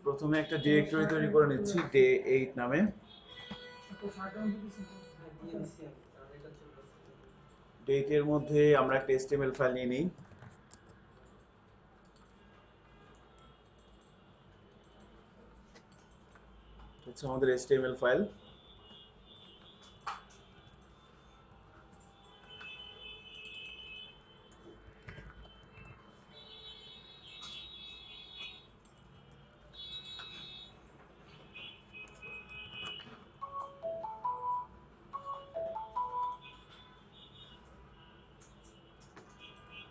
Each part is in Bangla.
প্রথমে একটা ডিরেক্টরি তৈরি করে নিচ্ছি ডে 8 নামে। ডে 8 এর মধ্যে আমরা একটা HTML ফাইল নিয়ে নিই। হচ্ছে আমাদের HTML ফাইল।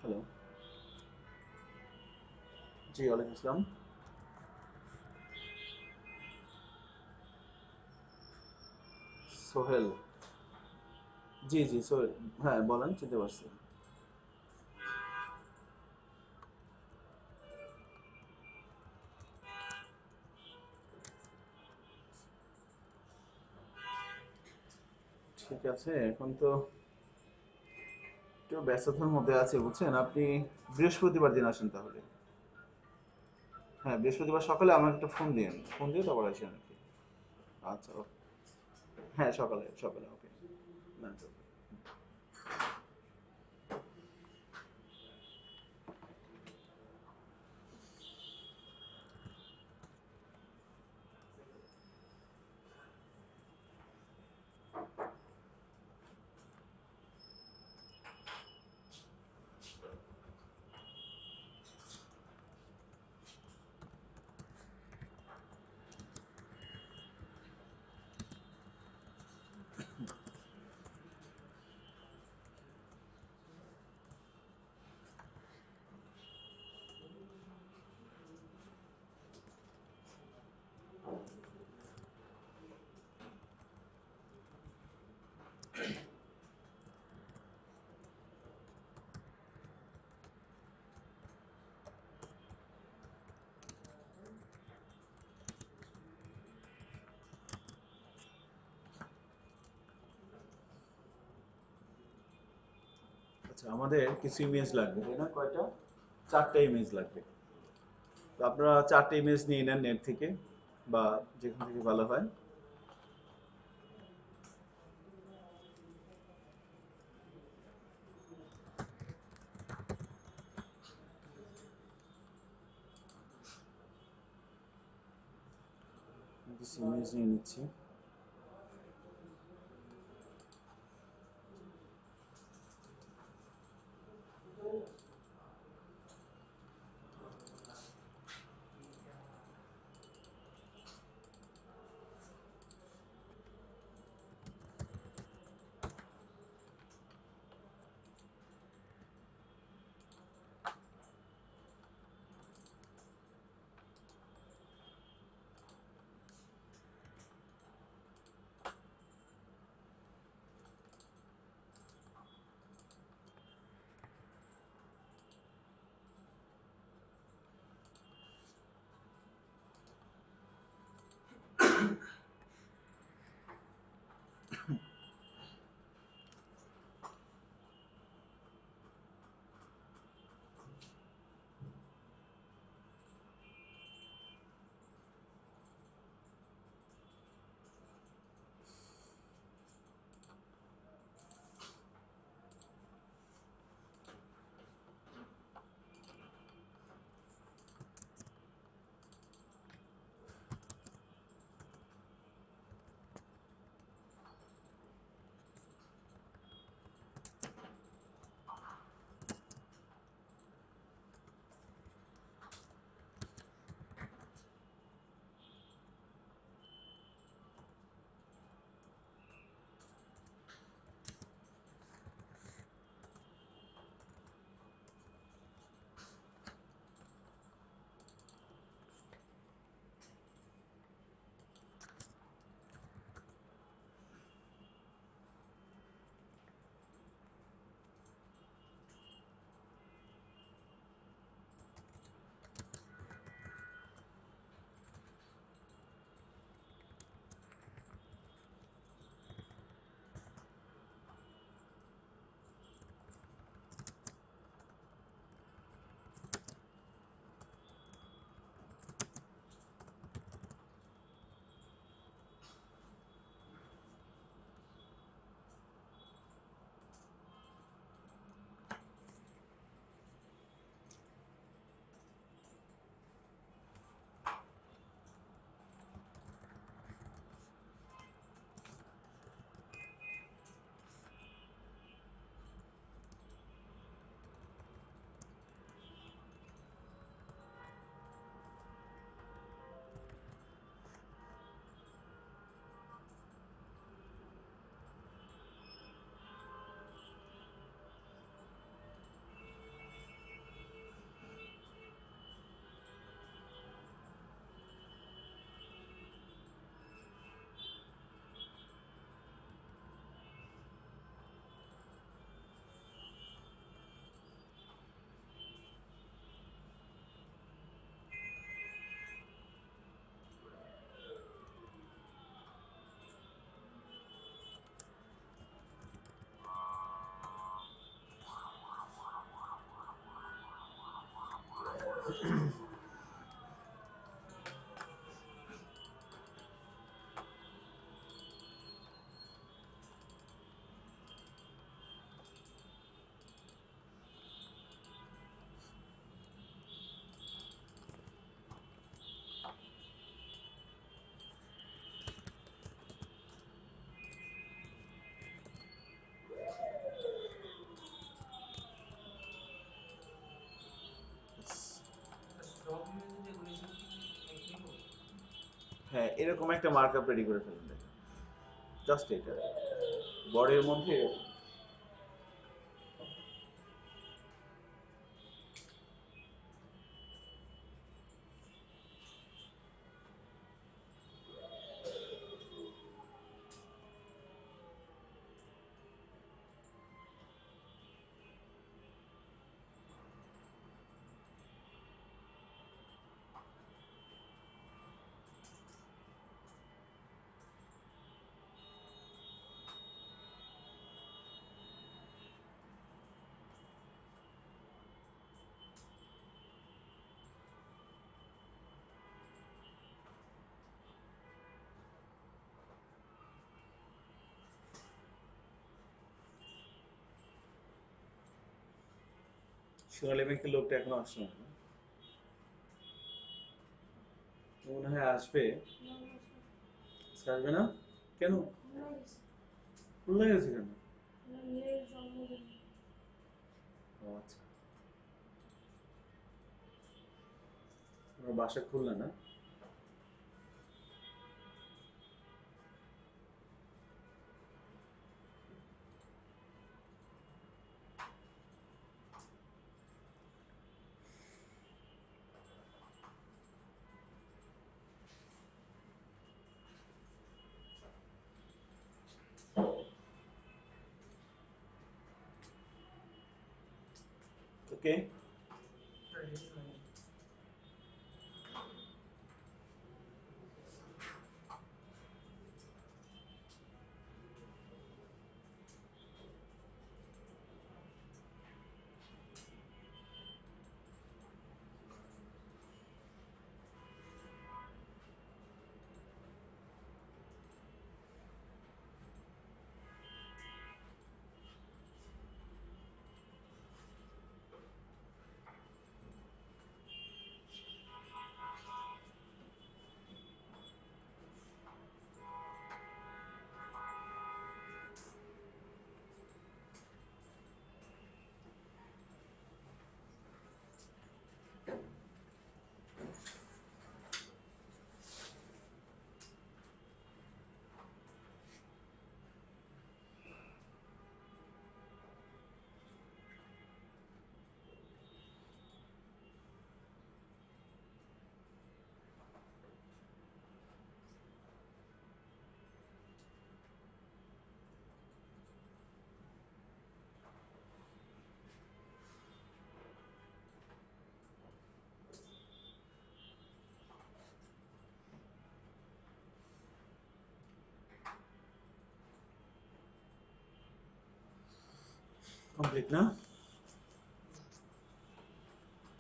হ্যালো, জি ওয়ালাইকুম আসসালাম। সোহেল, জি জি সোহেল, হ্যাঁ বলেন, চিনতে পারছি। ঠিক আছে, এখন তো একটু ব্যস্ততার মধ্যে আছি বুঝছেন। আপনি বৃহস্পতিবার দিন আসেন তাহলে। হ্যাঁ, বৃহস্পতিবার সকালে আমাকে একটা ফোন দিন, ফোন দিয়ে তারপর আসেন আর কি। আচ্ছা ওকে। হ্যাঁ, সকালে সকালে ওকে। না আচ্ছা, আমাদের কিছু ইমেজ লাগবে তাই না? কয়টা? 4টা ইমেজ লাগবে। তো আপনারা 4টে ইমেজ নিয়ে নেন নেট থেকে বা যেখান থেকে ভালো হয়। কিছু ইমেজ নিয়ে নিচ্ছি। হ্যাঁ, এরকম একটা মার্কআপ রেডি করে ফেলুন, দেখেন জাস্ট এটা বডির মধ্যে এরকম। সোনালী ব্যাংকের লোকটা এখনো আসছে না, মনে হয় আসবে। আসবে না কেন? খুলনা গেছে কেন? ও আচ্ছা, তোমার বাসা খুলনা না? ওকে, কমপ্লিট না?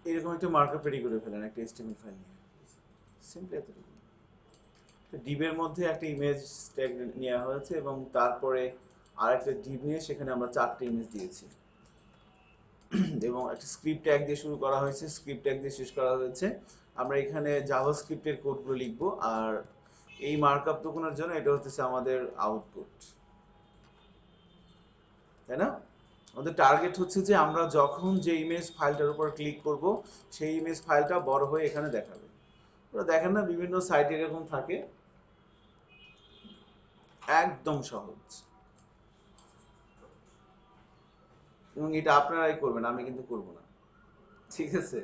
এরকম একটা মার্কআপ রেডি করে ফেলেন একটা এচটিএমএল ফাইল নিয়ে, সিম্পলি এতটুকু। ডিবের মধ্যে একটা ইমেজ ট্যাগ নেওয়া হয়েছে এবং তারপরে আরেকটা ডিব নিয়ে সেখানে আমরা 4টে ইমেজ দিয়েছি এবং একটা স্ক্রিপ্ট ট্যাগ দিয়ে শুরু করা হয়েছে, স্ক্রিপ্ট ট্যাগ দিয়ে শেষ করা হয়েছে। আমরা এখানে জাভাস্ক্রিপ্টের কোডগুলো লিখবো আর এই মার্কআপ টুকুনের জন্য এটা হচ্ছে আমাদের আউটপুট, তাই না? আমাদের টার্গেট হচ্ছে যে আমরা যখন যে ইমেজ ফাইলটার উপর ক্লিক করব সেই ইমেজ ফাইলটা বড় হয়ে এখানে দেখাবে। ওরা দেখেন না বিভিন্ন সাইটে এরকম থাকে, একদম সহজ। এবং এটা আপনারাই করবেন, আমি কিন্তু করব না, ঠিক আছে?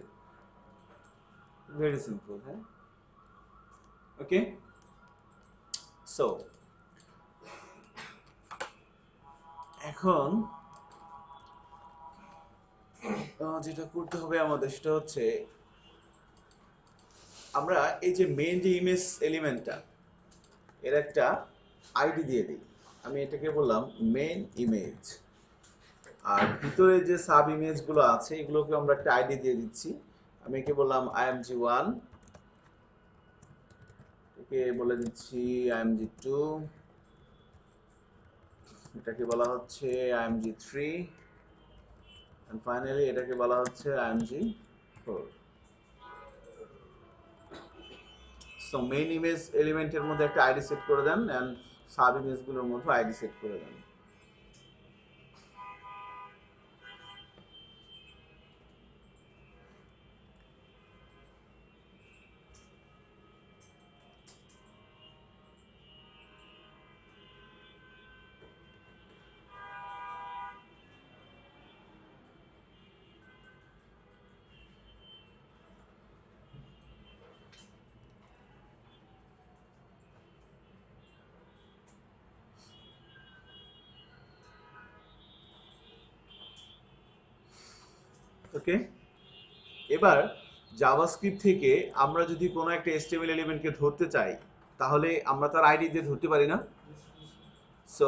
ভেরি সিম্পল, হ্যাঁ। ওকে, সো এখন যেটা করতে হবে আমাদের সেটা হচ্ছে আমরা এই যে মেইন যে ইমেজ এলিমেন্টটা এর একটা আইডি দিয়ে দিই। আমি এটাকে বললাম মেইন ইমেজ, আর ভিতরে যে সাব ইমেজগুলো আছে এগুলোকে আমরা একটা আইডি দিয়ে দিচ্ছি। আমি একে বললাম img1, একে বলে দিচ্ছি img2, এটাকে বলা হচ্ছে img3, and finally এটাকে বলা হচ্ছে img4. সো মেইন ইমেজ এলিমেন্টের মধ্যে একটা আইডি সেট করে দেন এন্ড সাব ইমেজগুলোর মধ্যে আইডি সেট করে দেন। ওকে, এবার জাভাস্ক্রিপ্ট থেকে আমরা যদি কোনো একটা HTML এলিমেন্টকে ধরতে চাই তাহলে আমরা তার আইডি দিয়ে ধরতে পারি না? সো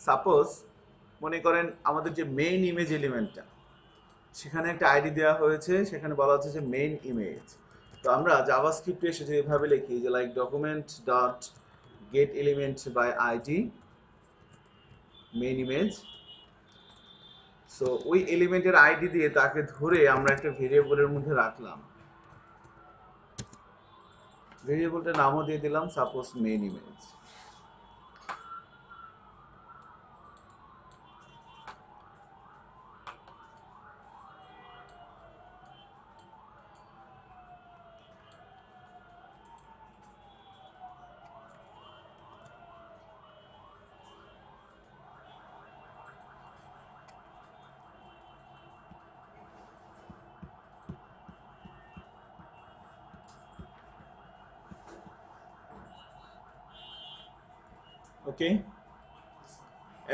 সাপোজ মনে করেন আমাদের যে মেইন ইমেজ এলিমেন্টটা, সেখানে একটা আইডি দেওয়া হয়েছে, সেখানে বলা হচ্ছে যে মেইন ইমেজ। তো আমরা জাভাস্ক্রিপ্টে এসে যে এভাবে লিখি যে like document dot get element by ID main image, so ওই এলিমেন্টের আইডি দিয়ে তাকে ধরে আমরা একটা ভেরিয়েবলের মধ্যে রাখলাম, ভেরিয়েবলটার নামও দিয়ে দিলাম সাপোজ মেইন ইমেজ। ওকে,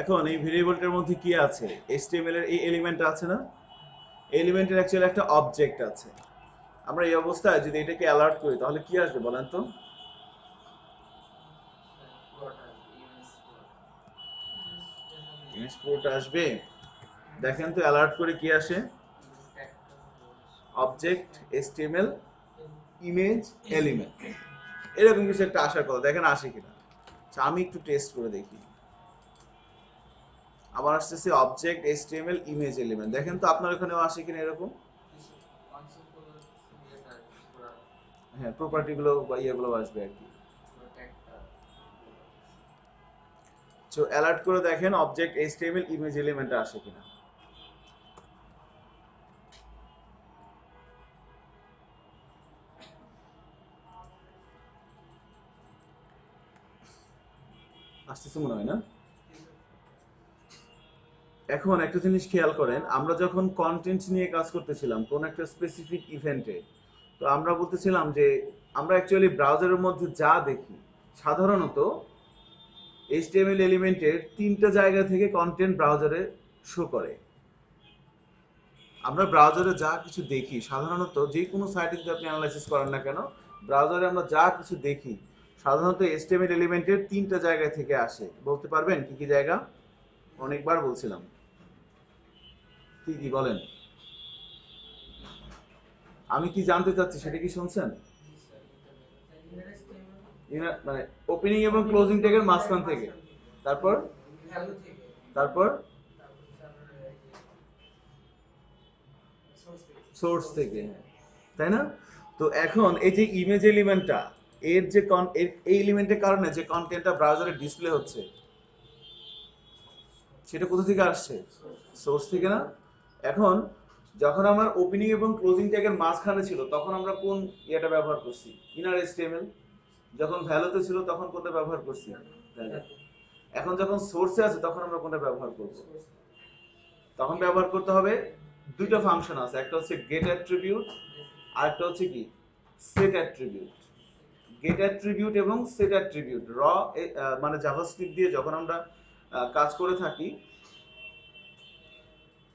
এখন এই ভেরিয়েবলটার মধ্যে কি আছে? HTML এর এই এলিমেন্ট আছে না, এলিমেন্টের অ্যাকচুয়ালি একটা অবজেক্ট আছে। আমরা এই অবস্থায় যদি এটাকে অ্যালার্ট করি তাহলে কি আসবে বলেন তো? ইমেজ পুরোটা আসবে। দেখেন তো অ্যালার্ট করে কি আসে? অবজেক্ট HTML ইমেজ এলিমেন্ট, এরকম কিছু একটা আসার কথা। দেখেন আসে কিনা। আচ্ছা, আমি একটু টেস্ট করে দেখি। আবার আসতেছে অবজেক্ট HTML ইমেজ এলিমেন্ট, দেখেন তো আপনার ওখানেও আসে কিনা এরকম। হ্যাঁ, প্রপার্টি গুলো বা ইয়েগুলো আসবে আর কি। সো অ্যালার্ট করে দেখেন অবজেক্ট HTML ইমেজ এলিমেন্ট আসে কিনা। আসতেছে মনে হয় না? এখন একটা জিনিস খেয়াল করেন, আমরা যখন কন্টেন্ট নিয়ে কাজ করতেছিলাম কোন একটা স্পেসিফিক ইভেন্টে, তো আমরা বলতেছিলাম যে আমরা অ্যাকচুয়ালি ব্রাউজারের মধ্যে যা দেখি সাধারণত HTML এলিমেন্টের 3টা জায়গা থেকে কন্টেন্ট ব্রাউজারে শো করে। আমরা ব্রাউজারে যা কিছু দেখি সাধারণত যে কোনো সাইটে যদি আপনি অ্যানালাইসিস করেন না কেন, ব্রাউজারে আমরা যা কিছু দেখি সাধারণত HTML এলিমেন্টের 3টা জায়গা থেকে আসে। বলতে পারবেন কি কি জায়গা? অনেকবার বলছিলাম, কি কি বলেন? আমি কি জানতে চাচ্ছি সেটা কি শুনছেন? মানে ওপেনিং এবং ক্লোজিং ট্যাগের মাঝখান থেকে, তারপর তারপর সোর্স থেকে, তাই না? তো এখন এই যে ইমেজ এলিমেন্টটা, এর যে এই এলিমেন্টের কারণে যে কন্টেন্টটা ব্রাউজারে ডিসপ্লে হচ্ছে সেটা কোথা থেকে আসছে? সোর্স থেকে না? এখন যখন আমার ওপেনিং এবং ক্লোজিং ট্যাগের মাঝখানে ছিল তখন আমরা কোন ইয়েটা ব্যবহার করছি? Inner HTML। যখন ভ্যালুতে ছিল তখন কোনটা ব্যবহার করছি? ভ্যালু। এখন যখন সোর্সে আছে তখন আমরা কোনটা ব্যবহার করব? তখন ব্যবহার করতে হবে, দুইটা ফাংশন আছে, একটা হচ্ছে গেট অ্যাট্রিবিউট আর একটা হচ্ছে কি সেট অ্যাট্রিবিউট। গেট অ্যাট্রিবিউট এবং সেট অ্যাট্রিবিউট মানে জাভাস্ক্রিপ্ট দিয়ে যখন আমরা কাজ করে থাকি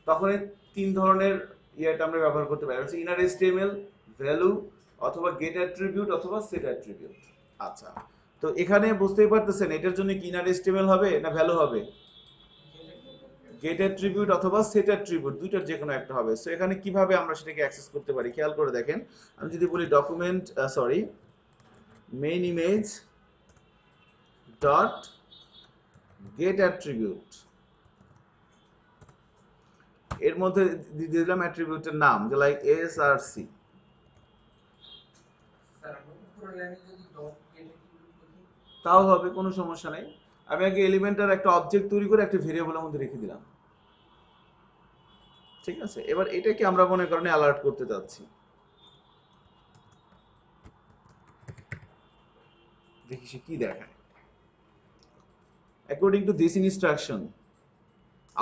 তখন এই 3 ধরনের ইয়েটা আমরা ব্যবহার করতে পারি, হচ্ছে ইনার HTML, ভ্যালু, অথবা গেট অ্যাট্রিবিউট অথবা সেট অ্যাট্রিবিউট। আচ্ছা, তো এখানে বুঝতেই পারতেছেন এটার জন্য কি ইনার HTML হবে না ভ্যালু হবে? গেট অ্যাট্রিবিউট অথবা সেট অ্যাট্রিবিউট দুইটার যে কোনো একটা হবে। সো এখানে কিভাবে আমরা সেটাকে অ্যাক্সেস করতে পারি খেয়াল করে দেখেন। আমি যদি বলি document sorry main image dot gate attribute, এর মধ্যে দিয়ে দিলাম অ্যাট্রিবিউটের নাম যে লাইক এস আর সি। তাও হবে, কোনো সমস্যা নাই। আমি আগে এলিমেন্টের একটা অবজেক্ট তৈরি করে একটা ভেরিয়েবলের মধ্যে রেখে দিলাম, ঠিক আছে। এবার এটাকে আমরা মনে করেন অ্যালার্ট করতে যাচ্ছি, দেখি সে কি দেখায়। According to this instruction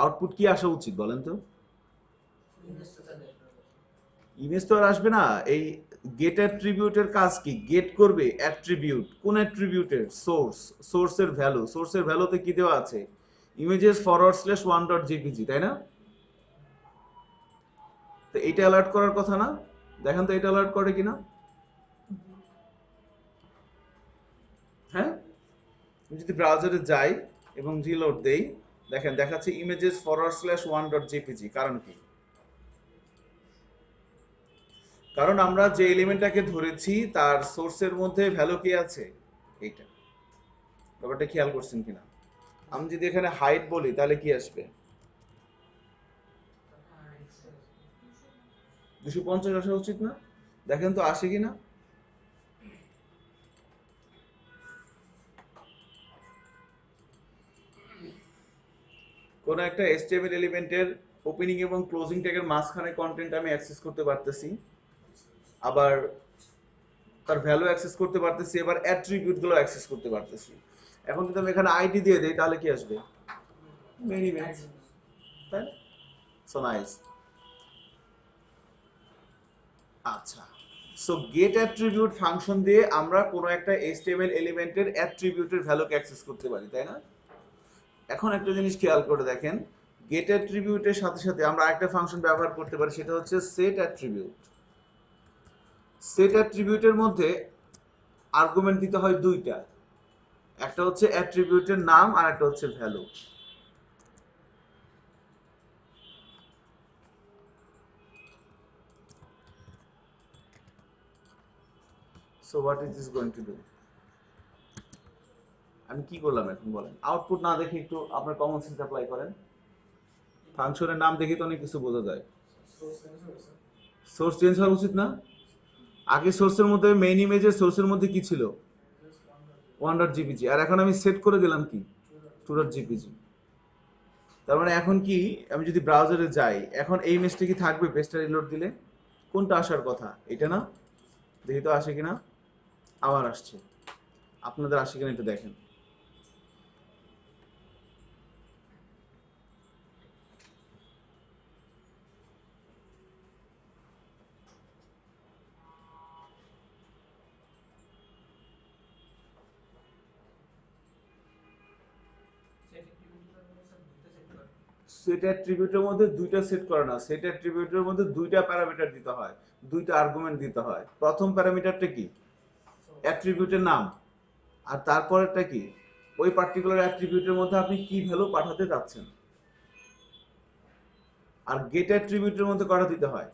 output কি আসা উচিত বলেন তো? ইমেজ তো আর আসবে না। এই গেট অ্যাট্রিবিউটের কাজ কি? গেট করবে অ্যাট্রিবিউট, কোন অ্যাট্রিবিউটের? সোর্স, সোর্সের ভ্যালু। সোর্সের ভ্যালুতে কি দেওয়া আছে? Images forward slash one dot JPG, তাই না? তো এইটা অ্যালার্ট করার কথা না? দেখেন তো এটা অ্যালার্ট করে কিনা। হ্যাঁ, আমি যদি ব্রাউজারে যাই এবং রিলোড দেই, দেখেন দেখাচ্ছে images forward slash one dot JPG. কারণ কি? কারণ আমরা যে এলিমেন্টটাকে ধরেছি তার সোর্সের মধ্যে ভ্যালু কি আছে? এইটা। ব্যাপারটা খেয়াল করছেন কিনা? আমি যদি এখানে হাইট বলি তাহলে কি আসবে? 250 আসা উচিত না? দেখেন তো আসে কিনা। কোন একটা HTML এলিমেন্টের ওপেনিং এবং ক্লোজিং ট্যাগের মাঝখানে কন্টেন্ট আমি অ্যাক্সেস করতে পারতেছি, আবার তার ভ্যালু অ্যাক্সেস করতে পারতেছি, এবার অ্যাট্রিবিউট গুলো অ্যাক্সেস করতে পারতেছি। এখন যদি আমি এখানে আইডি দিয়ে দেই তাহলে কি আসবে? মেনি ইমেজ, তাই না? So nice. আচ্ছা, সো গেট অ্যাট্রিবিউট ফাংশন দিয়ে আমরা কোনো একটা HTML এলিমেন্টের অ্যাট্রিবিউটের ভ্যালুকে অ্যাক্সেস করতে পারি, তাই না? এখন একটা জিনিস খেয়াল করে দেখেন, গেট অ্যাট্রিবিউটের সাথে সাথে আমরা আরেকটা ফাংশন ব্যবহার করতে পারি, সেটা হচ্ছে সেট অ্যাট্রিবিউট। সেট অ্যাট্রিবিউটের মধ্যে আর্গুমেন্ট দিতে হয় দুইটা, একটা হচ্ছে অ্যাট্রিবিউটের নাম আর একটা হচ্ছে value. So what is this going to do? আমি কি করলাম এখন বলেন? আউটপুট না দেখে একটু আপনার কমন সেন্স অ্যাপ্লাই করেন। ফাংশনের নাম দেখে তো অনেক কিছু বোঝা যায়। সোর্স চেঞ্জ হওয়া উচিত না? আগে সোর্সের মধ্যে মেইন ইমেজের সোর্সের মধ্যে কি ছিল? ওয়ান ডট জিপিজি, আর এখন আমি সেট করে দিলাম কি? Two dot JPG. তার মানে এখন কি, আমি যদি ব্রাউজারে যাই এখন এই ইমেজটা কি থাকবে? পেজটা রিলোড দিলে কোনটা আসার কথা? এটা না? দেখি তো আসে কিনা। আবার আসছে। আপনাদের আসে কিনা একটু দেখেন। সেট অ্যাট্রিবিউটের মধ্যে দুইটা সেট করে না, সেট অ্যাট্রিবিউটের মধ্যে দুইটা প্যারামিটার দিতে হয়, দুইটা আর্গুমেন্ট দিতে হয়। প্রথম প্যারামিটারটা কি? অ্যাট্রিবিউটের নাম। আর তারপরেরটা কি? ওই পার্টিকুলার অ্যাট্রিবিউটের মধ্যে আপনি কি ভ্যালু পাঠাতে যাচ্ছেন। আর গেট অ্যাট্রিবিউটের মধ্যে কটা দিতে হয়?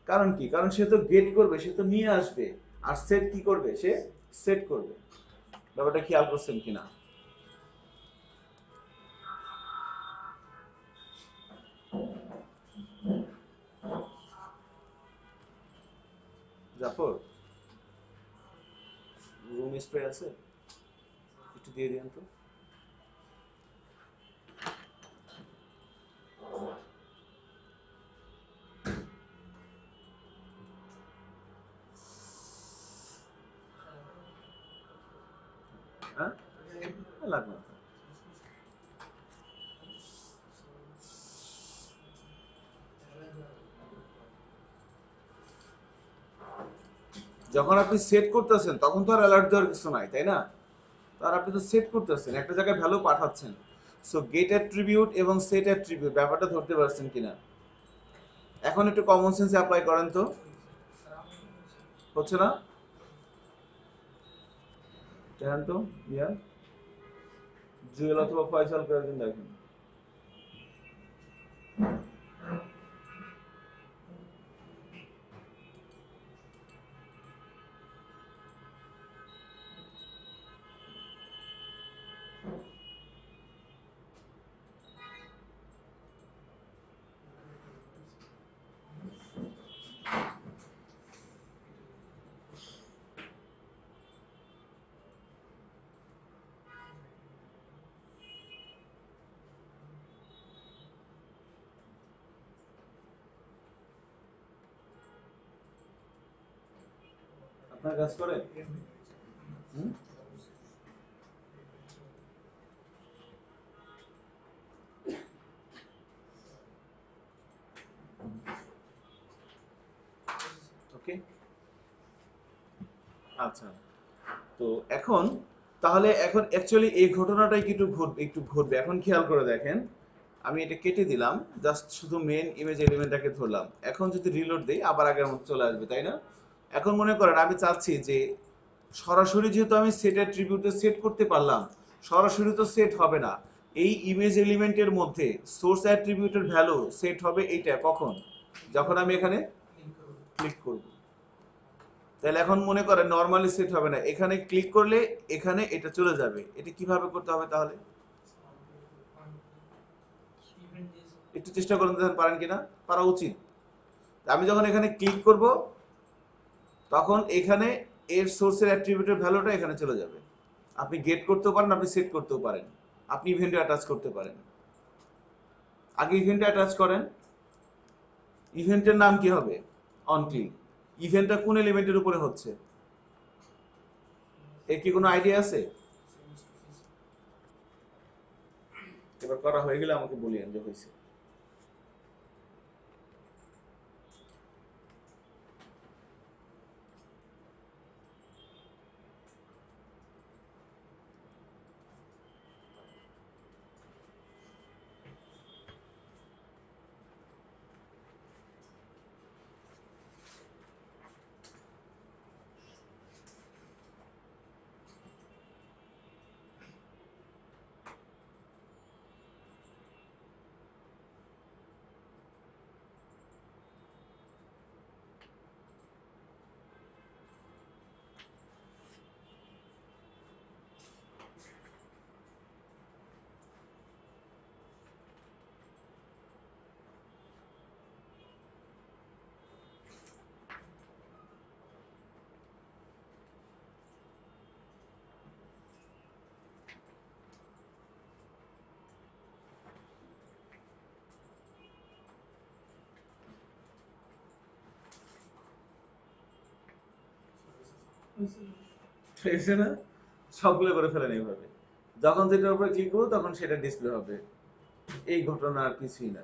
কারণ কি? কারণ সে তো গেট করবে, সে তো নিয়ে আসবে। আর সেট কি করবে? সে সেট করবে। ব্যাপারটা খেয়াল করছেন কিনা? জাফর, রুম স্প্রে আছে? একটু দিয়ে দিন তো। হ্যাঁ, লাগবে না। যখন আপনি সেট করতেছেন তখন তো আর অ্যালার্ট দেওয়ার কিছু নাই, তাই না? আর আপনি তো সেট করতেছেন, একটা জায়গায় ভ্যালু পাঠাচ্ছেন। সো গেট অ্যাট্রিবিউট এবং সেট অ্যাট্রিবিউট ব্যাপারটা ধরতে পারছেন কিনা? এখন একটু কমন সেন্স অ্যাপ্লাই করেন তো। হচ্ছে না? দেখেন তো, ইয়া জুয়েল অথবা ফয়সাল কয়েকজন দেখেন। আপনার কাজ করে? হুম? ওকে, আচ্ছা। তো এখন, তাহলে এখন অ্যাকচুয়ালি এই ঘটনাটাই কি একটু ঘটবে, এখন খেয়াল করে দেখেন। আমি এটা কেটে দিলাম, জাস্ট শুধু মেন ইমেজ এলিমেন্টটাকে ধরলাম। এখন যদি রিলোড দেই আবার আগের মতো চলে আসবে, তাই না? এখন মনে করেন আমি চাচ্ছি যে সরাসরি যেহেতু আমি সেট অ্যাট্রিবিউটে সেট করতে পারলাম, সরাসরি তো সেট হবে না। এই ইমেজ এলিমেন্টের মধ্যে সোর্স অ্যাট্রিবিউটের ভ্যালু সেট হবে এইটা কখন, যখন আমি এখানে ক্লিক করব। তাহলে এখন মনে করেন নরমালি সেট হবে না, এখানে ক্লিক করলে এখানে এটা চলে যাবে। এটা কিভাবে করতে হবে তাহলে? একটু চেষ্টা করুন, দেখেন পারেন কিনা। পারা উচিত। আমি যখন এখানে ক্লিক করব তখন এখানে এর সোর্সের অ্যাট্রিবিউটের ভ্যালুটা এখানে চলে যাবে। আপনি গেট করতেও পারেন, আপনি সেট করতেও পারেন, আপনি ইভেন্টে অ্যাটাচ করতে পারেন। আগে ইভেন্টে অ্যাটাচ করেন। ইভেন্টের নাম কি হবে? অনটিল। ইভেন্টটা কোন এলিমেন্টের উপরে হচ্ছে, এর কি কোনো আইডিয়া আছে? এবার করা হয়ে গেলে আমাকে বলিয়েন যে হয়েছে। হয়েছে না? সবগুলো করে ফেলেন এইভাবে। যখন যেটার উপরে ক্লিক করবো তখন সেটা ডিসপ্লে হবে। এই ঘটনা আর কিছুই না।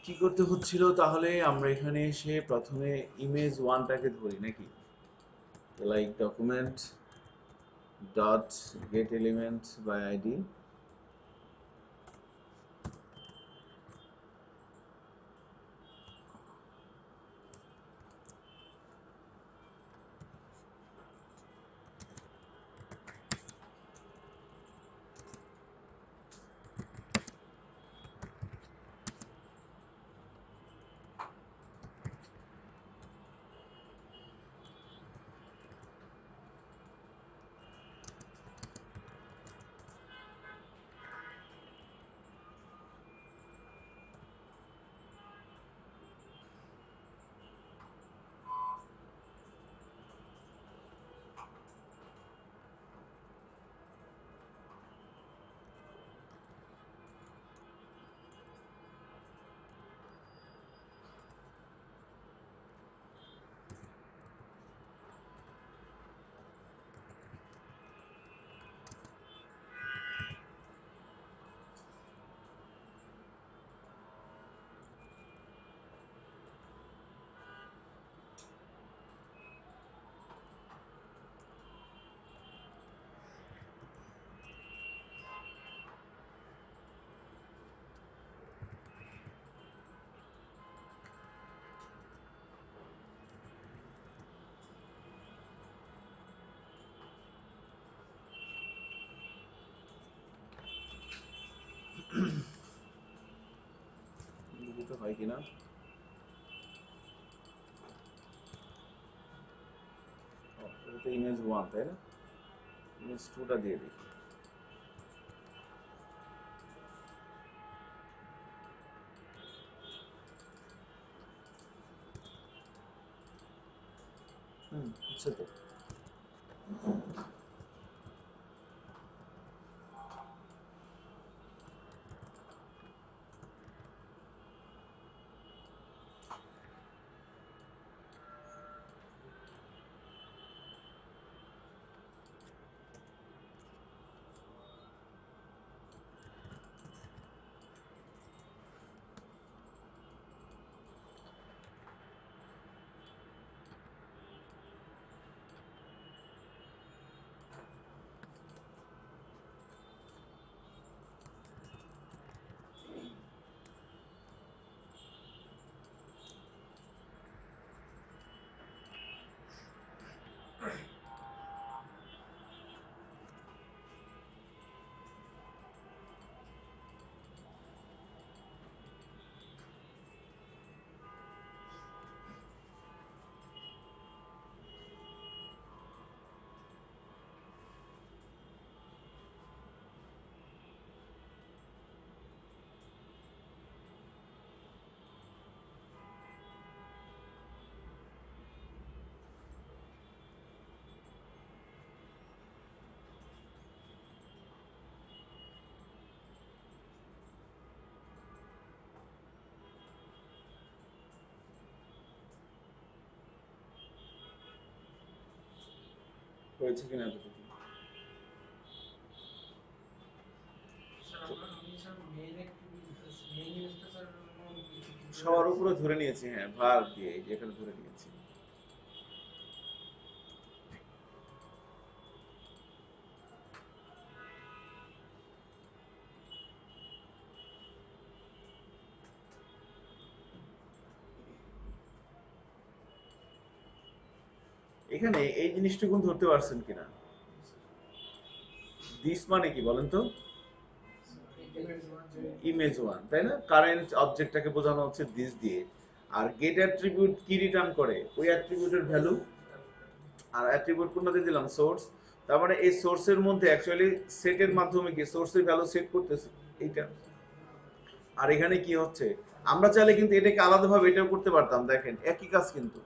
কি করতে হচ্ছিল তাহলে? আমরা এখানে এসে প্রথমে ইমেজ ওয়ানটাকে ধরি নাকি, like document dot get element by ID. ইংরেজিতে হয় কিনা। এটা তো ইমেজ 1 তাই না? ইমেজ 2টা দিয়ে দিই। হচ্ছে তো। হয়েছে কিনা এতটুকু। সবার উপরে ধরে নিয়েছি, হ্যাঁ ভার দিয়ে এই যে এখানে ধরে নিয়েছি। এখানে এই জিনিসটুকু ধরতে পারছেন কিনা? দিস মানে কি বলেন তো? ইমেজ 1 তাই না? কারেন্ট অবজেক্টটাকে বোঝানো হচ্ছে দিস দিয়ে। আর গেট অ্যাট্রিবিউট কি রিটার্ন করে? ওই অ্যাট্রিবিউটের ভ্যালু। আর অ্যাট্রিবিউট কোনটা দিলাম? সোর্স। তার মানে এই সোর্সের মধ্যে অ্যাকচুয়ালি সেটের মাধ্যমে কি সোর্সের ভ্যালু সেট করতেছে এইটা। আর এখানে কি হচ্ছে, আমরা চাইলে কিন্তু এটাকে আলাদাভাবে এটাও করতে পারতাম, দেখেন একই কাজ কিন্তু।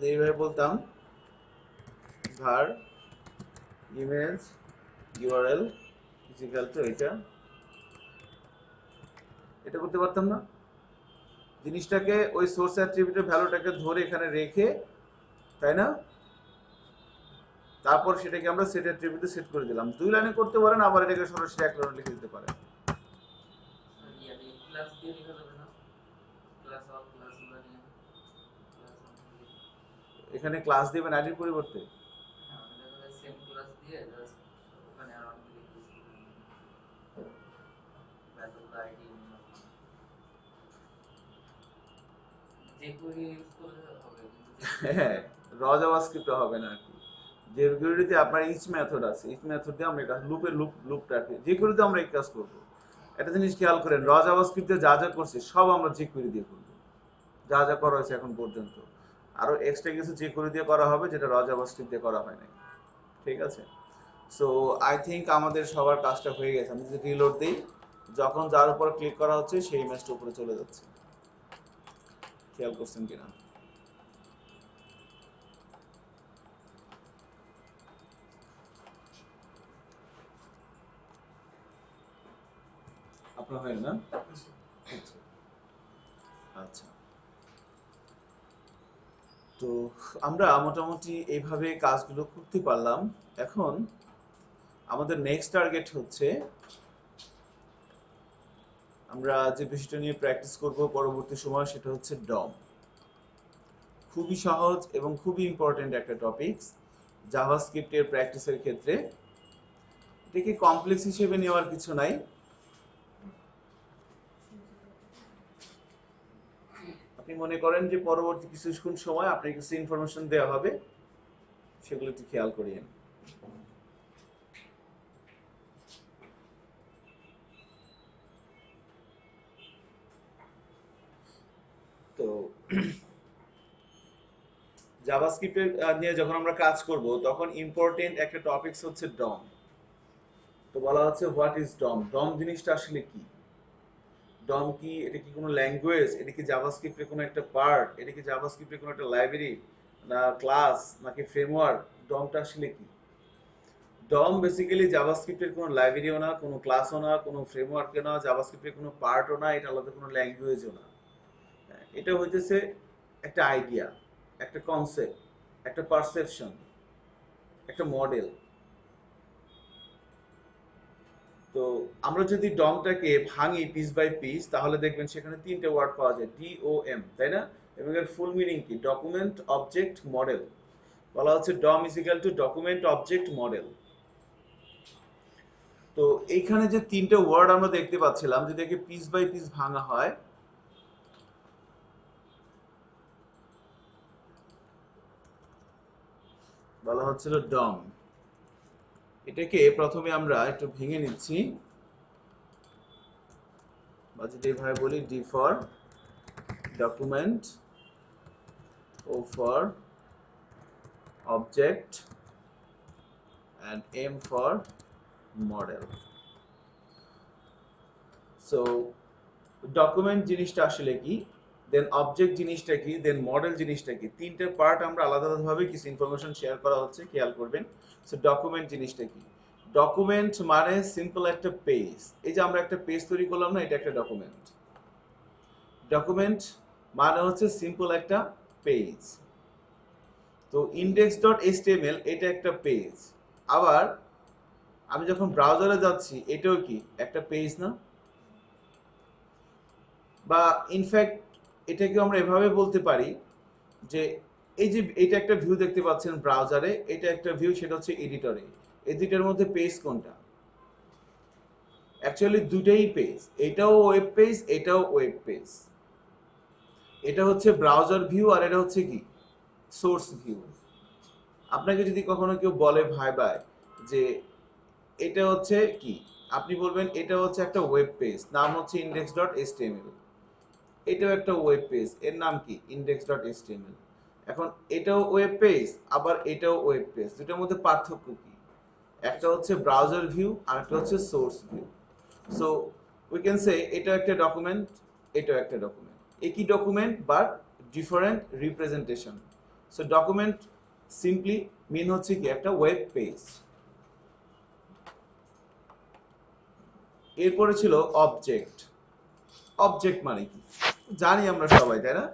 এইভাবে বলতাম var image url is equal to এটা, এটা করতে পারতাম না? জিনিসটাকে ওই সোর্স অ্যাট্রিবিউটের ভ্যালুটাকে ধরে এখানে রেখে, তাই না? তারপর সেটাকে আমরা সেট অ্যাট্রিবিউটে সেট করে দিলাম। দুই লাইনে করতে পারেন, আবার এটাকে সরাসরি এক লাইনে লিখে দিতে পারেন। এখানে ক্লাস দিবেন আইডির পরিবর্তে। হ্যাঁ, র জাভাস্ক্রিপ্ট হবে না আর কি। যেগুলিতে আপনার ইচ মেথড আছে, ইচ মেথড দিয়ে আমরা কাজ লুপের লুপটা আর কি, যেগুলিতে আমরা এই কাজ করব। একটা জিনিস খেয়াল করেন, র জাভাস্ক্রিপ্টে যা যা করছি সব আমরা jQuery দিয়ে করব, যা যা করা হয়েছে এখন পর্যন্ত। আরো এক্সট্রা কিছু jQuery দিয়ে করা হবে যেটা র জাভাস্ক্রিপ্ট দিয়ে করা হয় নাই। ঠিক আছে? সো আই থিংক আমাদের সবার কাজটা হয়ে গেছে। আমি যদি রিলোড দিই, যখন যার উপর ক্লিক করা হচ্ছে সেই ইমেজটা উপরে চলে যাচ্ছে। খেয়াল করছেন কিনা? আপনার হয় না? আচ্ছা, তো আমরা মোটামুটি এইভাবে কাজগুলো করতে পারলাম। এখন আমাদের নেক্সট টার্গেট হচ্ছে আমরা যে বিষয়টা নিয়ে প্র্যাকটিস করব পরবর্তী সময়, সেটা হচ্ছে ডম। খুবই সহজ এবং খুবই ইম্পর্টেন্ট একটা টপিকস জাভাস্ক্রিপ্টের প্র্যাকটিসের ক্ষেত্রে। এটাকে কমপ্লেক্স হিসেবে নেওয়ার কিছু নাই। আপনি মনে করেন যে পরবর্তী কিছুক্ষণ সময় আপনাকে কিছু ইনফরমেশন দেওয়া হবে, সেগুলো একটু খেয়াল করিয়েন। জাভাস্ক্রিপ্টের নিয়ে যখন আমরা কাজ করব তখন ইম্পর্টেন্ট একটা টপিকস হচ্ছে ডম। তো বলা হচ্ছে হোয়াট ইজ ডম, ডম জিনিসটা আসলে কি, ডম কি, এটা কি কোনো ল্যাঙ্গুয়েজ, এটা কি জাভাস্ক্রিপ্টের কোনো একটা পার্ট, এটা কি জাভাস্ক্রিপ্টের কোনো একটা লাইব্রেরি না ক্লাস নাকি ফ্রেমওয়ার্ক, ডমটা আসলে কি। ডম বেসিক্যালি জাভাস্ক্রিপ্টের কোনো লাইব্রেরিও না, কোনো ক্লাসও না, কোনো ফ্রেমওয়ার্কও না, জাভাস্ক্রিপ্টের কোনো পার্টও না, এটা আলাদা কোনো ল্যাঙ্গুয়েজও না। এটা হইতেছে একটা আইডিয়া, একটা কনসেপ্ট, একটা পারসেপশন, একটা মডেল। তো আমরা যদি ডমটাকে ভাঙি পিস বাই পিস তাহলে দেখবেন সেখানে তিনটে ওয়ার্ড পাওয়া যায়, DOM, তাই না? এবং এর ফুল মিনিং কি, ডকুমেন্ট অবজেক্ট মডেল। বলা হচ্ছে DOM is equal to document object model. তো এইখানে যে তিনটে ওয়ার্ড আমরা দেখতে পাচ্ছিলাম, যদি একে পিস বাই পিস ভাঙা হয়, বলা হচ্ছিল ডম। এটাকে প্রথমে আমরা একটু ভেঙে নিচ্ছি, বা যদি এভাবে বলি, D for document, O for object, and M for model. So document জিনিসটা আসলে কি, দেন অবজেক্ট জিনিসটা কি, দেন মডেল জিনিসটা কি, তিনটে পার্ট আমরা আলাদা আলাদাভাবে কিছু ইনফরমেশন শেয়ার করা হচ্ছে, খেয়াল করবেন। সো ডকুমেন্ট জিনিসটা কি, ডকুমেন্ট মানে সিম্পল একটা পেজ। এই যে আমরা একটা পেজ তৈরি করলাম না, এটা একটা ডকুমেন্ট। ডকুমেন্ট মানে হচ্ছে সিম্পল একটা পেজ। তো index.html এটা একটা পেজ। আবার আমি যখন ব্রাউজারে যাচ্ছি, এটাও কি একটা পেজ না? বা ইনফ্যাক্ট এটাকে আমরা এভাবে বলতে পারি যে এই যে এটা একটা ভিউ দেখতে পাচ্ছেন ব্রাউজারে, এটা একটা ভিউ, সেটা হচ্ছে এডিটরে। এই দুইটার মধ্যে পেজ কোনটা? অ্যাকচুয়ালি দুইটাই পেজ, এটাও ওয়েব পেজ, এটাও ওয়েব পেজ। এটা হচ্ছে ব্রাউজার ভিউ আর এটা হচ্ছে কি সোর্স ভিউ। আপনাকে যদি কখনো কেউ বলে ভাই ভাই যে এটা হচ্ছে কি, আপনি বলবেন এটা হচ্ছে একটা ওয়েব পেজ, নাম হচ্ছে index.html। এটাও একটা ওয়েব পেজ, এর নাম কি index.html। এখন এটাও ওয়েব পেজ, আবার এটাও ওয়েব পেজ, দুটোর মধ্যে পার্থক্য কি? একটা হচ্ছে ব্রাউজার ভিউ আর একটা হচ্ছে source view. So we can say এটা একটা ডকুমেন্ট, এটাও একটা ডকুমেন্ট, একই document but different representation. So document simply mean হচ্ছে কি একটা ওয়েব পেজ। এরপরে ছিল অবজেক্ট। অবজেক্ট মানে কি জানি আমরা সবাই, তাই না?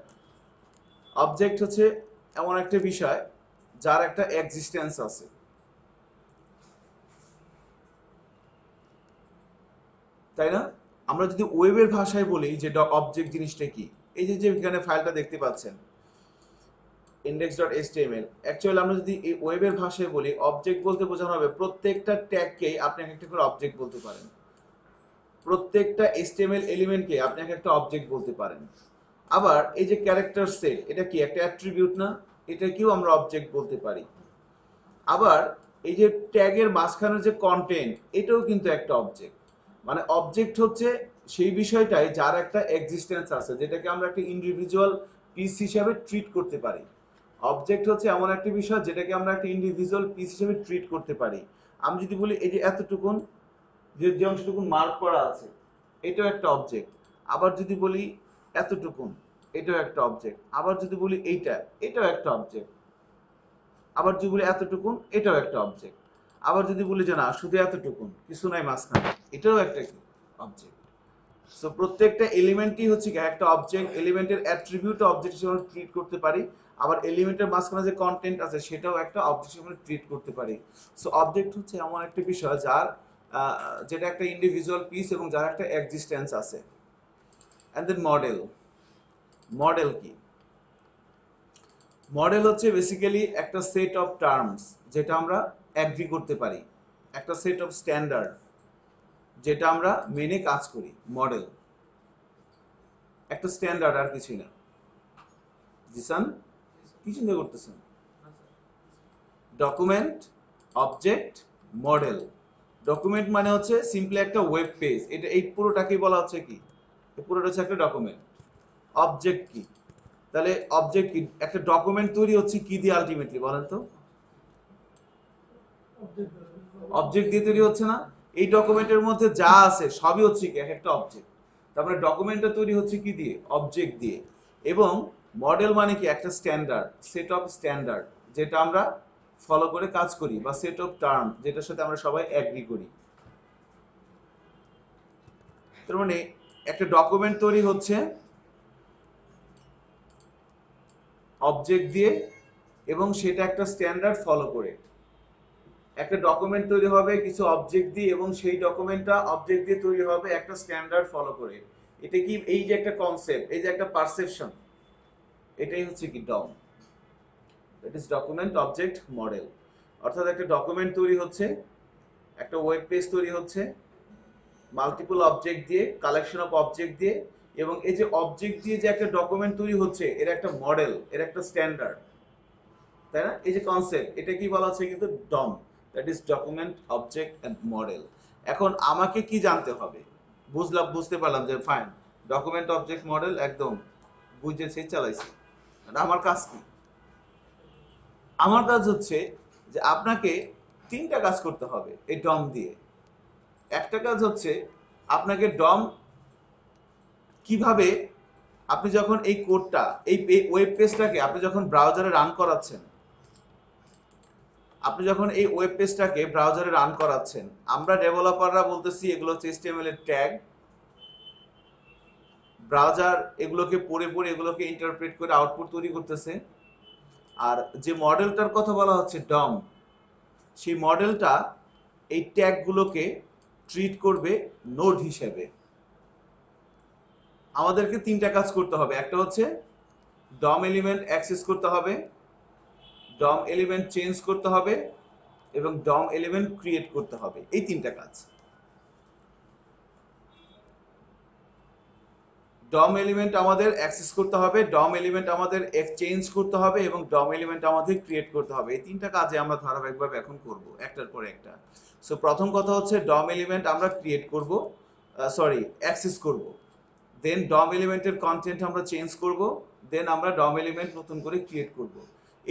অবজেক্ট হচ্ছে এমন একটা বিষয় যার একটা এক্সিস্টেন্স আছে, তাই না? আমরা যদি ওয়েবের ভাষায় বলি যে অবজেক্ট জিনিসটা কি, এই যে এখানে ফাইলটা দেখতে পাচ্ছেন index.html, অ্যাকচুয়ালি আমরা যদি এই ওয়েবের ভাষায় বলি, অবজেক্ট বলতে বোঝানো হবে প্রত্যেকটা ট্যাগকে আপনি একটা করে অবজেক্ট বলতে পারেন, প্রত্যেকটা HTML এলিমেন্টকে আপনি একটা অবজেক্ট বলতে পারেন। আবার এই যে ক্যারেক্টার সেট, এটা কি একটা অ্যাট্রিবিউট না, এটাকেও আমরা অবজেক্ট বলতে পারি। আবার এই যে ট্যাগের মাঝখানের যে কন্টেন্ট, এটাও কিন্তু একটা অবজেক্ট। মানে অবজেক্ট হচ্ছে সেই বিষয়টাই যার একটা এক্সিস্টেন্স আছে, যেটাকে আমরা একটা ইন্ডিভিজুয়াল পিস হিসাবে ট্রিট করতে পারি। অবজেক্ট হচ্ছে এমন একটা বিষয় যেটাকে আমরা একটা ইন্ডিভিজুয়াল পিস হিসেবে ট্রিট করতে পারি। আমি যদি বলি এই যে এতটুকুন, যে অংশটুকুন মার্ক করা আছে, এটাও একটা অবজেক্ট। আবার যদি বলি এতটুকুন, এটাও একটা অবজেক্ট। আবার যদি বলি এইটা, এটাও একটা অবজেক্ট। আবার যদি বলি এতটুকুন, এটাও একটা অবজেক্ট। আবার যদি বলি যে না শুধু এতটুকুন, কিছু নাই মাঝখানে, এটাও একটা অবজেক্ট। সো প্রত্যেকটা এলিমেন্টই হচ্ছে কি একটা অবজেক্ট, এলিমেন্টের অ্যাট্রিবিউট অবজেক্ট হিসেবে ট্রিট করতে পারি। আবার এলিমেন্টের মাঝখানে যে কন্টেন্ট আছে সেটাও একটা অবজেক্ট হিসেবে ট্রিট করতে পারি। সো অবজেক্ট হচ্ছে এমন একটা বিষয় যার যেটা একটা ইন্ডিভিজুয়াল পিস এবং যার একটা এক্সিস্টেন্স আছে। And then model. মডেল কি? মডেল হচ্ছে বেসিক্যালি একটা সেট অফ টার্মস যেটা আমরা এগ্রি করতে পারি, একটা সেট অফ স্ট্যান্ডার্ড যেটা আমরা মেনে কাজ করি। মডেল একটা স্ট্যান্ডার্ড, আর কিছুই না। জিসান কি চিন্তা করতেছেন? Document, object, model. ডকুমেন্ট মানে হচ্ছে সিম্পলি একটা ওয়েব পেজ, এটা এই পুরোটাকেই বলা হচ্ছে কি, এই পুরোটা হচ্ছে একটা ডকুমেন্ট। অবজেক্ট কি? তাহলে অবজেক্ট কি? একটা ডকুমেন্ট তৈরি হচ্ছে কি দিয়ে আলটিমেটলি বলেন তো? অবজেক্ট দিয়ে তৈরি হচ্ছে না? এই ডকুমেন্টের মধ্যে যা আছে সবই হচ্ছে কি এক একটা অবজেক্ট। তারপরে ডকুমেন্টটা তৈরি হচ্ছে কি দিয়ে? অবজেক্ট দিয়ে। এবং মডেল মানে কি? একটা স্ট্যান্ডার্ড, সেট অফ স্ট্যান্ডার্ড, যেটা আমরা ফলো করে কাজ করি, বা সেট অফ টার্ম, যেটার সাথে আমরা সবাই এগ্রি করি। তার মানে একটা ডকুমেন্ট তৈরি হচ্ছে অবজেক্ট দিয়ে এবং সেটা একটা স্ট্যান্ডার্ড ফলো করে। একটা ডকুমেন্ট তৈরি হবে কিছু অবজেক্ট দিয়ে এবং সেই ডকুমেন্টটা অবজেক্ট দিয়ে তৈরি হবে একটা স্ট্যান্ডার্ড ফলো করে। এটা কি? এই যে একটা কনসেপ্ট, এই যে একটা পারসেপশন, এটাই হচ্ছে কি DOM. That is document object model. অর্থাৎ একটা ডকুমেন্ট তৈরি হচ্ছে, একটা ওয়েব পেজ তৈরি হচ্ছে মাল্টিপল অবজেক্ট দিয়ে, কালেকশন অফ অবজেক্ট দিয়ে, এবং এই যে অবজেক্ট দিয়ে যে একটা ডকুমেন্ট তৈরি হচ্ছে এর একটা মডেল, এর একটা স্ট্যান্ডার্ড, তাই না? এই যে কনসেপ্ট, এটা কি বলা হচ্ছে কিন্তু DOM, that is document object and model. এখন আমাকে কি জানতে হবে? বুঝতে পারলাম যে ফাইন, ডকুমেন্ট অবজেক্ট মডেল একদম বুঝেছি, চালাইছি। আমার কাজ কি? আমার কাজ হচ্ছে যে আপনাকে তিনটা কাজ করতে হবে এই ডম দিয়ে। একটা কাজ হচ্ছে আপনাকে ডম কিভাবে, আপনি যখন এই কোডটা, এই ওয়েব পেজটাকে আপনি যখন ব্রাউজারে রান করাচ্ছেন, আমরা ডেভেলপাররা বলতেছি এগুলো হচ্ছে HTML এর ট্যাগ। ব্রাউজার এগুলোকে পড়ে পড়ে এগুলোকে ইন্টারপ্রেট করে আউটপুট তৈরি করতেছে। আর যে মডেলটার কথা বলা হচ্ছে ডম, সেই মডেলটা এই ট্যাগগুলোকে ট্রিট করবে নোড হিসেবে। আমাদেরকে তিনটা কাজ করতে হবে। একটা হচ্ছে ডম এলিমেন্ট অ্যাক্সেস করতে হবে, ডম এলিমেন্ট চেঞ্জ করতে হবে, এবং ডম এলিমেন্ট ক্রিয়েট করতে হবে। এই তিনটা কাজ। ডম এলিমেন্ট আমাদের অ্যাক্সেস করতে হবে, ডম এলিমেন্ট আমাদের এক্সচেঞ্জ করতে হবে, এবং ডম এলিমেন্ট আমাদের ক্রিয়েট করতে হবে। এই তিনটা কাজে আমরা ধারাবাহিকভাবে এখন করব, একটার পর একটা। সো প্রথম কথা হচ্ছে ডম এলিমেন্ট আমরা ক্রিয়েট করব, অ্যাক্সেস করব। দেন ডম এলিমেন্টের কন্টেন্ট আমরা চেঞ্জ করব। দেন আমরা ডম এলিমেন্ট নতুন করে ক্রিয়েট করব।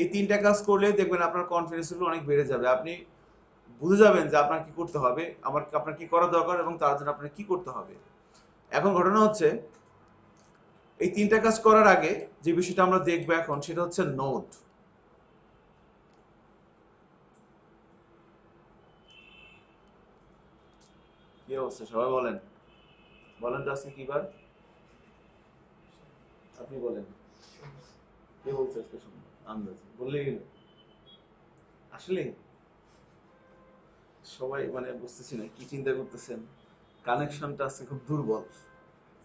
এই তিনটা কাজ করলে দেখবেন আপনার কনফিডেন্স লেভেল অনেক বেড়ে যাবে। আপনি বুঝে যাবেন যে আপনার কি করতে হবে, আপনার কি করা দরকার, এবং তার জন্য আপনার কি করতে হবে। এখন ঘটনা হচ্ছে এই তিনটা কাজ করার আগে যে বিষয়টা আমরা দেখবো এখন, সেটা হচ্ছে নোড। কি অবস্থা সবাই? বলেন বলেন তো আজকে কি বার? আপনি বলেন, কে বলছে আজকে? শুনুন, আন্দাজ বললেই হলো। আসলে সবাই মানে বুঝতেছি না কি চিন্তা করতেছেন, কানেকশনটা আজকে খুব দুর্বল।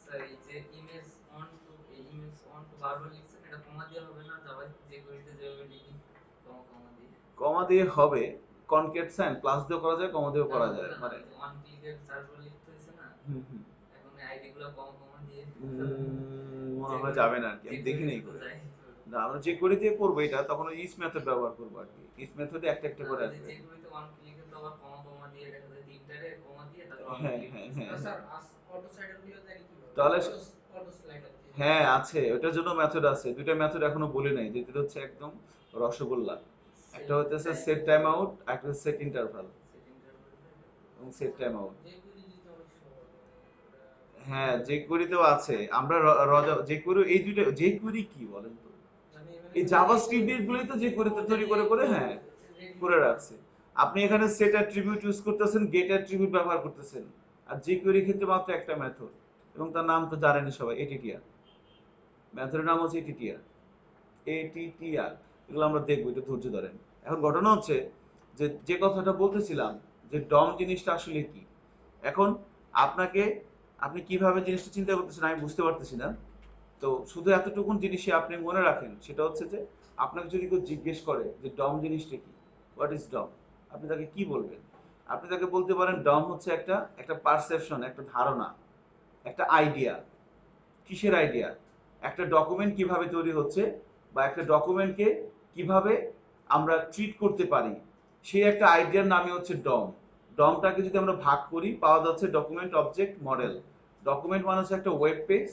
স্যার এই যে ইমেজ অন টু বারবার লিখছেন, এটা কমা দিয়ে হবে না? জাভা যে কোয়েরিতে যেভাবে লিখি কমা কমা দিয়ে। কমা দিয়ে হবে, কনকেট সাইন প্লাস দিয়েও করা যায়, কমা দিয়েও না করা না যায়, ওটা না, মানে ওই যে ওয়ান ক্লিকের সার্চ বার লিখতে হয়েছে না, হুম হুম এখন আইডি গুলো কমা কমা দিয়ে মনে যে হয় কোয়েরি যাবে না আর কি, যে আমি দেখিনি কোয়েরিতে এই তো করে। যায়। না, আমরা যে করে দিয়ে করবো এটা, তখন ওই ইস মেথড ব্যবহার করবো আর কি। ইস মেথডে একটা একটা না করে ওই যে আসবে। যে কোয়েরিতে ওয়ান ক্লিকে তো আবার কমা কমা দিয়ে দেখা যায় তিনটারে কমা দিয়ে তারপর ওয়ান হ্যাঁ ক্লিক হ্যাঁ দিচ্ছে। হ্যাঁ স্যার হ্যাঁ। অটো সাইডার গুলো জানি কিভাবে তাহলে অটো স্লাইডার দিয়ে হ্যাঁ আছে, ওটার জন্য মেথড আছে। দুইটা মেথড এখনো বলি নাই, যেটা হচ্ছে একদম রসগোল্লা। একটা সেট হচ্ছে টাইম সেট টাইম আউট, একটা হচ্ছে সেট ইন্টারভাল সেট ইন্টারভ্যালটা তারপর এবং সেট টাইম আউট। যে কুইরি দিতে অনেক সহজ ওটা হ্যাঁ, যে কুয়েরিতেও আছে। আমরা যে কুয়েরি, এই দুইটা যে কুয়েরি কি বলেন তো, মানে এই জাভাস্ক্রিপ্ট গুলোই তো যে কুয়েরিতে তৈরি করে করে হ্যাঁ রেডি করে রাখছে। আপনি এখানে সেট অ্যাট্রিবিউট ইউজ করতেছেন, গেট অ্যাট্রিবিউট ব্যবহার করতেছেন। আর যে কুয়েরি ক্ষেত্রে মাত্র একটা মেথড, এবং তার নাম তো জানেনই সবাই, এটিটিআর। মেথডের নাম হচ্ছে এটিটিআর। এটিটিআর, এগুলো আমরা দেখবো, একটু ধৈর্য ধরেন। এখন ঘটনা হচ্ছে যে যে কথাটা বলতেছিলাম, যে ডম জিনিসটা আসলে কি। এখন আপনাকে, আপনি কিভাবে জিনিসটা চিন্তা করতেছেন আমি বুঝতে পারতেছি না। তো শুধু এতটুকুন জিনিসই আপনি মনে রাখেন, সেটা হচ্ছে যে আপনাকে যদি কেউ জিজ্ঞেস করে যে ডম জিনিসটা কি, হোয়াট ইজ ডম, আপনি তাকে কি বলবেন? আপনি তাকে বলতে পারেন ডম হচ্ছে একটা একটা পারসেপশন, একটা ধারণা, একটা আইডিয়া। কিসের আইডিয়া? একটা ডকুমেন্ট কিভাবে তৈরি হচ্ছে, বা একটা ডকুমেন্টকে কিভাবে আমরা ট্রিট করতে পারি, সেই একটা আইডিয়ার নামই হচ্ছে ডম। ডমটাকে যদি আমরা ভাগ করি, পাওয়া যাচ্ছে ডকুমেন্ট অবজেক্ট মডেল। ডকুমেন্ট মানে হচ্ছে একটা ওয়েব পেজ,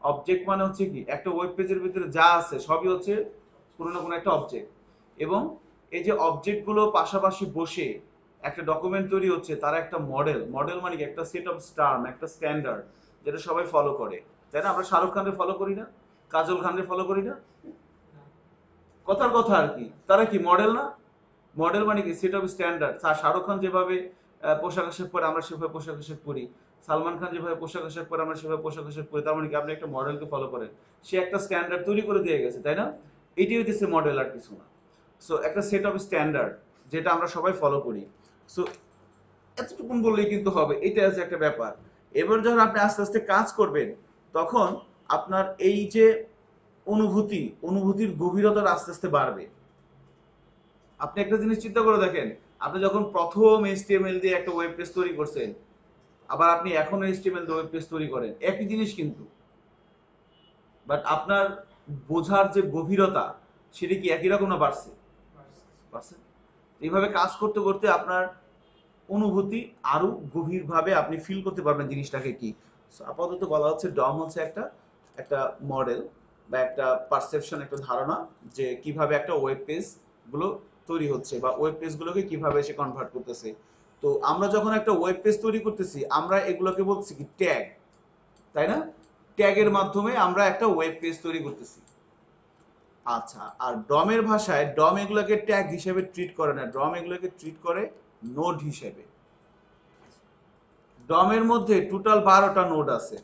অবজেক্ট মানে হচ্ছে কি একটা ওয়েব পেজের ভিতরে যা আছে সবই হচ্ছে কোনো না কোনো একটা অবজেক্ট, এবং এই যে অবজেক্ট গুলো পাশাপাশি বসে একটা ডকুমেন্ট তৈরি হচ্ছে, তার একটা মডেল, মডেল মানে কি একটা সেট অফ টার্ম, একটা স্ট্যান্ডার্ড যেটা সবাই ফলো করে, তাই না? আমরা শাহরুখ খানকে ফলো করি না, কাজল খানকে ফলো করি না, না। কথার কথা আর কি, তারা কি মডেল না? মডেল মানে কি set of standard. Shahrukh Khan যেভাবে পোশাক আশাক পরে আমরা সেভাবে পোশাক আশাক পরি, সালমান খান যেভাবে পোশাক আশাক পরে আমরা সেভাবে পোশাক আশাক পরি, তার মানে কি আপনি একটা মডেলকে ফলো করেন, সে একটা স্ট্যান্ডার্ড তৈরি করে দিয়ে গেছে, তাই না? এটি হইতেছে মডেল, আর কিছু না। সো একটা সেট অফ স্ট্যান্ডার্ড যেটা আমরা সবাই ফলো করি। সো এতটুকুন বললেই কিন্তু হবে, এটা আছে একটা ব্যাপার। এবার যখন আপনি আস্তে আস্তে কাজ করবেন, তখন আপনার এই যে অনুভূতির গভীরতা আস্তে আস্তে বাড়বে। আপনি একটা জিনিস চিন্তা করে দেখেন, আপনি যখন প্রথম এইচটিএমএল দিয়ে একটা ওয়েব পেজ তৈরি করছেন, আবার আপনি এখন এইচটিএমএল দিয়ে ওয়েব পেজ তৈরি করেন, একই জিনিস কিন্তু, বাট আপনার বোঝার যে গভীরতা সেটা কি একই রকম না বাড়ছে? বাড়ছে। এইভাবে কাজ করতে করতে আপনার অনুভূতি আরো গভীরভাবে আপনি ফিল করতে পারবেন জিনিসটাকে কি। So, আপাতত বলা হচ্ছে ডম হচ্ছে একটা একটা মডেল বা একটা পারসেপশন, একটা ধারণা যে কিভাবে একটা ওয়েব পেজ গুলো তৈরি হচ্ছে বা ওয়েব পেজ গুলোকে কিভাবে সে কনভার্ট করতেছে। তো আমরা যখন একটা ওয়েব পেজ তৈরি করতেছি, আমরা এগুলোকে বলছি কি ট্যাগ, তাই না? ট্যাগের মাধ্যমে আমরা একটা ওয়েব পেজ তৈরি করতেছি। আচ্ছা, আর ডমের ভাষায় ডম এগুলোকে ট্যাগ হিসেবে ট্রিট করে না, ডম এগুলোকে ট্রিট করে নোড হিসেবে। ডমের মধ্যে টোটাল 12টা নোড আছে।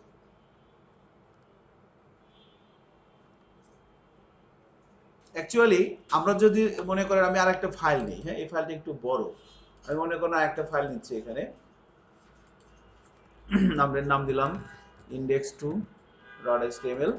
অ্যাকচুয়ালি আমরা যদি মনে করেন আমি আরেকটা ফাইল নিই, হ্যাঁ এই ফাইলটা একটু বড়, আমি মনে করেন আরেকটা ফাইল নিচ্ছি এখানে, আমরা নাম দিলাম index2.html।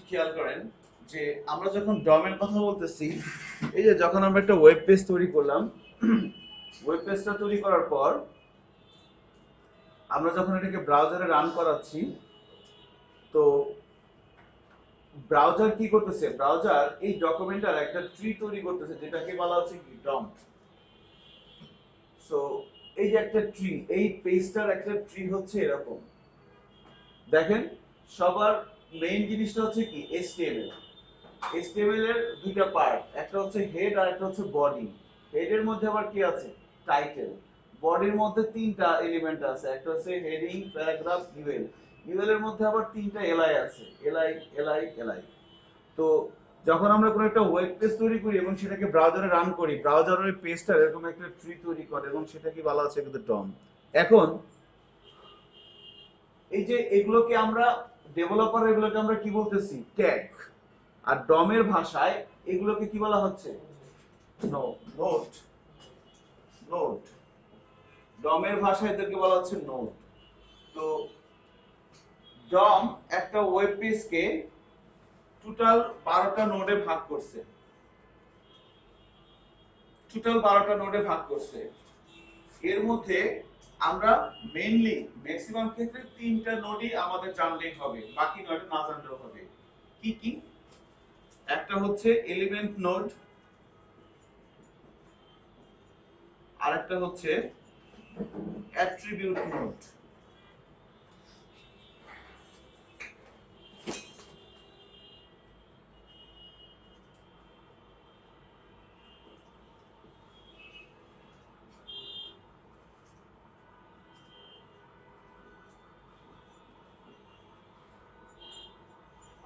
খেয়াল করেন যে আমরা যখন ডমের কথা বলতেছি, এই যে যখন আমরা একটা ওয়েব পেজ তৈরি করলাম, ওয়েব পেজটা তৈরি করার পর আমরা যখন এটাকে ব্রাউজারে রান করাচ্ছি, তো ব্রাউজার কি করতেছে, ব্রাউজার এই ডকুমেন্টার একটা ট্রি তৈরি করতেছে যেটাকে বলা হচ্ছে কি ডম। সো এই যে একটা ট্রি, এই পেজটার একটা ট্রি হচ্ছে এরকম। দেখেন সবার মেইন জিনিসটা হচ্ছে কি HTML। HTML এর দুইটা পার্ট, একটা হচ্ছে হেড আর একটা হচ্ছে বডি। হেডের মধ্যে আবার কি আছে, টাইটেল। বডির মধ্যে তিনটা এলিমেন্ট আছে, একটা হচ্ছে হেডিং, প্যারাগ্রাফ, ইউএল। ইউএল এর মধ্যে আবার তিনটা এলআই আছে, এলআই এলআই এলআই। তো যখন আমরা কোনো একটা ওয়েব পেজ তৈরি করি এবং সেটাকে ব্রাউজারে রান করি, ব্রাউজারের ওই পেজটা এরকম একটা ট্রি তৈরি করে এবং সেটাকে বলা হচ্ছে কিন্তু ডম। এখন এই যে এগুলোকে আমরা ডেভেলপার, এগুলোকে আমরা কি বলতেছি, ট্যাগ। আর ডমের ভাষায় এগুলোকে কি বলা হচ্ছে, নোট। নোট ডমের ভাষায় এদেরকে বলা হচ্ছে নোট। তো ডম একটা ওয়েব পেজকে টোটাল 12টা নোডে ভাগ করছে, টোটাল 12টা নোডে ভাগ করছে। এর মধ্যে আমরা মেইনলি ম্যাক্সিমাম ক্ষেত্রে 3টা নোডই আমাদের জানলেই হবে, বাকি 9টা না জানলেও হবে। কি কি? একটা হচ্ছে এলিমেন্ট নোড, আরেকটা হচ্ছে অ্যাট্রিবিউট নোড।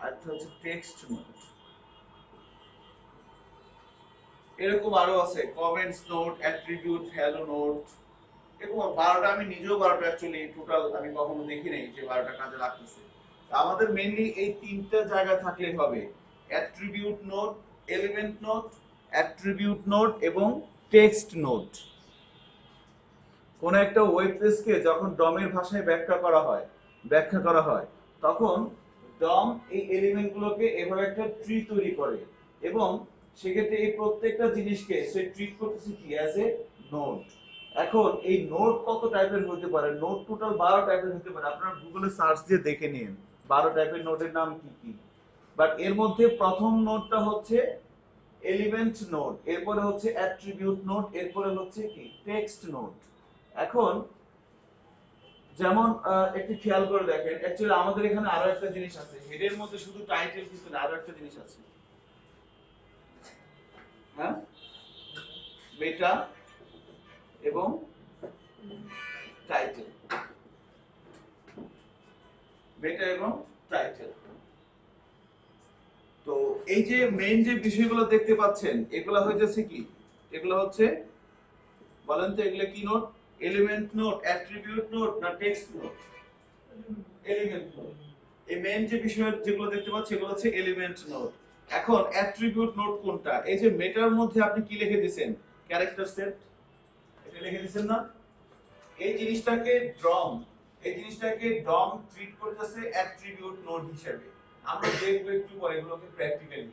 আরেকটা হচ্ছে টেক্সট নোড। এরকম আরো আছে comments node, attribute, hello node. এরকম 12টা, আমি নিজেও 12টা অ্যাকচুয়ালি টোটাল আমি কখনো দেখি নাই যে 12টা কাজে লাগতেছে। আমাদের মেইনলি এই তিনটা জায়গা থাকলেই হবে, attribute node, element node, attribute node এবং টেক্সট নোড। কোন একটা ওয়েব পেজকে যখন ডমের ভাষায় ব্যাখ্যা করা হয় তখন ডম এই এলিমেন্ট গুলোকে এভাবে একটা ট্রি তৈরি করে এবং সেক্ষেত্রে এই প্রত্যেকটা জিনিসকে সে ট্রিট করতেছে কি অ্যাজ এ নোড। এখন এই নোড কত টাইপের হতে পারে, নোড টোটাল 12 টাইপের হতে পারে, আপনারা গুগলে সার্চ দিয়ে দেখে নিন 12 টাইপের নোডের নাম কি কি। বাট এর মধ্যে প্রথম নোডটা হচ্ছে এলিমেন্ট নোড, এরপরে হচ্ছে অ্যাট্রিবিউট নোড, এরপরে হচ্ছে কি টেক্সট নোড। এখন যেমন একটু খেয়াল করে দেখেন, অ্যাকচুয়ালি আমাদের এখানে আরো একটা জিনিস আছে, হেডের মধ্যে শুধু টাইটেল কিছু না, আরো একটা জিনিস আছে। হ্যাঁ, মেটা এবং টাইটেল, মেটা এবং টাইটেল। তো এই যে মেইন যে বিষয়গুলো দেখতে পাচ্ছেন এগুলো হইতেছে কি, এগুলো হচ্ছে, বলেন তো এগুলো কি node, element node, attribute node না টেক্সট নোড? Element node. এই মেইন যে বিষয় যেগুলো দেখতে পাচ্ছেন এগুলো হচ্ছে এলিমেন্ট নোড। এখন অ্যাট্রিবিউট নোড কোনটা? এই যে মেটার মধ্যে আপনি কি লিখে দিবেন, ক্যারেক্টার সেট, এটা লিখে দিবেন না? এই জিনিসটাকে ডম, এই জিনিসটাকে ডম ট্রিট করতেছে অ্যাট্রিবিউট নোড হিসেবে। আমরা দেখব একটু পরে এগুলোকে প্র্যাকটিক্যালি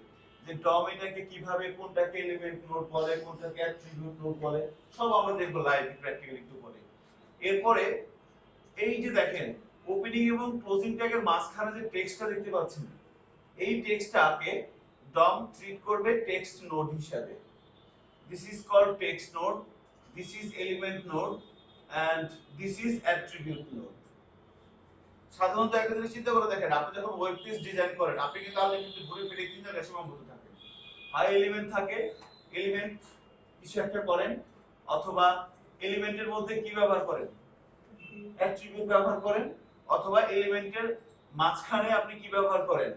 যে ডম এটাকে কিভাবে, কোনটাকে এলিমেন্ট নোড বলে, কোনটাকে অ্যাট্রিবিউট নোড বলে, সব আমরা দেখব লাইভ প্র্যাকটিক্যালি একটু পরে। এরপরে এই যে দেখেন ওপেনিং এবং ক্লোজিং ট্যাগের মাঝখানে যে টেক্সটটা দেখতে পাচ্ছেন, এই টেক্সটটাকে ডম ট্রিট করবে টেক্সট নোড হিসেবে। This is called text node, this is element node and this is attribute node. সাধারণত একটা জিনিস চিন্তা করে দেখেন, আপনি যখন ওয়েব পেজ ডিজাইন করেন আপনি কিন্তু তাহলে কিন্তু ঘুরে ফিরে তিন জায়গায় সীমাবদ্ধ থাকেন। হয় এলিমেন্ট থাকে, এলিমেন্ট কিছু একটা করেন, অথবা এলিমেন্টের মধ্যে কি ব্যবহার করেন, অ্যাট্রিবিউট ব্যবহার করেন, অথবা এলিমেন্টের মাঝখানে আপনি কি ব্যবহার করেন,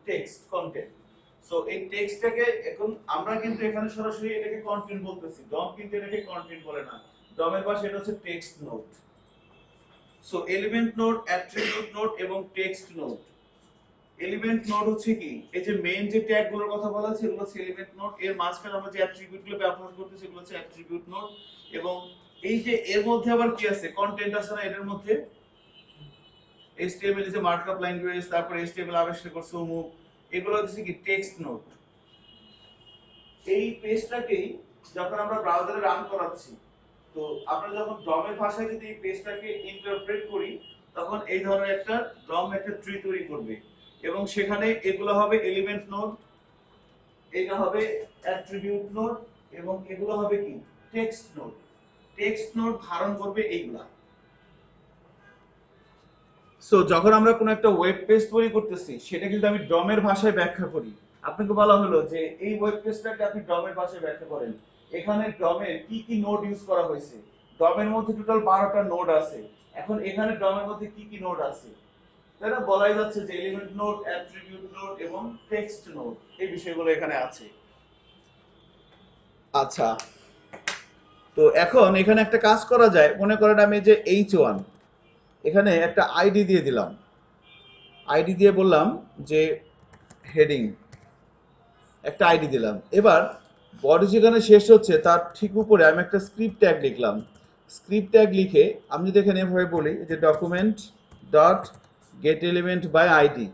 টেক্সট, কন্টেন্ট। সো এই টেক্সটটাকে এখন আমরা কিন্তু এখানে সরাসরি এটাকে কন্টেন্ট বলতেছি, ডম কিন্তু এটাকে কন্টেন্ট বলে না, ডমের পাশে এটা হচ্ছে text node. So element node, attribute node এবং টেক্সট নোড। এলিমেন্ট নোড হচ্ছে কি, এই যে মেইন যে ট্যাগ গুলোর কথা বলা আছে এগুলো হচ্ছে এলিমেন্ট নোড, এর মাঝখানে আমরা যে অ্যাট্রিবিউট গুলো ব্যবহার করতেছি এগুলো হচ্ছে অ্যাট্রিবিউট নোড। এবং এই যে এর মধ্যে আবার কি আছে, কন্টেন্ট আছে না এর মধ্যে, HTML is a markup language, তারপর HTML আবিষ্কার করছে অমুক, এগুলো হচ্ছে কি টেক্সট নোট। এই পেজটাকেই যখন আমরা ব্রাউজারে রান করাচ্ছি, তো আমরা যখন ডমের ভাষায় যদি এই পেজটাকে ইন্টারপ্রেট করি, তখন এই ধরনের একটা ডম একটা ট্রি তৈরি করবে, এবং সেখানে এগুলো হবে এলিমেন্ট নোড, এটা হবে অ্যাট্রিবিউট নোড, এবং এগুলো হবে কি টেক্সট নোড। টেক্সট নোড ধারণ করবে এইগুলা। সো যখন আমরা কোনো একটা ওয়েব পেজ তৈরি করতেছি, সেটা কিন্তু আমি ডমের ভাষায় ব্যাখ্যা করি। আপনাকে বলা হলো যে এই ওয়েব পেজটাকে আপনি ডমের ভাষায় ব্যাখ্যা করেন। এখানে ডমের কি কি নোড ইউজ করা হয়েছে, ডমের মধ্যে টোটাল 12টা নোড আছে। এখন এখানে ডমের মধ্যে কি কি নোড আছে, তাই না? বলাই যাচ্ছে যে এলিমেন্ট নোড, অ্যাট্রিবিউট নোড এবং টেক্সট নোড, এই বিষয়গুলো এখানে আছে। আচ্ছা, তো এখন এখানে একটা কাজ করা যায়। মনে করেন আমি যে H1 এখানে একটা আইডি দিয়ে দিলাম, আইডি দিয়ে বললাম যে হেডিং, একটা আইডি দিলাম। এবার বডি যেখানে শেষ হচ্ছে তার ঠিক উপরে আমি একটা স্ক্রিপ্ট ট্যাগ লিখলাম। স্ক্রিপ্ট ট্যাগ লিখে আমি যদি এখানে এভাবে বলি যে document dot get element by ID,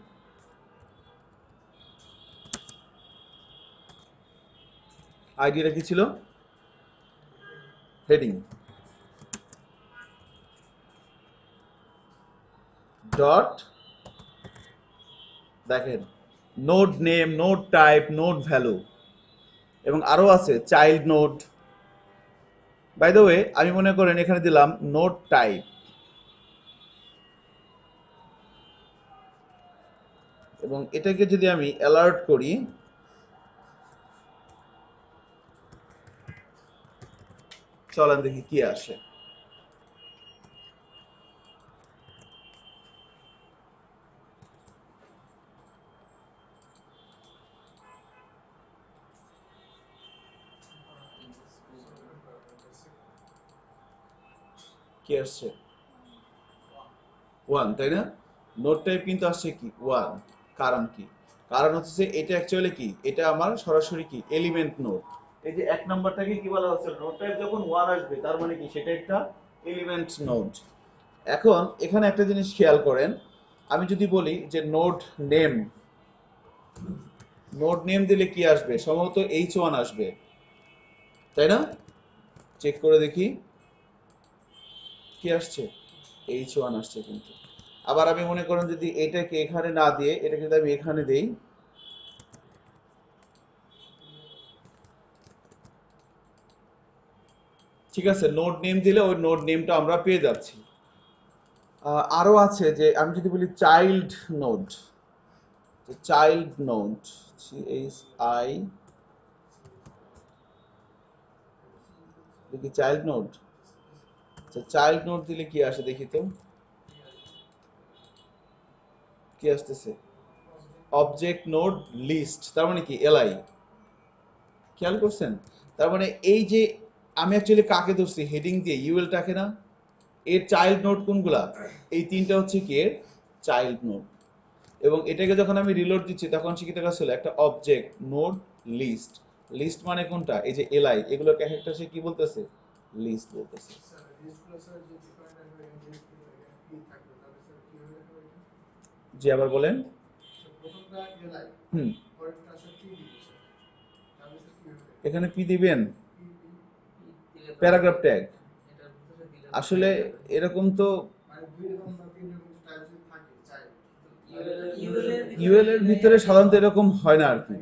আইডিটা কি ছিল? হেডিং ডট, দেখেন node name, node type, node value, এবং আরো আছে child node. By the way আমি মনে করেন এখানে দিলাম নোড টাইপ, এবং এটাকে যদি আমি অ্যালার্ট করি, চলেন দেখি কি আসে। কি আসছে? 1, তাই না? নোট টাইপ কিন্তু আসছে কি 1। কারণ কি? কারণ হচ্ছে এটা অ্যাকচুয়ালি কি, এটা আমার সরাসরি কি এলিমেন্ট নোড। এই যে এক নাম্বারটাকে কি বলা হচ্ছে, নোট টাইপ যখন 1 আসবে তার মানে কি সেটা একটা এলিমেন্ট নোড। এখন এখানে একটা জিনিস খেয়াল করেন, আমি যদি বলি যে নোড নেম, নোড নেম দিলে কি আসবে? সম্ভবত H1 আসবে, তাই না? চেক করে দেখি কি আসছে, H1 আসছে কিন্তু। আবার আমি মনে করেন যদি এটাকে এখানে না দিয়ে এটাকে যদি আমি এখানে দেই, ঠিক আছে, নোড নেম দিলে ওই নোড নেমটা আমরা পেয়ে যাচ্ছি। আরো আছে যে আমি যদি বলি child node, child node, CHI, দেখি চাইল্ড নোড। আচ্ছা, চাইল্ড নোড দিলে কি আসে দেখি তো, কি আসতেছে? অবজেক্ট নোড লিস্ট, তার মানে কি এলআই। খেয়াল করছেন? তার মানে এই যে আমি অ্যাকচুয়ালি কাকে ধরছি হেডিং দিয়ে, ইউএলটাকে না। এর চাইল্ড নোড কোনগুলা? এই তিনটা হচ্ছে কি এর চাইল্ড নোড। এবং এটাকে যখন আমি রিলোড দিচ্ছি তখন সে কি দেখাচ্ছিল একটা অবজেক্ট নোড লিস্ট। লিস্ট মানে কোনটা? এই যে এলআই, এগুলোকে একটা সে কি বলতেছে? লিস্ট বলতেছে। জি আবার বলেন। হুম, এখানে পি দিবেন প্যারাগ্রাফ ট্যাগ। এটার ভিতরে দিলে আসলে এরকম তো ইউএল এর ভিতরে সাধারণত এরকম হয় না আর কি।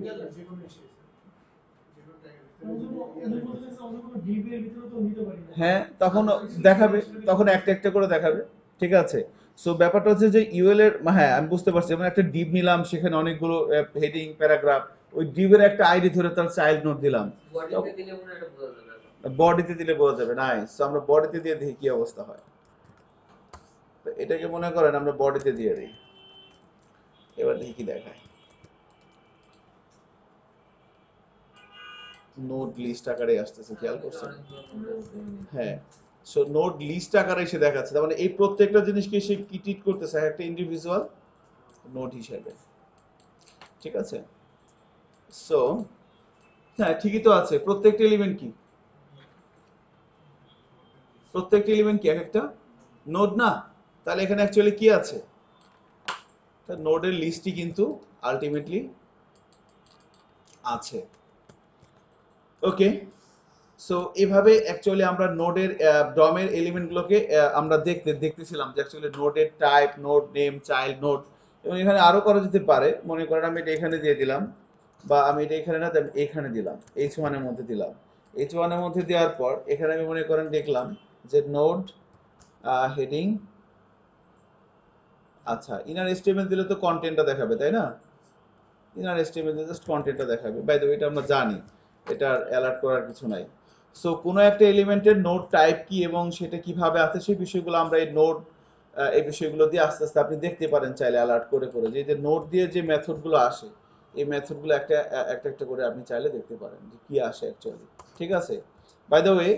হ্যাঁ, তখন দেখাবে, তখন একটা একটা করে দেখাবে। ঠিক আছে। সো ব্যাপারটা হচ্ছে যে ইউএল এর, হ্যাঁ আমি বুঝতে পারছি, যেমন একটা ডিভ নিলাম, সেখানে অনেকগুলো হেডিং প্যারাগ্রাফ, ওই ডিভের একটা আইডি ধরে তার চাইল্ড নোট দিলাম। বডিতে দিলে মনে হয় এটা বোঝা যাবে এখন। বডিতে দিলে বোঝা যাবে, নাইস। সো আমরা বডিতে দিয়ে দেখি কি অবস্থা হয়। তো এটাকে মনে করেন আমরা বডিতে দিয়ে দিই, এবার দেখি কি দেখায়। নোট লিস্ট আকারে আসতেছে, খেয়াল করছেন? হ্যাঁ, সো নোট লিস্ট আকারে এসে দেখাচ্ছে। তার মানে এই প্রত্যেকটা জিনিসকে সে কি ট্রিট করতেছে, একটা ইন্ডিভিজুয়াল নোট হিসেবে। ঠিক আছে। সো হ্যাঁ ঠিকই তো আছে, প্রত্যেকটা এলিমেন্ট কি, প্রত্যেকটা এলিমেন্ট কি এক একটা নোড না? তাহলে এখানে অ্যাকচুয়ালি কি আছে? নোডের লিস্টই কিন্তু আলটিমেটলি আছে। ওকে, সো এভাবে অ্যাকচুয়ালি আমরা নোডের ডমের এলিমেন্টগুলোকে আমরা দেখতেছিলাম যে অ্যাকচুয়ালি নোডের type, node name, child node, এবং এখানে আরো করা যেতে পারে। মনে করেন আমি এটা এখানে দিয়ে দিলাম, বা আমি এটা এখানে না এখানে দিলাম, H1 এর মধ্যে দিলাম। H1 এর মধ্যে দেওয়ার পর এখানে আমি মনে করেন দেখলাম যে নোড হেডিং, আচ্ছা ইনার এস্টিমেট দিলে তো কন্টেন্টটা দেখাবে তাই না, ইনার এস্টিমেট দিলে জাস্ট কন্টেন্টটা দেখাবে। বাই দ্য ওয়ে এটা আমরা জানি, এটার অ্যালার্ট করার কিছু নাই। সো কোনো একটা এলিমেন্টের নোড টাইপ কি এবং সেটা কিভাবে আছে সেই বিষয়গুলো আমরা এই নোড, এই বিষয়গুলো দিয়ে আস্তে আস্তে আপনি দেখতে পারেন চাইলে অ্যালার্ট করে করে, যে নোড দিয়ে যে মেথডগুলো আসে এই মেথডগুলো একটা একটা একটা করে আপনি চাইলে দেখতে পারেন যে কি আসে অ্যাকচুয়ালি। ঠিক আছে, বাই দ্য ওয়ে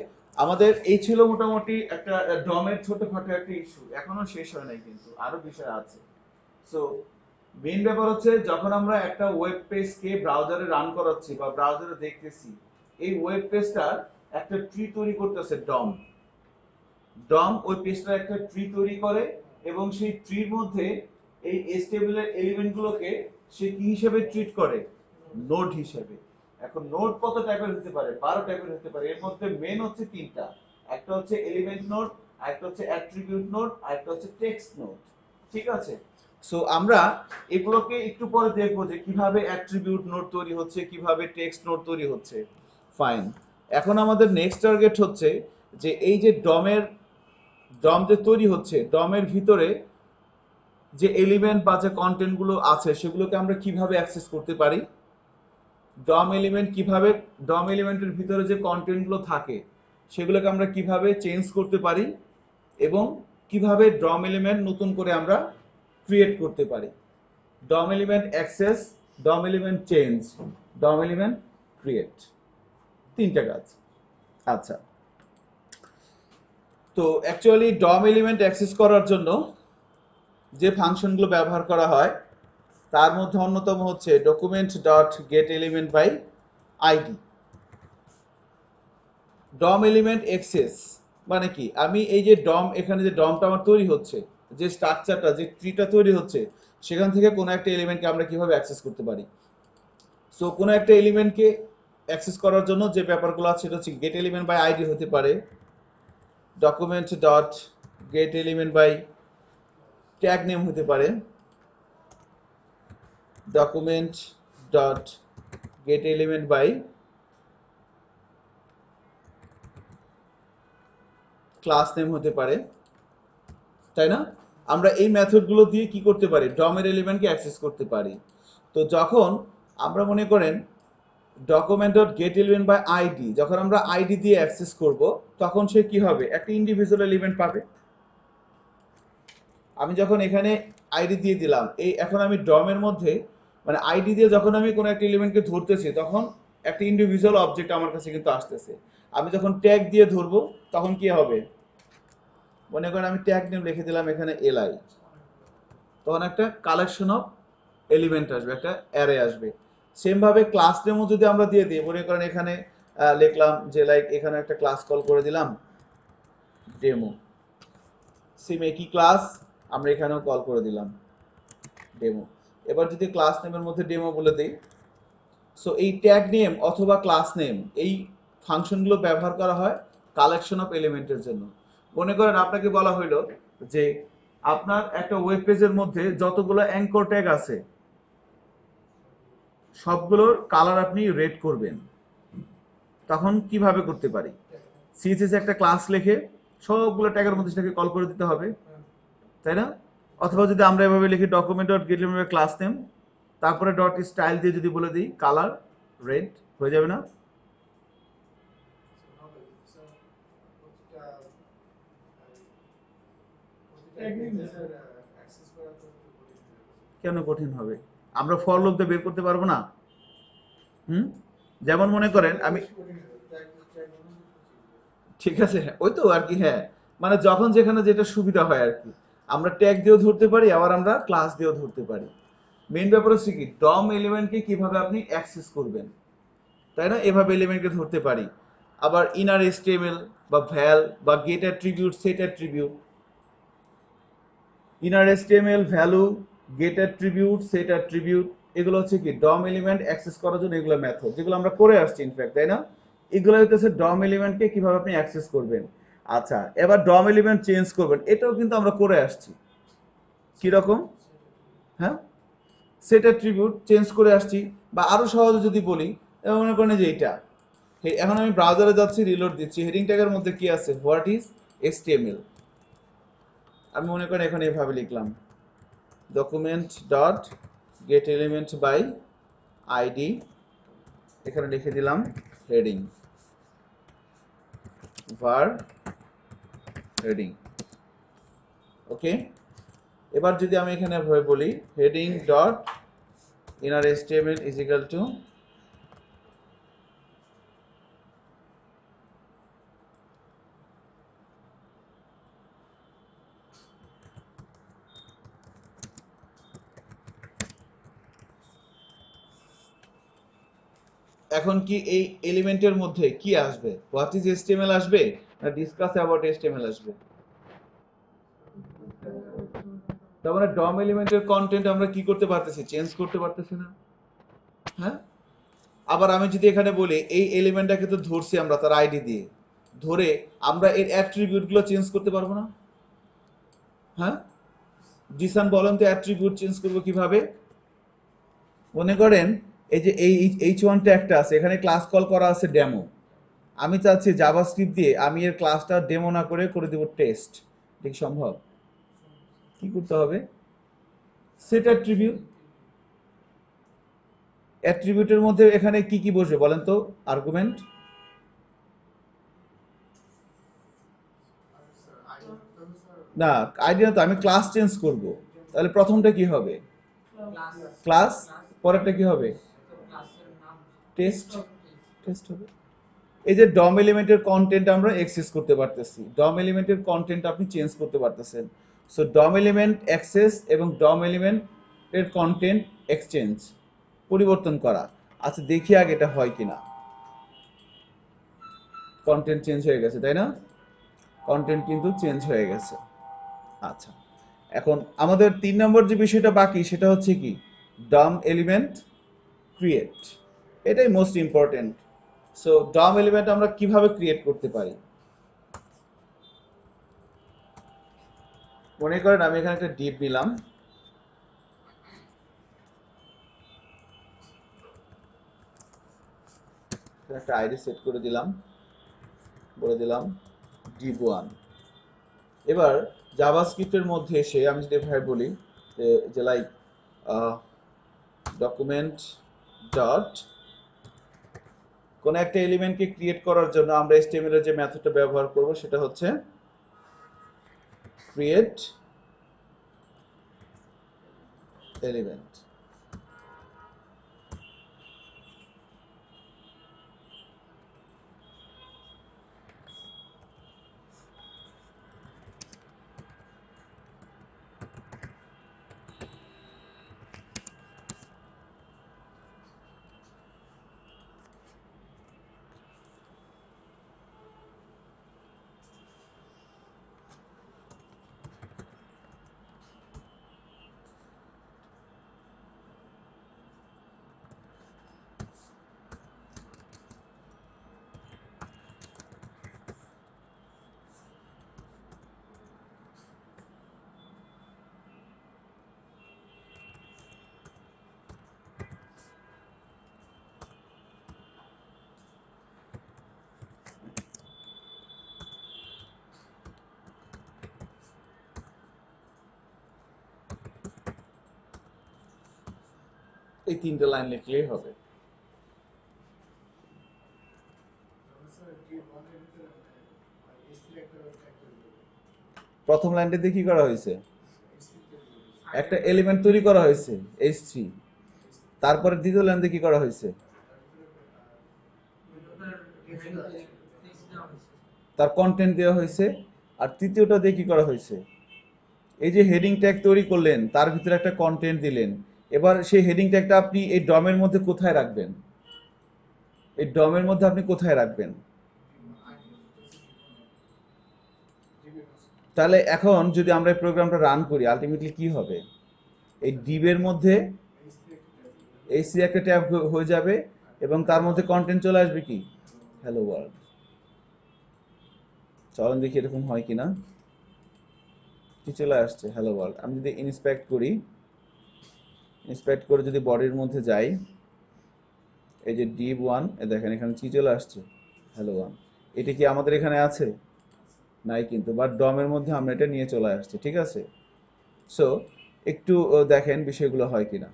আমাদের এই ছিল মোটামুটি একটা ডমের ছোটখাটো একটা ইস্যু, এখনো শেষ হয় নাই কিন্তু আরো বিষয় আছে। সো মেইন ব্যাপার হচ্ছে যখন আমরা একটা ওয়েব পেজকে ব্রাউজারে রান করাচ্ছি বা ব্রাউজারে দেখতেছি, এই ওয়েব পেজটার একটা ট্রি তৈরি করতেছে ডম। ডম ওই পেজটার একটা ট্রি তৈরি করে এবং সেই ট্রির মধ্যে এই HTML এর এলিমেন্টগুলোকে সে কি হিসেবে ট্রিট করে, নোড হিসেবে। এখন নোড কত টাইপের হতে পারে, 12 টাইপের হতে পারে। এর মধ্যে মেন হচ্ছে তিনটা, একটা হচ্ছে এলিমেন্ট নোড, একটা হচ্ছে অ্যাট্রিবিউট নোড, আর একটা হচ্ছে টেক্সট নোড। ঠিক আছে, সো আমরা এগুলোকে একটু পরে দেখবো যে কিভাবে অ্যাট্রিবিউট নোড তৈরি হচ্ছে, কিভাবে টেক্সট নোড তৈরি হচ্ছে। ফাইন, এখন আমাদের নেক্সট টার্গেট হচ্ছে যে এই যে ডম যে তৈরি হচ্ছে, ডমের ভিতরে যে এলিমেন্ট বা যে কন্টেন্ট গুলো আছে সেগুলোকে আমরা কিভাবে অ্যাক্সেস করতে পারি, ডম এলিমেন্টের ভিতরে যে কন্টেন্ট গুলো থাকে সেগুলোকে আমরা কিভাবে চেঞ্জ করতে পারি, এবং কিভাবে ডম এলিমেন্ট নতুন করে আমরা ক্রিয়েট করতে পারি। DOM element access, DOM element change, DOM element create, তিনটা কাজ। আচ্ছা, তো অ্যাকচুয়ালি ডম এলিমেন্ট অ্যাক্সেস করার জন্য যে ফাংশনগুলো ব্যবহার করা হয় তার মধ্যে অন্যতম হচ্ছে document dot get element by ID. DOM element access মানে কি, আমি এই যে ডম, এখানে যে ডমটা আমার তৈরি হচ্ছে, যে স্ট্রাকচারটা, যে ট্রিটা তৈরি হচ্ছে, সেখান থেকে কোনো একটা এলিমেন্টকে আমরা কিভাবে অ্যাক্সেস করতে পারি। সো কোনো একটা এলিমেন্টকে অ্যাক্সেস করার জন্য যে ব্যাপারগুলো আছে সেটা হচ্ছে গেট এলিমেন্ট বাই আইডি হতে পারে, document dot get element by tag name হতে পারে, document dot get element by class name হতে পারে, তাই না। আমরা এই মেথডগুলো দিয়ে কি করতে পারি, ডমের এলিমেন্টকে অ্যাক্সেস করতে পারি। তো যখন আমরা মনে করেন document dot get element by ID, যখন আমরা আইডি দিয়ে অ্যাক্সেস করব তখন সে কি হবে, একটা ইন্ডিভিজুয়াল এলিমেন্ট পাবে। আমি যখন এখানে আইডি দিয়ে দিলাম, এই এখন আমি ডমের মধ্যে মানে আইডি দিয়ে যখন আমি কোনো একটা এলিমেন্টকে ধরতেছি তখন একটা ইন্ডিভিজুয়াল অবজেক্ট আমার কাছে কিন্তু আসতেছে। আমি যখন ট্যাগ দিয়ে ধরবো তখন কি হবে, মনে করেন আমি ট্যাগ নেম লিখে দিলাম এখানে এলআই, তখন একটা কালেকশন অফ এলিমেন্ট আসবে, একটা অ্যারে আসবে। সেম ভাবে ক্লাস নেমও যদি আমরা দিয়ে দিই, মনে করেন এখানে লিখলাম যে লাইক এখানে একটা ক্লাস কল করে দিলাম ডেমো, সেম একই ক্লাস আমরা এখানেও কল করে দিলাম ডেমো। এবার যদি ক্লাস নেমের মধ্যে ডেমো বলে দিই, সো এই ট্যাগ নেম অথবা ক্লাস নেম এই ফাংশনগুলো ব্যবহার করা হয় কালেকশন অফ এলিমেন্টের জন্য। মনে করেন আপনাকে বলা হইলো যে আপনার একটা ওয়েব পেজের মধ্যে যতগুলো অ্যাঙ্কর ট্যাগ আছে সবগুলোর কালার আপনি রেড করবেন, তখন কিভাবে করতে পারি, সিএসএস একটা ক্লাস লিখে সবগুলো ট্যাগের মধ্যে সেটাকে কল করে দিতে হবে, তাই না। অথবা যদি আমরা এভাবে লিখি document dot get element class name, তারপরে ডট স্টাইল দিয়ে যদি বলে দিই কালার রেড, হয়ে যাবে না। কেন কঠিন হবে, আমরা ফর লুপ দিয়ে বের করতে পারবো না। যেমন মনে করেন আমি, ঠিক আছে ওই তো আর কি, হ্যাঁ মানে যখন যেখানে যেটা সুবিধা হয় আর কি, আমরা ট্যাগ দিয়েও ধরতে পারি আবার আমরা ক্লাস দিয়েও ধরতে পারি। মেইন ব্যাপার হচ্ছে কি ডম এলিমেন্টকে কিভাবে আপনি অ্যাক্সেস করবেন, তাই না, এভাবে এলিমেন্টকে ধরতে পারি। আবার ইনার এসটিএমএল বা ভ্যাল বা get attribute, set attribute, inner HTML value, get attribute, set attribute, এগুলো হচ্ছে কি ডম এলিমেন্ট অ্যাক্সেস করার জন্য এগুলো মেথড যেগুলো আমরা করে আসছি ইনফ্যাক্ট, তাই না? এগুলো হচ্ছে ডম এলিমেন্টকে কিভাবে আপনি অ্যাক্সেস করবেন। আচ্ছা, এবার ডম এলিমেন্ট চেঞ্জ করবেন, এটাও কিন্তু আমরা করে আসছি। কি রকম? হ্যাঁ, সেট অ্যাট্রিবিউট চেঞ্জ করে আসছি। বা আরো সহজে যদি বলি, মনে করেন যে এইটা, এখন আমি ব্রাউজারে যাচ্ছি, রিলোড দিচ্ছি, হেডিং ট্যাগের মধ্যে কি আছে, হোয়াট ইজ HTML। আমি মনে করেন এখন এইভাবে লিখলাম document dot get element by ID, এখানে লিখে দিলাম হেডিং var হেডিং। ওকে, এবার যদি আমি এখানে ভাবে বলি heading dot inner HTML is equal to এখন কি এই এলিমেন্টের মধ্যে কি আসবে, হোয়াট ইজ HTML আসবে না ডিসকাস অ্যাবাউট HTML আসবে? তার মানে ডম এলিমেন্টের কন্টেন্ট আমরা কি করতে পারতেছি, চেঞ্জ করতে পারতেছি না। হ্যাঁ, আবার আমি যদি এখানে বলি এই এলিমেন্টটাকে তো ধরছি আমরা তার আইডি দিয়ে, ধরে আমরা এর অ্যাট্রিবিউট গুলো চেঞ্জ করতে পারবো না? হ্যাঁ, জিসান বলেন তো অ্যাট্রিবিউট চেঞ্জ করবো কিভাবে? মনে করেন এই যে এই H1 ট্যাগটা আছে, এখানে ক্লাস কল করা আছে ডেমো, আমি চাচ্ছি জাভাস্ক্রিপ্ট দিয়ে আমি এর ক্লাসটা ডেমো না করে করে দেব টেস্ট। ঠিক সম্ভব? কি করতে হবে? সেট অ্যাট্রিবিউট, অ্যাট্রিবিউটের মধ্যে এখানে কি কি বসবে বলেন তো, আর্গুমেন্ট। না, আইডিয়া তো আমি ক্লাস চেঞ্জ করব, তাহলে প্রথমটা কি হবে, ক্লাস ক্লাস, ক্লাস পরেরটা কি হবে, তো ক্লাসের নাম টেস্ট, টেস্ট হবে। এই যে ডম এলিমেন্টের কন্টেন্ট আমরা অ্যাক্সেস করতে পারতেছি, ডম এলিমেন্টের কন্টেন্ট আপনি চেঞ্জ করতে পারতেছেন। সো ডম এলিমেন্ট অ্যাক্সেস এবং ডম এলিমেন্টের কন্টেন্ট এক্সচেঞ্জ, পরিবর্তন করা। আচ্ছা দেখি আগে এটা হয় কিনা। কন্টেন্ট চেঞ্জ হয়ে গেছে, তাই না? কন্টেন্ট কিন্তু চেঞ্জ হয়ে গেছে। আচ্ছা, এখন আমাদের 3 নম্বর যে বিষয়টা বাকি সেটা হচ্ছে কি, ডম এলিমেন্ট ক্রিয়েট। এটাই মোস্ট ইম্পর্টেন্ট। সো ডম এলিমেন্ট আমরা কিভাবে ক্রিয়েট করতে পারি? মনে করেন আমি এখানে একটা ডিপ দিলাম, একটা আইডি সেট করে দিলাম, বলে দিলাম div1। এবার জাভাস্ক্রিপ্টের মধ্যে এসে আমি যদি এভাবে বলি যে লাইক ডকুমেন্ট ডট কোন একটা এলিমেন্টকে ক্রিয়েট করার জন্য আমরা HTML এর যে মেথডটা ব্যবহার করব সেটা হচ্ছে ক্রিয়েট এলিমেন্ট। এই 3টে লাইন লিখলেই হবে। প্রথম লাইনটাতে কি করা হয়েছে, একটা এলিমেন্ট তৈরি করা হয়েছে h3, তারপরে দ্বিতীয় লাইনতে কি করা হয়েছে, টেক্সট দেওয়া হয়েছে। তার কন্টেন্ট দেওয়া হয়েছে। আর তৃতীয়টা দিয়ে কি করা হয়েছে, এই যে হেডিং ট্যাগ তৈরি করলেন তার ভিতরে একটা কন্টেন্ট দিলেন। এবার সেই হেডিং ট্যাগটা আপনি এই ডমের মধ্যে কোথায় রাখবেন, এই ডমের মধ্যে আপনি কোথায় রাখবেন? তাহলে এখন যদি আমরা এই প্রোগ্রামটা রান করি আলটিমেটলি কি হবে, এই ডিবের মধ্যে এই সি একটা ট্যাব হয়ে যাবে এবং তার মধ্যে কন্টেন্ট চলে আসবে কি হ্যালো ওয়ার্ল্ড। চলুন দেখি এরকম হয় কিনা। কি চলে আসছে হ্যালো ওয়ার্ল্ড। আমি যদি ইন্সপেক্ট করি, ইন্সপেক্ট করে যদি বডির মধ্যে যাই, এই যে ডিভ ওয়ান, দেখেন এখানে কি চলে আসছে হ্যালো ওয়ান। এটা কি আমাদের এখানে আছে? নাই কিন্তু, বাট ডমের মধ্যে আমরা এটা নিয়ে চলে আসছি, ঠিক আছে। সো একটু দেখেন বিষয়গুলো হয় কিনা,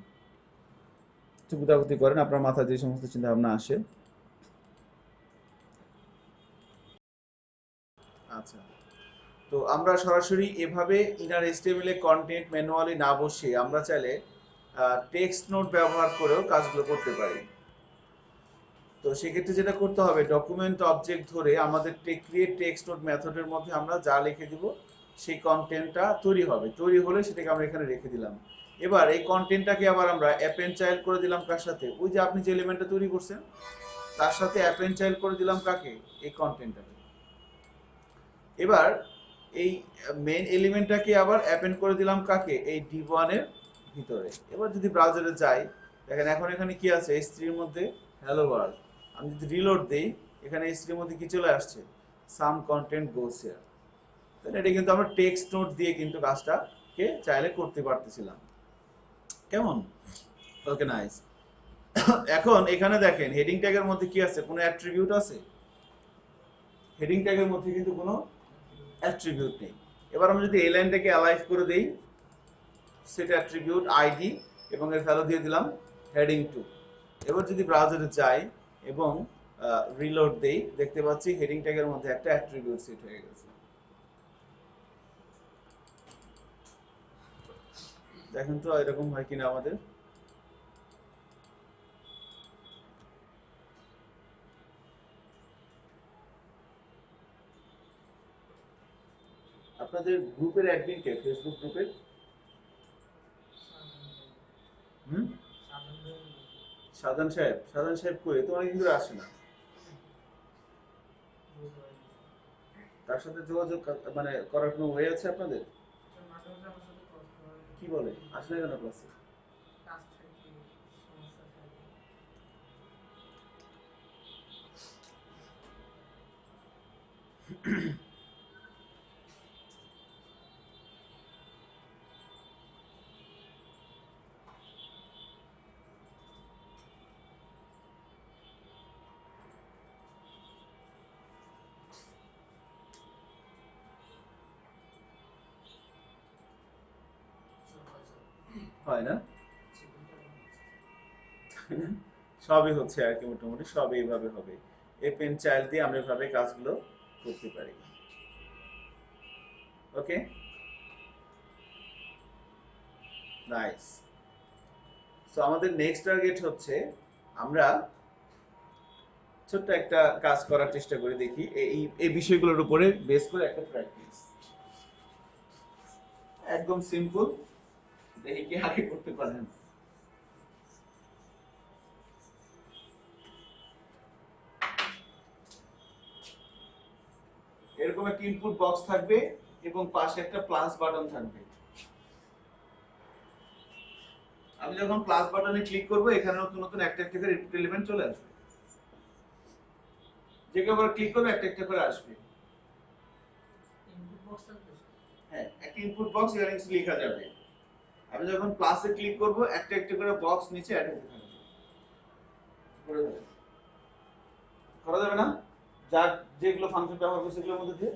একটু গুতাগুতি করেন, আপনার মাথায় যে সমস্ত চিন্তা ভাবনা আসে। আচ্ছা, তো আমরা সরাসরি এভাবে ইনার এসটিএমএল এ কন্টেন্ট ম্যানুয়ালি না বসিয়ে আমরা চাইলে টেক্সট নোট ব্যবহার করেও কাজগুলো করতে পারি। তো সেক্ষেত্রে যেটা করতে হবে, ডকুমেন্ট অবজেক্ট ধরে আমাদের ক্রিয়েট টেক্সট নোট মেথডের মধ্যে আমরা যা লিখে দিব সেই কন্টেন্টটা তৈরি হবে। তৈরি হলে সেটাকে আমরা এখানে রেখে দিলাম। এবার এই কন্টেন্টটাকে আবার আমরা অ্যাপেন্ড চাইল্ড করে দিলাম কার সাথে? ওই যে আপনি যে এলিমেন্টটা তৈরি করছেন তার সাথে অ্যাপেন্ড চাইল্ড করে দিলাম কাকে? এই কন্টেন্টটাকে। এবার এই মেইন এলিমেন্টটাকে আবার অ্যাপেন্ড করে দিলাম কাকে? এই div1 এর ভিতরে। এবার যদি ব্রাউজারে যাই, দেখেন এখন এখানে কি আছে? h3 এর মধ্যে হ্যালো ওয়ার্ল্ড। আমি যদি রিলোড দেই, এখানে h3 এর মধ্যে কি চলে আসছে? সাম কন্টেন্ট গোস হিয়ার। তাহলে এটা কিন্তু আমরা টেক্সট নোট দিয়ে কিন্তু কাজটাকে চাইলে করতে পারতেছিলাম। কেমন? ওকে, নাইস। এখন এখানে দেখেন হেডিং ট্যাগের মধ্যে কি আছে? কোনো অ্যাট্রিবিউট আছে? হেডিং ট্যাগের মধ্যে কিন্তু কোনো অ্যাট্রিবিউট নেই। এবার আমরা যদি এই লাইনটাকে অ্যালাইভ করে দেই, সেট অ্যাট্রিবিউট আইডি এবং এর ভ্যালু দিয়ে দিলাম হেডিং 2। এবার যদি ব্রাউজারে যাই এবং রিলোড দেই, দেখতে পাচ্ছি হেডিং ট্যাগের মধ্যে একটা অ্যাট্রিবিউট সেট হয়ে গেছে। দেখেন তো এরকম হয় কিনা আমাদের। আপনাদের গ্রুপের অ্যাডমিন কে? ফেসবুক গ্রুপের? হুম, সাজান সাহেব। সাজান সাহেব কই? তো অনেকদিন ধরে আসে না। তার সাথে যোগাযোগ মানে করার কোনো ওয়ে আছে আপনাদের? মাঝে মাঝে আমার সাথে কথা হয়। কি বলে? আসলে কেন ক্লাসে? কাজ থাকে, সমস্যা থাকে। হয় না? সবই হচ্ছে আর কি, মোটামুটি সবই এইভাবে হবে। এই পেন চাইল্ড দিয়ে আমরা এভাবে কাজগুলো করতে পারি। ওকে, নাইস। সো আমাদের নেক্সট টার্গেট হচ্ছে আমরা ছোট্ট একটা কাজ করার চেষ্টা করি, দেখি এই এই বিষয়গুলোর উপরে বেস করে একটা প্র্যাকটিস। একদম সিম্পল, দেখি কি আগে করতে পারেন। এরকম একটা ইনপুট বক্স থাকবে এবং পাশে একটা প্লাস বাটন থাকবে। আমি যখন প্লাস বাটনে ক্লিক করব, এখানে নতুন নতুন একটা একটা করে ইনপুট এলিমেন্ট চলে আসবে। যে কেউ ক্লিক করবে একটা একটা করে আসবে। ইনপুট বক্স থাকবে। হ্যাঁ, একটা ইনপুট বক্স এখানে কিছু লেখা যাবে। আমি যখন প্লাসে ক্লিক করব, একটা একটা করে বক্স নিচে অ্যাড হতে থাকবে। করে দেবে। করা যাবে না? যার যেগুলো ফাংশন ব্যবহার করছে সেগুলোর মধ্যে দিয়ে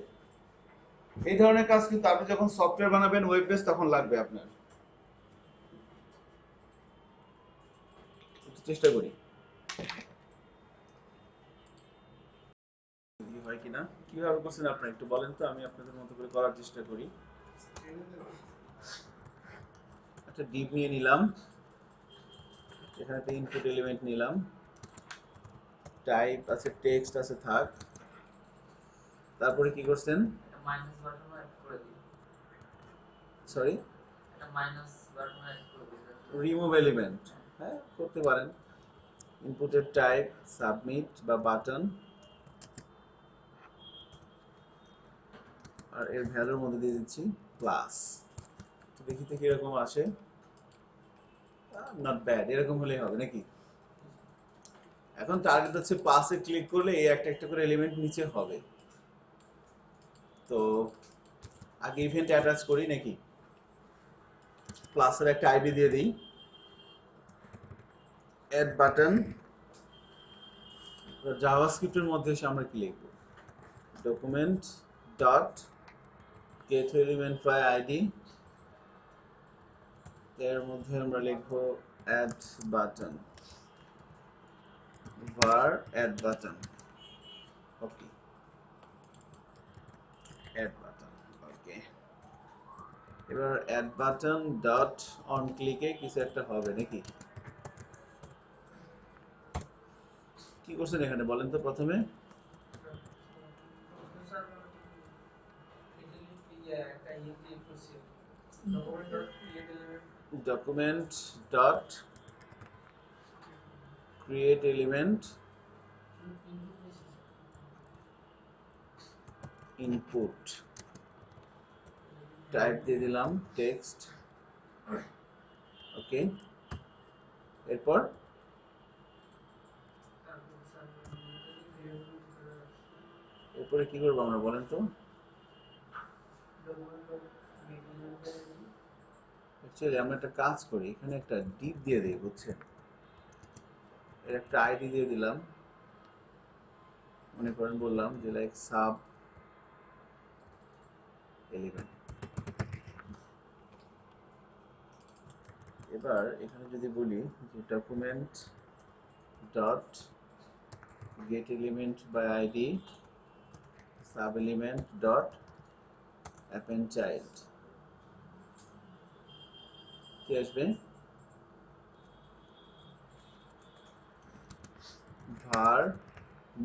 এই ধরনের কাজ কিন্তু আপনি যখন সফটওয়্যার বানাবেন, ওয়েব পেজ, তখন লাগবে আপনার। একটু চেষ্টা করি কি হয় কিনা। কিভাবে করছেন আপনারা একটু বলেন তো, আমি আপনাদের মতো করে করার চেষ্টা করি। একটা ডিভ নিয়ে নিলাম, এখানে একটা ইনপুট এলিমেন্ট নিলাম, টাইপ আছে, টেক্সট আছে, থাক। তারপরে কি করছেন? একটা মাইনাস বাটনও অ্যাড করে দিই। সরি, একটা মাইনাস বাটনও অ্যাড করে দিই যাতে রিমুভ এলিমেন্ট। হ্যাঁ, করতে পারেন। ইনপুটের টাইপ সাবমিট বা বাটন, আর এর ভ্যালুর মধ্যে দিয়ে দিচ্ছি প্লাস। তো দেখি তো কিরকম আসে। নট ব্যাড, এরকম হলেই হবে নাকি? এখন টার্গেট হচ্ছে পাসে ক্লিক করলে এই একটা একটা করে এলিমেন্ট নিচে হবে। তো আগে ইভেন্ট অ্যাটাচ করি নাকি? ক্লাসের একটা আইডি দিয়ে দিই, অ্যাড বাটন। জাভাস্ক্রিপ্টের মধ্যে এসে আমরা কি লিখব? Document dot get element by ID, এর মধ্যে আমরা লিখব add button, var add button. Okay, add button. Okay, এবার অ্যাড বাটন ডট অন ক্লিকে কিছু একটা হবে নাকি? কি করছেন এখানে বলেন তো প্রথমে? প্রথমে স্যার একটা ইয়ে ক্রিয়েট করছি আর কি, document dot create element document dot create element input নিয়েছি স্যার। ইনপুট টাইপ দিয়ে দিলাম টেক্সট। ওকে, এরপর তারপরে স্যার এটা যে ভেরিয়েবল ভিতরে রাখছি, এরপরে কি করবো আমরা বলেন তো? Document dot get element by ID. Actually আমরা একটা কাজ করি, এখানে একটা ডিপ দিয়ে দিই, বুঝছেন? এর একটা আইডি দিয়ে দিলাম, মনে করেন বললাম যে লাইক সাব এলিমেন্ট। এবার এখানে যদি বলি যে document dot get element by ID sub element dot append child, কি আসবে? var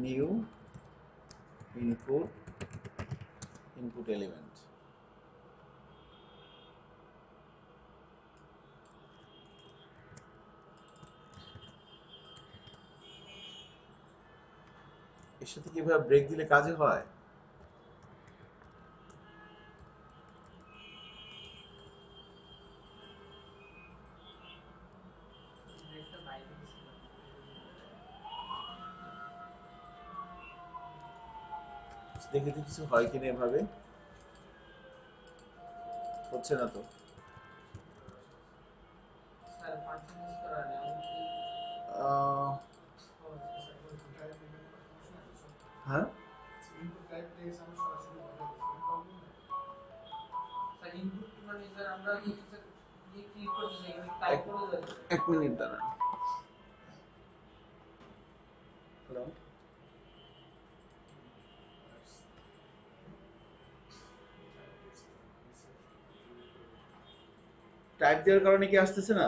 new input element। এর সাথে কিভাবে ব্রেক দিলে কাজে হয়? ব্রেকটা বাইরে দিছিলাম, এটা দিয়ে দেয়। দেখে তো কিছু হয় কিনা এভাবে, হচ্ছে না তো। স্যার ফাংশন ইউজ করা নেই এমনকি। আহ, ও আচ্ছা স্যার, বলছি টাইপ এখানে সমস্যা নাই স্যার। হ্যাঁ, ইনপুট টাইপ টেক্সট আমরা সরাসরি বসাই দিছি, কোনো প্রবলেম নাই স্যার। ইনপুট মানে স্যার আমরা কি স্যার ইয়ে ক্লিক করতেছি, এখানে টাইপ করে যাচ্ছে। এক মিনিট দাঁড়ান। হ্যালো, টাইপ দেওয়ার কারণে কি আসতেছে না?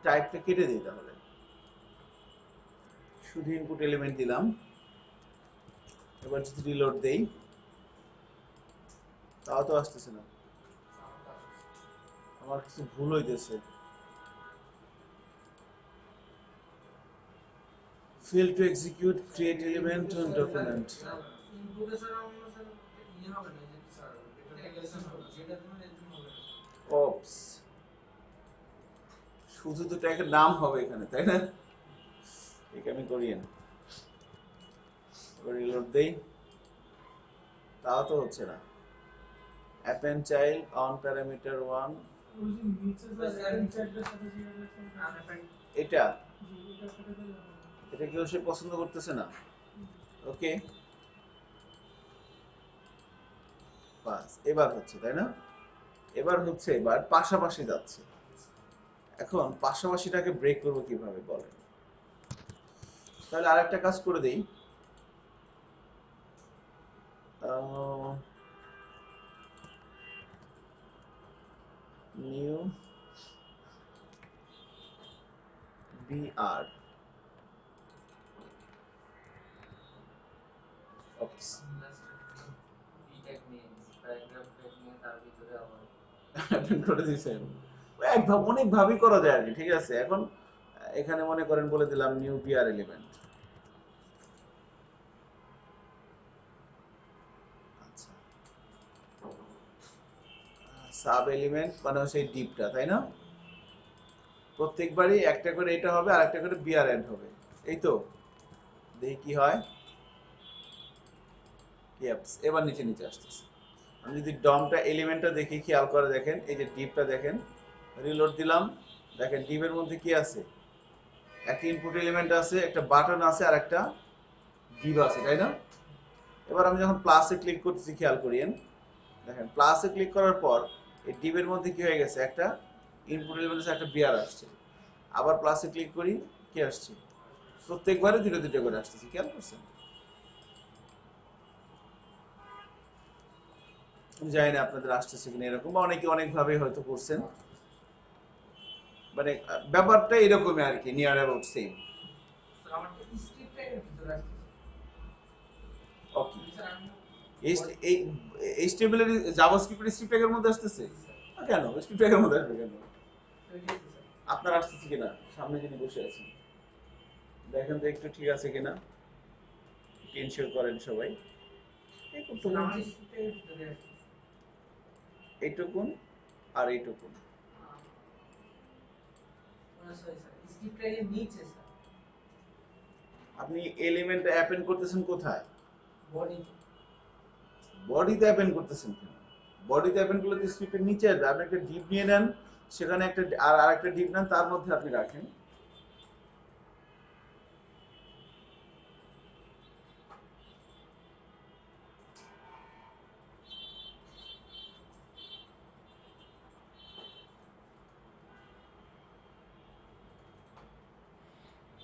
টাইপটা কেটে দিই তাহলে, শুধু ইনপুট এলিমেন্ট দিলাম। এবার যদি রিলোড দেই তাও তো আসতেছে না, আমার কিছু ভুল হইতেছে। Fail to execute create element on document. ইনপুটে স্যার আমরা স্যার ইয়ে হবে না, যে স্যার এটা থেকে লেসন হবে, যেটার জন্য লেসন হবে না স্যার। ওপস, শুধু তো ট্যাগের নাম হবে এখানে, তাই না? এখানে করিয়েন। এবার রিলোড দেই, তাও তো হচ্ছে না। অ্যাপেন্ড চাইল্ড অন প্যারামিটার 1, ওই যে নিচে স্যার অ্যাপেন্ড চাইল্ডের সাথে যে রিলেশন আনঅ্যাপেন্ড, এটা জি এটা কেটে দিলে হবে। এটা কেউ সে পছন্দ করতেছে না। ওকে, বাস এবার হচ্ছে, তাই না? এবার হচ্ছে, এবার পাশাপাশি যাচ্ছে। এখন পাশাপাশিটাকে ব্রেক করবো কিভাবে বলেন? তাহলে আরেকটা কাজ করে দেই। New BR, oops, last P tag নিয়ে প্যারাগ্রাফ ট্যাগ নিয়ে তার ভিতরে আবার অ্যাপেন্ড করে দিয়েছেন। অনেক ভাবেই করা যায় আর কি, ঠিক আছে। এখন এখানে মনে করেন বলে দিলাম নিউ বিআর এলিমেন্ট। আচ্ছা, সাব এলিমেন্ট মানে সেই ডিপটা, তাই না? প্রত্যেকবারই একটা করে এটা হবে আর একটা করে বিয়ার এন্ড হবে, এই তো। দেখি কি হয়। Yes, এবার নিচে নিচে আসতেছে। আমি যদি ডমটা এলিমেন্টটা দেখি, খেয়াল করে দেখেন, এই যে ডিপটা দেখেন, রিলোড দিলাম, দেখেন ডিপের মধ্যে কি আছে, একটা ইনপুট এলিমেন্ট আছে, একটা বাটন আছে আর একটা ডিপ আছে, তাই না? এবার আমি যখন প্লাসে ক্লিক করতেছি, খেয়াল করিয়েন, দেখেন প্লাসে ক্লিক করার পর এই ডিপের মধ্যে কি হয়ে গেছে, একটা ইনপুট এলিমেন্ট আছে, একটা বিয়ার আসছে। আবার প্লাসে ক্লিক করি, কি আসছে, প্রত্যেকবারে দুটো দুটো করে আসতেছে, খেয়াল করছেন? আমি জানি না আপনাদের আসতেছে কিনা এরকম, বা অনেকে অনেকভাবে হয়তো করছেন, মানে ব্যাপারটা এরকমই আর কি, নিয়ার অ্যাবাউট সেম। স্যার আমার তো স্ক্রিপ্ট ট্যাগের ভিতরে আসছে ওকে, স্যার। আমি এই এইচটিএমএল এর জাভাস্ক্রিপ্ট এর স্ক্রিপ্ট ট্যাগের মধ্যে আসতেছে কেন? স্ক্রিপ্ট ট্যাগের মধ্যে আসবে কেন? তৈরি হয়েছে স্যার। আপনার আসতেছে কিনা, সামনে যিনি বসে আছেন দেখেন তো একটু ঠিক আছে কিনা, ইনশিওর করেন সবাই। এই করতে স্যার আমার বলছি, স্ক্রিপ্ট ট্যাগের ভিতরে আসছে। এইটুকুন আর এইটুকুন। সরি স্যার, স্ক্রিপ্ট ট্যাগের নিচে স্যার, আপনি এলিমেন্ট অ্যাপেন্ড করতেছেন কোথায়? বডি। বডিতে অ্যাপেন্ড করতেছেন কেন? বডিতে অ্যাপেন্ড করলে তো স্ক্রিপ্টের নিচে আসবে। আপনি একটা ডিপ নিয়ে নেন, সেখানে একটা আর আরেকটা ডিপ নেন, তার মধ্যে আপনি রাখেন।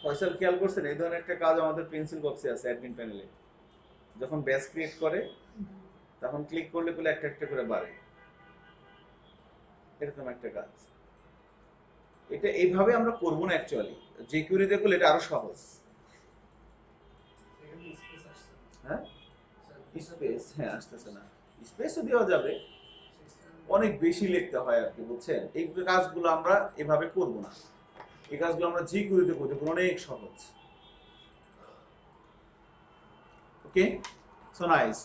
ফয়সাল, খেয়াল করছেন এই ধরনের একটা কাজ আমাদের পেন্সিল বক্সে আছে, অ্যাডমিন প্যানেলে। যখন ব্যাচ ক্রিয়েট করে তখন ক্লিক করলে বলে একটা একটা করে বাড়ে, এরকম একটা কাজ। এটা এইভাবে আমরা করবো না অ্যাকচুয়ালি, যে কিউরিতে করলে এটা আরো সহজ। এখানে স্পেস আসছে হ্যাঁ, স্যার। স্পেস, হ্যাঁ আসতেছে না, স্পেসও দেওয়া যাবে, অনেক বেশি লিখতে হয় আর কি, বুঝছেন? এই কাজগুলো আমরা এভাবে করব না, এই কাজগুলো আমরা যে কিউরিতে করতে পারবো, অনেক সহজ। ওকে, সো নাইস।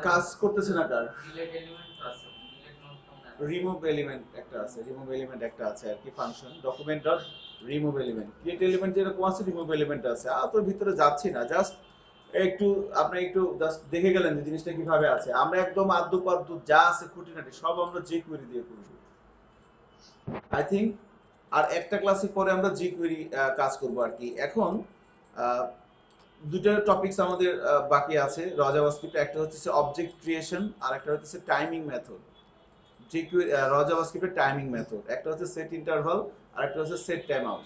কাজ করতেছে না কার? ডিলেট এলিমেন্ট আছে, delete note from app. Remove element একটা আছে, রিমুভ এলিমেন্ট একটা আছে আর কি, function document dot remove element. Create element যেরকম আছে, রিমুভ এলিমেন্ট আছে। তোর ভিতরে যাচ্ছি না, জাস্ট একটু আপনি একটু জাস্ট দেখে গেলেন যে জিনিসটা কিভাবে আছে। আমরা একদম আদ্দু পাদ্দু যা আছে খুঁটিনাটি সব আমরা যে কুয়েরি দিয়ে করব আই থিঙ্ক। আর একটা ক্লাসে পরে আমরা জি কুয়েরি কাজ করব আর কি। এখন আহ, দুটো টপিকস আমাদের বাকি আছে র জাভাস্ক্রিপ্টে, একটা হচ্ছে অবজেক্ট ক্রিয়েশন আর একটা হচ্ছে টাইমিং মেথড। র জাভাস্ক্রিপ্টের টাইমিং মেথড একটা হচ্ছে সেট ইন্টারভাল আর একটা হচ্ছে সেট টাইম আউট।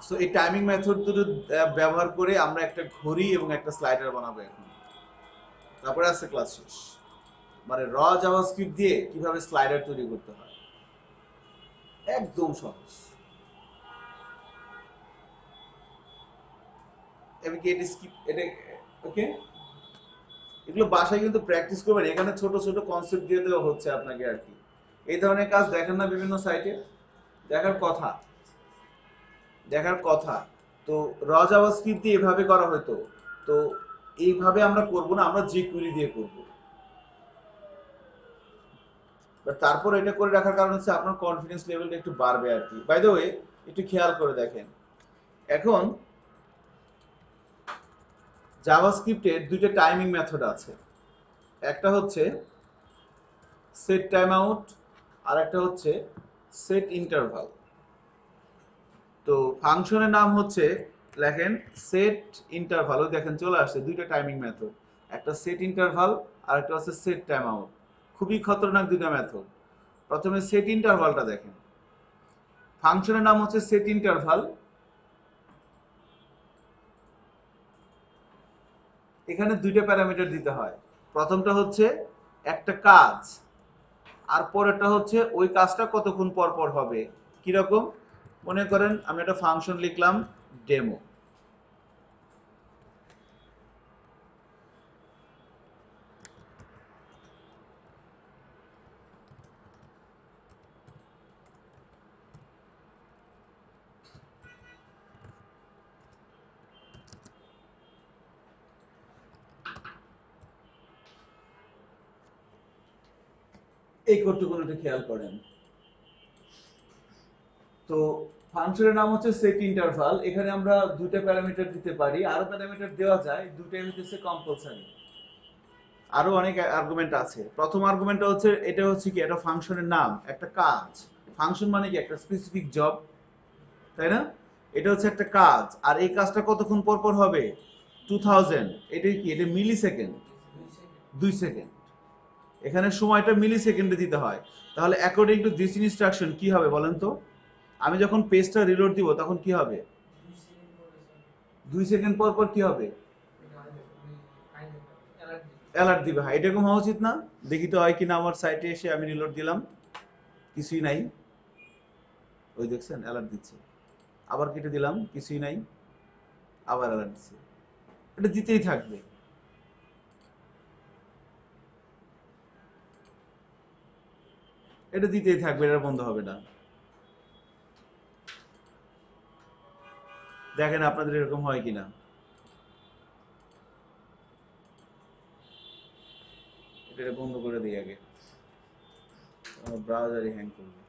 সো এই টাইমিং মেথড দুটো ব্যবহার করে আমরা একটা ঘড়ি এবং একটা স্লাইডার বানাবো এখন, তারপরে আছে ক্লাস শেষ। মানে র জাভাস্ক্রিপ্ট দিয়ে কিভাবে স্লাইডার তৈরি করতে হয়, একদম সহজ। আমি কি এটা স্কিপ, এটা ওকে, এগুলো বাসায় কিন্তু প্র্যাকটিস করবেন, এখানে ছোট ছোট কনসেপ্ট দিয়ে দেওয়া হচ্ছে আপনাকে আর কি। এই ধরনের কাজ দেখেন না বিভিন্ন সাইটে, দেখার কথা, দেখার কথা। তো র জাভাস্ক্রিপ্ট দিয়ে এভাবে করা হতো, তো এইভাবে আমরা করব না, আমরা jQuery দিয়ে করব। বাট তারপর এটা করে রাখার কারণ হচ্ছে আপনার কনফিডেন্স লেভেলটা একটু বাড়বে আর কি। বাই দ্য ওয়ে, একটু খেয়াল করে দেখেন, এখন জাভাস্ক্রিপ্টের দুইটা টাইমিং মেথড আছে, একটা হচ্ছে সেট টাইম আউট আর একটা হচ্ছে সেট ইন্টারভাল। তো ফাংশনের নাম হচ্ছে, লেখেন সেট ইন্টারভাল, দেখেন চলে আসছে দুইটা টাইমিং মেথড, একটা সেট ইন্টারভাল আর একটা হচ্ছে সেট টাইম আউট। খুবই খতরনাক দুইটা মেথড। প্রথমে সেট ইন্টারভালটা দেখেন, ফাংশনের নাম হচ্ছে সেট ইন্টারভাল। এখানে দুইটা প্যারামিটার দিতে হয়, প্রথমটা হচ্ছে একটা কাজ, আর পরেরটা হচ্ছে ওই কাজটা কতক্ষণ পর পর হবে। কিরকম, মনে করেন আমি একটা ফাংশন লিখলাম ডেমো, এই কতক্ষণ একটু খেয়াল করেন। তো ফাংশনের নাম হচ্ছে সেট ইন্টারভাল। এখানে আমরা দুটো প্যারামিটার দিতে পারি, আরো প্যারামিটার দেওয়া যায়, দুটোই হচ্ছে কম্পালসারি। আরো অনেক আর্গুমেন্ট আছে। প্রথম আর্গুমেন্টটা হচ্ছে এটা হচ্ছে কি একটা ফাংশনের নাম, একটা কাজ। ফাংশন মানে কি একটা স্পেসিফিক জব, তাই না? এটা হচ্ছে একটা কাজ, আর এই কাজটা কতক্ষণ পর পর হবে? 2000। এটা কি? এটা মিলি সেকেন্ড, 2 সেকেন্ড। এখানে সময়টা মিলি সেকেন্ডে দিতে হয়। তাহলে অ্যাকর্ডিং টু দিস ইনস্ট্রাকশন কি হবে বলেন তো? আমি যখন পেজটা রিলোড দিব তখন কি হবে? 2 সেকেন্ড পর পর কি হবে? অ্যালার্ট দিবে। হ্যাঁ, এরকম হওয়া উচিত না? দেখি তো হয় কিনা। আমার সাইটে এসে আমি রিলোড দিলাম, কিছুই নাই। ওই দেখছেন অ্যালার্ট দিচ্ছে। আবার কেটে দিলাম, কিছুই নাই, আবার অ্যালার্ট দিচ্ছে। এটা দিতেই থাকবে। এটা দিতেই থাকবে, এটা বন্ধ হবে না। দেখেন আপনাদের এরকম হয় কিনা। এটা বন্ধ করে দিই আগে, ব্রাউজারই হ্যাং করবে।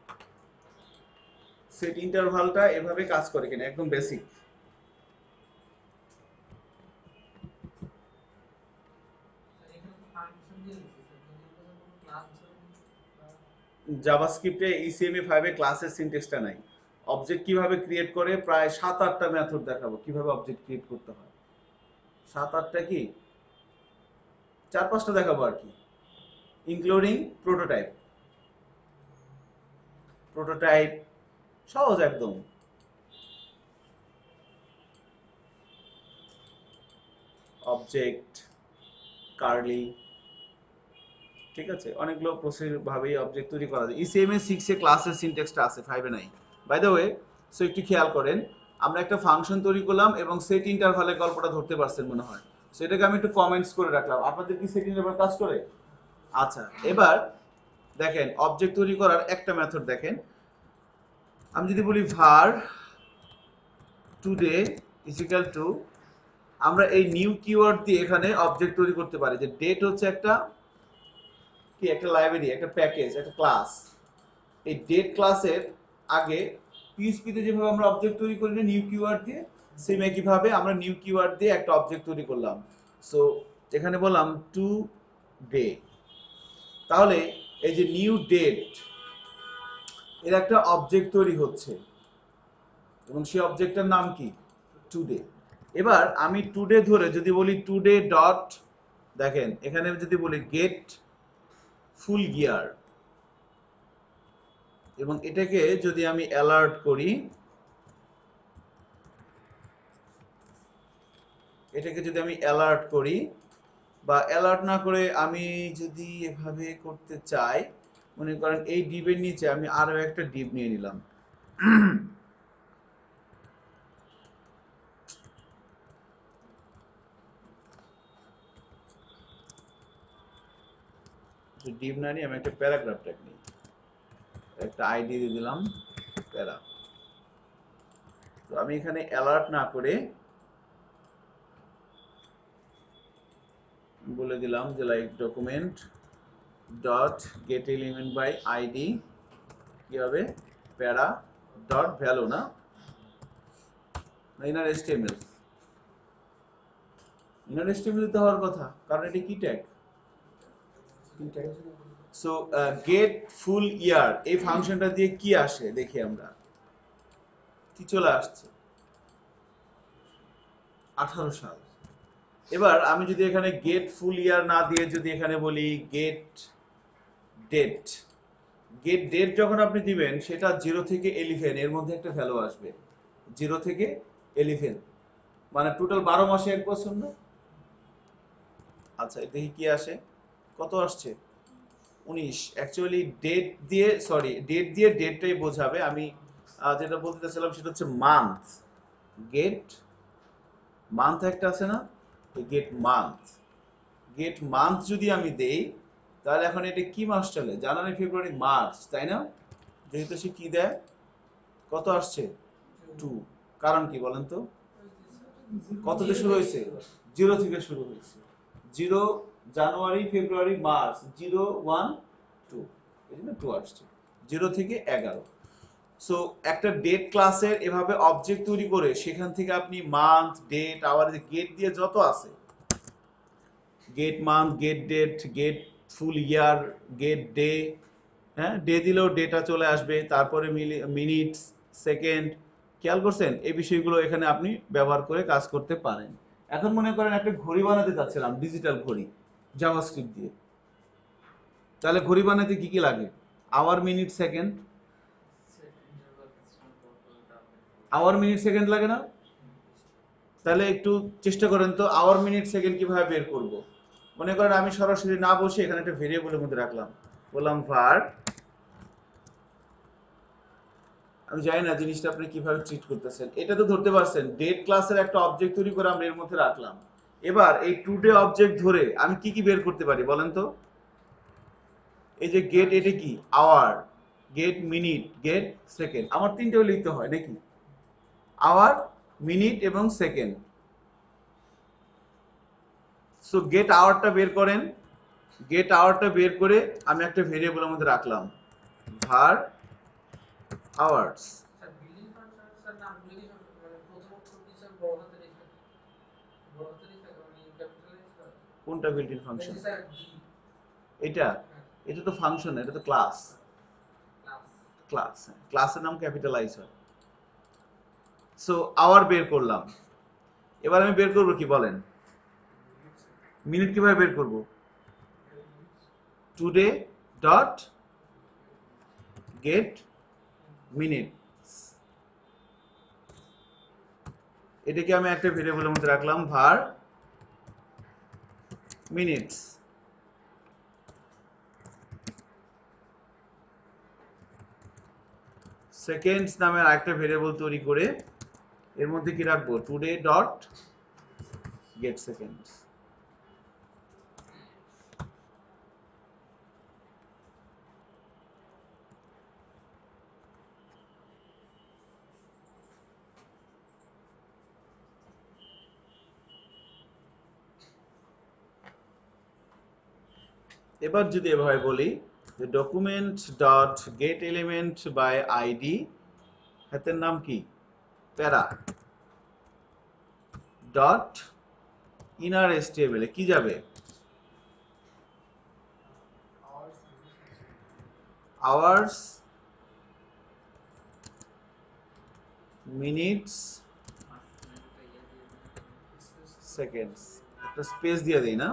সেট ইন্টারভালটা এভাবে কাজ করে কিনা একদম বেসিক। জাভাস্ক্রিপ্টে ইসিএমএ 5 এ ক্লাসের সিনট্যাক্সটা নাই। অবজেক্ট কিভাবে ক্রিয়েট করে প্রায় 7-8টা মেথড দেখাবো কিভাবে অবজেক্ট ক্রিয়েট করতে হয়। 7-8টা কি 4-5টা দেখাবো আর কি, ইনক্লুডিং প্রোটোটাইপ। প্রোটোটাইপ সহজ একদম। অবজেক্ট, কার্লি, ঠিক আছে, অনেকগুলো প্রসেস ভাবেই অবজেক্ট তৈরি করা যায়। ইসিএমএ 6 এ ক্লাসের সিনট্যাক্সটা আছে, 5 এ নাই। বাই দ্য ওয়ে, সো একটু খেয়াল করেন, আমরা একটা ফাংশন তৈরি করলাম এবং সেট ইন্টারভালের গল্পটা ধরতে পারছেন মনে হয়। সেটাকে আমি একটু কমেন্টস করে রাখলাম। আপনাদের কি সেট ইন্টারভাল কাজ করে? আচ্ছা, এবার দেখেন অবজেক্ট তৈরি করার একটা মেথড দেখেন। আমি যদি বলি var today is equal to, আমরা এই নিউ কিওয়ার্ড দিয়ে এখানে অবজেক্ট তৈরি করতে পারি। যে ডেট হচ্ছে একটা কি, একটা লাইব্রেরি, একটা প্যাকেজ, একটা ক্লাস। এই ডেট ক্লাসের আগে পিএইচপিতে যেভাবে আমরা অবজেক্ট তৈরি করি না নিউ কিওয়ার্ড দিয়ে, সেম একইভাবে আমরা নিউ কিওয়ার্ড দিয়ে একটা অবজেক্ট তৈরি করলাম। সো এখানে বললাম টু ডে। তাহলে এই যে নিউ ডেট, এর একটা অবজেক্ট তৈরি হচ্ছে এবং সেই অবজেক্টটার নাম কি? টুডে। এবার আমি টুডে ধরে যদি বলি টুডে ডট, দেখেন এখানে যদি বলি গেট ফুল গিয়ার, এবং এটাকে যদি আমি অ্যালার্ট করি, এটাকে যদি আমি অ্যালার্ট করি বা অ্যালার্ট না করে আমি যদি এভাবে করতে চাই, মনে করেন এই ডিবের নিচে আমি আরো একটা ডিব নিয়ে নিলাম। ডিব না নিয়ে আমি একটা প্যারাগ্রাফ ট্যাগ নিই, একটা আইডি দিয়ে দিলাম প্যারা। তো আমি এখানে অ্যালার্ট না করে বলে দিলাম যে like document dot get element by ID, কি হবে? প্যারা ডট ভ্যালু, না ইনার এসটিএমএল। ইনার এসটিএমএল তো হওয়ার কথা, কারণ এটি কি tag? So get full year এই ফাংশনটা দিয়ে কি আসে দেখি আমরা, কি চলে আসছে? 18 সাল। এবার আমি যদি এখানে গেট ফুল ইয়ার না দিয়ে যদি এখানে বলি গেট ডেট, গেট ডেট যখন আপনি দিবেন সেটা 0 থেকে 11 এর মধ্যে একটা ভ্যালু আসবে। 0 থেকে 11 মানে টোটাল 12 মাসে 1 বছর না? আচ্ছা দেখি কি আসে, কত আসছে? 19। অ্যাকচুয়ালি ডেট দিয়ে, সরি ডেট দিয়ে ডেটটাই বোঝাবে। আমি যেটা বলতে চাচ্ছিলাম সেটা হচ্ছে মান্থ। গেট মান্থ একটা আছে না, গেট মান্থ। গেট মান্থ যদি আমি দেই তাহলে এখন এটা কি মাস চলে? জানুয়ারি, ফেব্রুয়ারি, মার্চ, তাই না? যেহেতু সে কি দেয়, কত আসছে? 2। কারণ কি বলেন তো? কত দিয়ে শুরু হয়েছে? 0 থেকে শুরু হয়েছে। 0 জানুয়ারি, ফেব্রুয়ারি, মার্চ, 0 1 2, এই জন্য 2 আসছে। 0 থেকে 11। সো একটা ডেট ক্লাসের এভাবে অবজেক্ট তৈরি করে সেখান থেকে আপনি মান্থ, ডেট, আওয়ার, গেট দিয়ে যত আছে, get month, get date, get full year, get day, হ্যাঁ, ডে দিলেও ডেটা চলে আসবে, তারপরে মিনিটস, সেকেন্ড, খেয়াল করছেন? এই বিষয়গুলো এখানে আপনি ব্যবহার করে কাজ করতে পারেন। এখন মনে করেন একটা ঘড়ি বানাতে চাচ্ছিলাম, ডিজিটাল ঘড়ি, জাভাস্ক্রিপ্ট দিয়ে। তাহলে ঘড়ি বানাতে কি কি লাগে? Hour, minute, second. সেকেন্ডের বা কিছুক্ষণ পর পর ওটা আপডেট করতে আওয়ার, মিনিট, সেকেন্ড লাগে না? তাহলে একটু চেষ্টা করেন তো, আওয়ার, মিনিট, সেকেন্ড কিভাবে বের করব। মনে করেন আমি সরাসরি না বসে এখানে একটা ভেরিয়েবলের মধ্যে রাখলাম, বললাম var, আমি জানি না জিনিসটা আপনি কিভাবে ট্রিট করতেছেন, এটা তো ধরতে পারছেন ডেট ক্লাসের একটা অবজেক্ট তৈরি করে আমরা এর মধ্যে রাখলাম। এবার এই টুডে অবজেক্ট ধরে আমি কি কি বের করতে পারি বলেন তো? এই যে গেট, এটা কি hour, get minute, get second, আমার তিনটেও লিখতে হয় নাকি? আওয়ার, মিনিট এবং সেকেন্ড। সো গেট আওয়ারটা বের করেন, গেট আওয়ারটা বের করে আমি একটা ভেরিয়েবলের মধ্যে রাখলাম, var hours। Sir building function sir নামগুলো কি সব মানে প্রথম অক্ষর কি স্যার বড় হাতে লিখতে হবে? বড় হাতে লিখতে হবে মানে ক্যাপিটালাইজ করা? কোনটা বিল্ট ইন এই ফাংশন? যে স্যার জি, এটা, হ্যাঁ এটা তো ফাংশন, এটা তো ক্লাস। ক্লাস। ক্লাস, ক্লাসের নাম ক্যাপিটালাইজ হয়। সো আওয়ার বের করলাম, এবার আমি বের করব কি বলেন? মিনিট কিভাবে বের করব? টুডে ডট গেট মিনিট, এটাকে আমি একটা ভেরিয়েবলের মধ্যে রাখলাম, var মিনিটস। সেকেন্ডস নামের আরেকটা ভেরিয়েবল তৈরি করে এর মধ্যে কি রাখবো? Today dot get seconds. এবার যদি এভাবে বলি যে document dot get element by ID, হাতের নাম কি, প্যারা, ডট ইনার এসটিএমএল এ কি যাবে? আওয়ার্স, মিনিটস, মাঝখানে দুটো ইয়ে দিয়ে দিলে সেকেন্ডস, একটা স্পেস দিয়ে দেই না?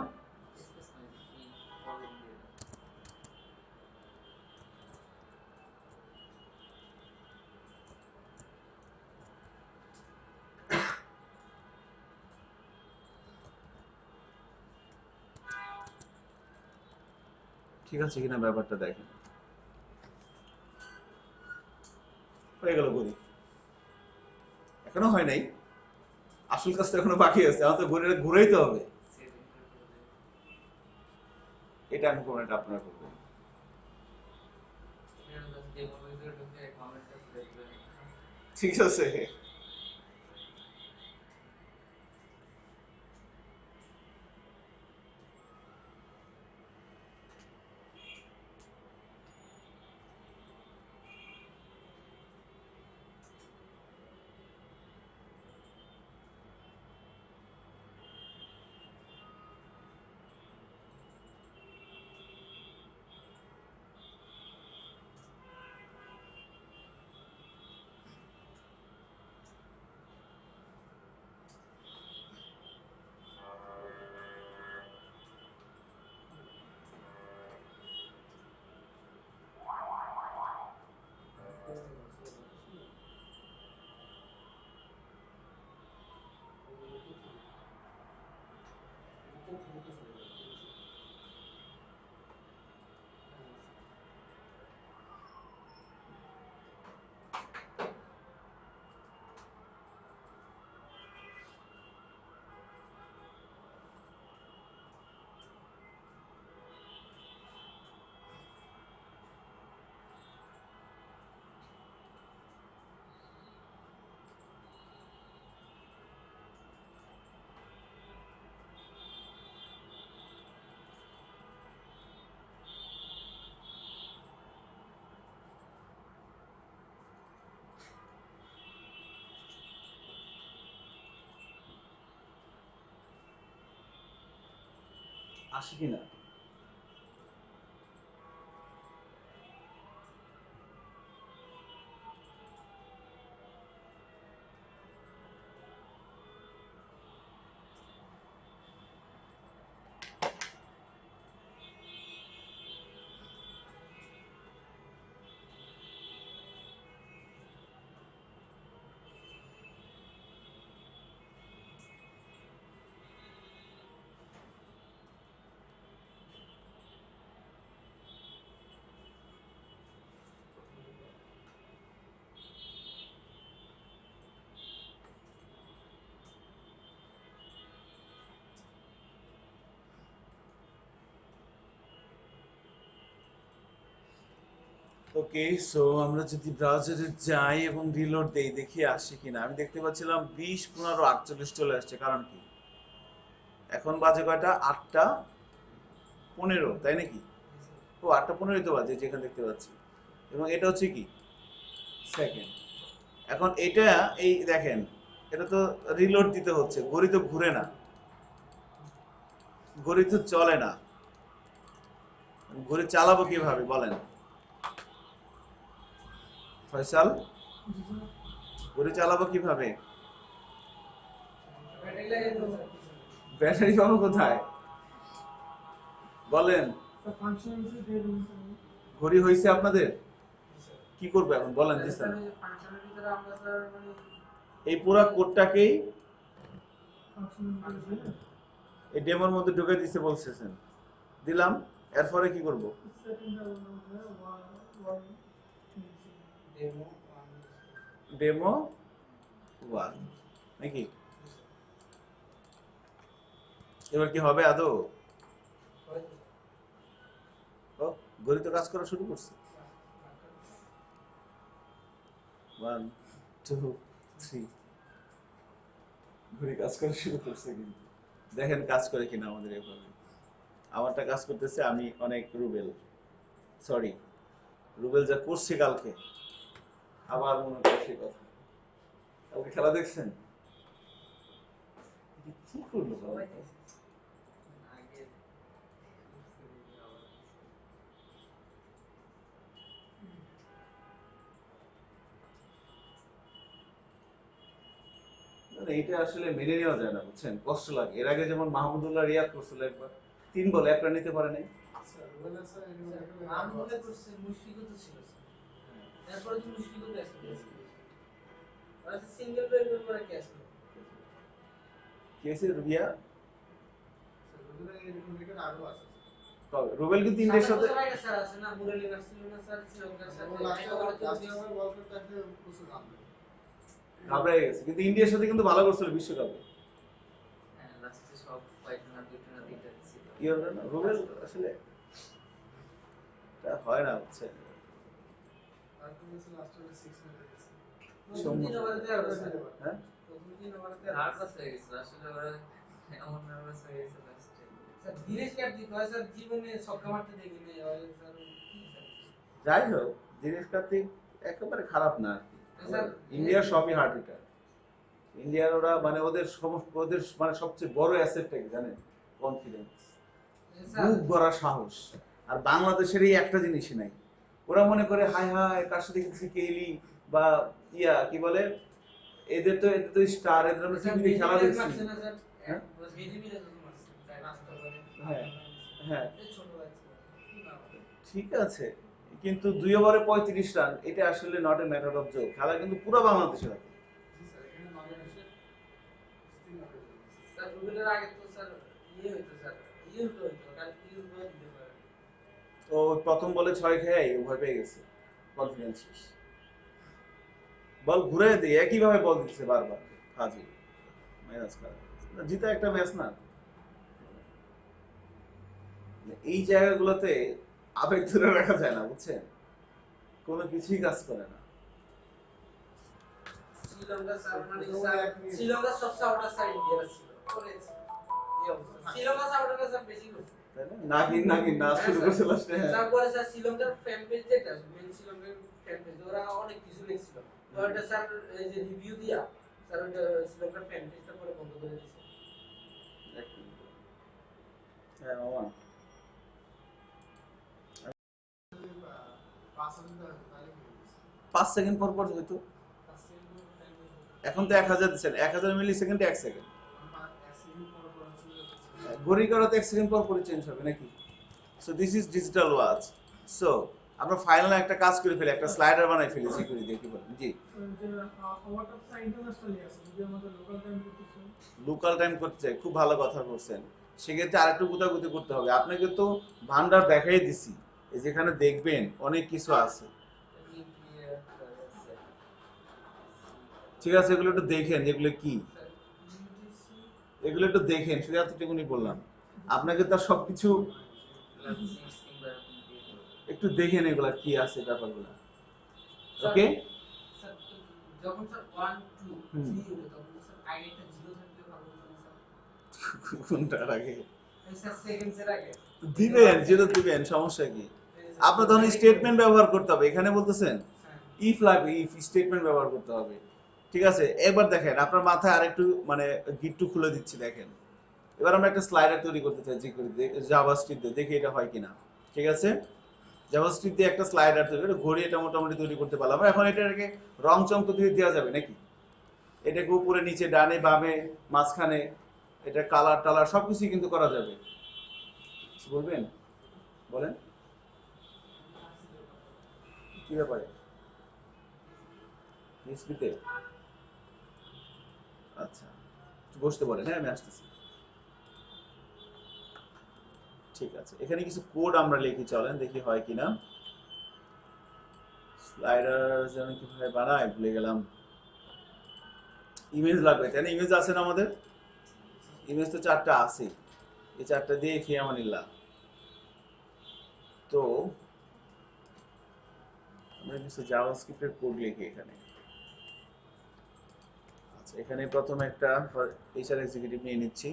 স্পেস নয় কি কলম দিয়ে দেন। ঠিক আছে কিনা ব্যাপারটা দেখেন। হয়ে গেল ঘড়ি, এখনো হয় নাই, আসল কাজটা এখনো বাকি আছে, আমার তো ঘড়িটা ঘুরাইতে হবে। সেটিংসে করে দেয়। এটা আমি করবো, এটা আপনারা করবেন। এটা জাস্ট ডেমোর ভিতরে ঢুকে কমেন্টটা সেভ করে নিতে না। ঠিক আছে। আসে কিনা। ওকে, সো আমরা যদি ব্রাউজারে যাই এবং রিলোড দেই, দেখি আসে কিনা। আমি দেখতে পাচ্ছিলাম 20, 15, 48 চলে আসছে, কারণ কি? এখন বাজে কয়টা? 8টা 15, তাই নাকি? ও 8টা 15 তো বাজে, যেখানে দেখতে পাচ্ছি। এবং এটা হচ্ছে কি সেকেন্ড। এখন এটা, এই দেখেন, এটা তো রিলোড দিতে হচ্ছে, ঘড়ি তো ঘুরে না, ঘড়ি তো চলে না, ঘড়ি চালাবো কিভাবে বলেন ফয়সাল? ঘড়ি চালাবো কিভাবে? ব্যাটারি লাগে তো স্যার পিছনে। ব্যাটারি পাবো কোথায় বলেন? Sir function is dead in sir. ঘড়ি হয়েছে আপনাদের? স্যার কি করবো এখন বলেন স্যার দিচ্ছেন? এই ফাংশনের ভিতরে আমরা স্যার মানে এই পুরা কোডটাকেই ফাংশন ইজ ডেড এই ডেমোর মধ্যে ঢুকে দিতে বলছেন, দিলাম। এরপরে কি করব? Second one demo one demo 1 নাকি? এবার কি হবে আদৌ? হয়তো ও, ঘড়ি তো কাজ করা শুরু করছে। 1 2 3, ঘড়ি কাজ করা শুরু করছে, কিন্তু দেখেন কাজ করে কিনা আমাদের এভাবে। আমারটা কাজ করতেছে, আমি অনেক রুবেল, সরি, রুবেল যা করছে কালকে, আবার মনে করে সে কথা। কালকে খেলা দেখছেন? কি করলো সবাই বলো তো? দেখছে আগে করছে দেখে আবার দিছে। না, এটা আসলে মেনে নেওয়া যায় না, বুঝছেন, কষ্ট লাগে। এর আগে যেমন মাহমুদুল্লাহ রিয়াদ করছিল একবার, 3 বলে 1 রান নিতে পারে নাই। স্যার রুবেল স্যার এগুলো আমগুলো করছে মুশফিকও তো ছিল স্যার। তারপরে তো মুশফিকও ক্যাচ করেছে। আর সিঙ্গেল প্লেয়ার করে ক্যাচ করে। কেসে রুবিয়া স্যার রুবেলের এরকম রেকর্ড আরো আছে। কবে? রুবেল কিন্তু ইন্ডিয়ার সাথে স্যার আছে না মুরলী নার্সিলনা স্যার শ্রীলঙ্কার সাথে লাস্ট ওভার ওয়ার্ল্ড কাপ থেকে প্রচুর রান দেয়। ঘাবড়ে গেছে, কিন্তু ইন্ডিয়ার সাথে কিন্তু ভালো করছিল বিশ্বকাপে। হ্যাঁ লাস্টে সব কয়েকটা না দুইটা না তিনটা ছিল। কি হবে না, রুবেল আসলে এটা হয় না, বুঝছেন। তারপর হচ্ছে লাস্ট ওভারে 6 মেরে দিয়েছে। প্রথম তিন ওভারে আর আছে। হ্যাঁ, প্রথম 3 ওভারে আর নার্ভাস হয়ে গেছে আসলে ওরা, এমন নার্ভাস হয়ে গেছে লাস্টে। স্যার দিনেশ কার্তিক হয় স্যার জীবনে ছক্কা মারতে দেখিনি হয় স্যার কি স্যার যাই হোক, দিনেশ কার্তিক একেবারে খারাপ না আর কি। স্যার ইন্ডিয়ার সবই হার্ড হিটার। ইন্ডিয়ার ওরা মানে ওদের মানে সবচেয়ে বড় অ্যাসেটটা কি জানেন? কনফিডেন্স, বুক ভরা সাহস। আর বাংলাদেশের এই একটা জিনিসই নাই। ওরা মনে করে হাই হাই কার সাথে খেলছে, কেইলি বা ইয়া কি বলে, এদের তো স্টার, এদের আমরা টিভিতে খেলা দেখছি। হ্যাঁ হ্যাঁ হ্যাঁ, ছোট বাচ্চা কি নাম ঠিক আছে, কিন্তু 2 ওভারে 35 রান, এটা আসলে not a matter of joke. খেলা কিন্তু পুরো বাংলাদেশের হাতে। জি স্যার এখানে বাংলাদেশের স্পিন আউট হয়ে গেছে স্যার রুবেলের আগে তো স্যার হইতো স্যার হইতো কারণ ইউরো দিতে পারে তো প্রথম বলে 6 খেয়ে ভয় পেয়ে গেছে, কনফিডেন্স শেষ। বল ঘুরে দিয়ে একইভাবে বল দিচ্ছে বারবার, ফাজিল, মেজাজ খারাপ। জিতা একটা ম্যাচ না। এই জায়গাগুলোতে আবেগ ধরে রাখা যায় না, বুঝছেন, কোনো কিছুই কাজ করে না। শ্রীলঙ্কা স্যার মানে শ্রীলঙ্কার সব সাপোর্টার স্যার ইন্ডিয়ার ছিল করেছে এই অবস্থা শ্রীলঙ্কা সাপোর্টাররা স্যার বেশি করছে তাই না? নাগিন নাগিন নাচ শুরু করছে লাস্টে। হ্যাঁ, তারপরে স্যার শ্রীলঙ্কার ফ্যান পেজ যেটা মেন শ্রীলঙ্কার ফ্যান পেজ ওরা অনেক কিছু লিখছিল তো এটা স্যার এই যে রিভিউ দিয়া স্যার ওটা শ্রীলঙ্কার ফ্যান পেজটা পরে বন্ধ করে দিয়েছে হ্যাঁ মামা। 5 সেকেন্ড পর পর হইতো। এখন তো 1000 দিচ্ছেন, 1000 মিলি সেকেন্ডে 1 সেকেন্ড। ঘড়ি কাঁটা তো 1 সেকেন্ড পর পরই চেঞ্জ হবে নাকি? So this is digital watch. So আমরা ফাইনাল একটা কাজ করে ফেলি, একটা স্লাইডার বানাই ফেলি সিকিউরিটি দিয়ে, কি বলেন? জি। লোকাল টাইম করতে চাই, খুব ভালো কথা বলছেন। সেক্ষেত্রে আরেকটু গুতাগুতি করতে হবে। আপনাকে তো ভান্ডার দেখাই দিছি, এই যেখানে দেখবেন অনেক কিছু আছে। নিউক্লিয়ার ঠিক আছে, এগুলো একটু দেখেন, এগুলো কি, এগুলো একটু দেখেন, শুধু এতটুকুনি বললাম। আপনাকে তো আর সবকিছু একটু দেখেন, এগুলা কি আছে ব্যাপারগুলো। ওকে, স্যার যখন স্যার 1 2 হুম। 3 হলো তখন তো স্যার আগে একটা জিরো থাকলে ভালো হতো না স্যার? কোনটার আগে এই স্যার সেকেন্ডসের আগে দিবেন, যেটা দিবেন, সমস্যা কি? আপনার তখন স্টেটমেন্ট ব্যবহার করতে হবে, এখানে বলতেছেন হ্যাঁ ইফ লাগবে, ইফ স্টেটমেন্ট ব্যবহার করতে হবে। ঠিক আছে, এবার দেখেন আপনার মাথায় আরেকটু মানে গিট্টু খুলে দিচ্ছি, দেখেন। এবার আমরা একটা স্লাইডার তৈরি করতে চাইছি জাভাস্ক্রিপ্ট দিয়ে, দেখি এটা হয় কিনা। ঠিক আছে, জাভাস্ক্রিপ্ট দিয়ে একটা স্লাইডার তৈরি করে ঘড়ি এটা মোটামুটি তৈরি করতে পারলাম। এখন এটাকে রং চং তো দিয়ে দেওয়া যাবে নাকি? এটাকে উপরে নিচে ডানে বামে মাঝখানে এটা কালার টালার সবকিছু কিন্তু করা যাবে। কিছু বলবেন, বলেন কি ব্যাপারে? পিএইচপিতে? আচ্ছা, একটু বসতে বলেন, হ্যাঁ আমি আসতেছি। ঠিক আছে, এখানে কিছু কোড আমরা লিখি, চলেন দেখি হয় কিনা। স্লাইডার যেন কিভাবে বানাই ভুলে গেলাম। ইমেজ লাগবে তাই না? ইমেজ আছে না আমাদের? ইমেজ তো 4টা আছে, এই 4টা দিয়ে খেয়ে আমার নিলাম। তো আমরা কিছু জাভাস্ক্রিপ্টের কোড লিখি এখানে। আচ্ছা, এখানে প্রথমে একটা এইচআর এক্সিকিউটিভ নিয়ে নিচ্ছি।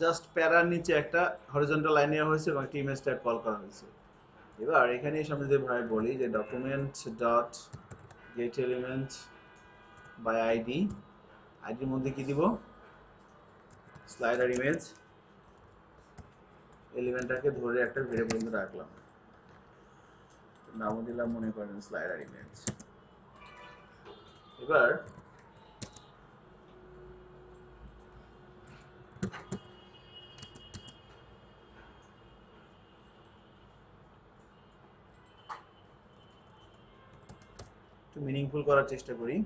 জাস্ট প্যারার নিচে একটা হরিজন্টাল লাইন নেওয়া হয়েছে এবং একটা ইমেজ ট্যাগ কল করা হয়েছে। এবার এখানে সামনে যে ভাই বলি যে document dot get element by ID, আইডির মধ্যে কি দিব? স্লাইডার ইমেজ এলিমেন্টটাকে ধরে একটা ভেরিয়েবল মধ্যে রাখলাম, নামও দিলাম মনে করেন স্লাইডার ইমেজ। এবার একটু মিনিংফুল করার চেষ্টা করি।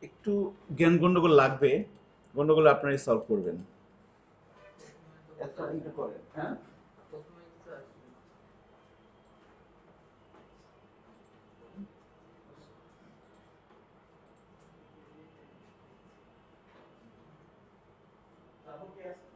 একটু জ্ঞান গন্ডগোল লাগবে, গন্ডগোল আপনারাই সলভ করবেন। প্রথমে তো একটা কিছু আসে এটা না, করেন, হ্যাঁ। প্রথমে কিছু আসে না। তারপর কি আছে?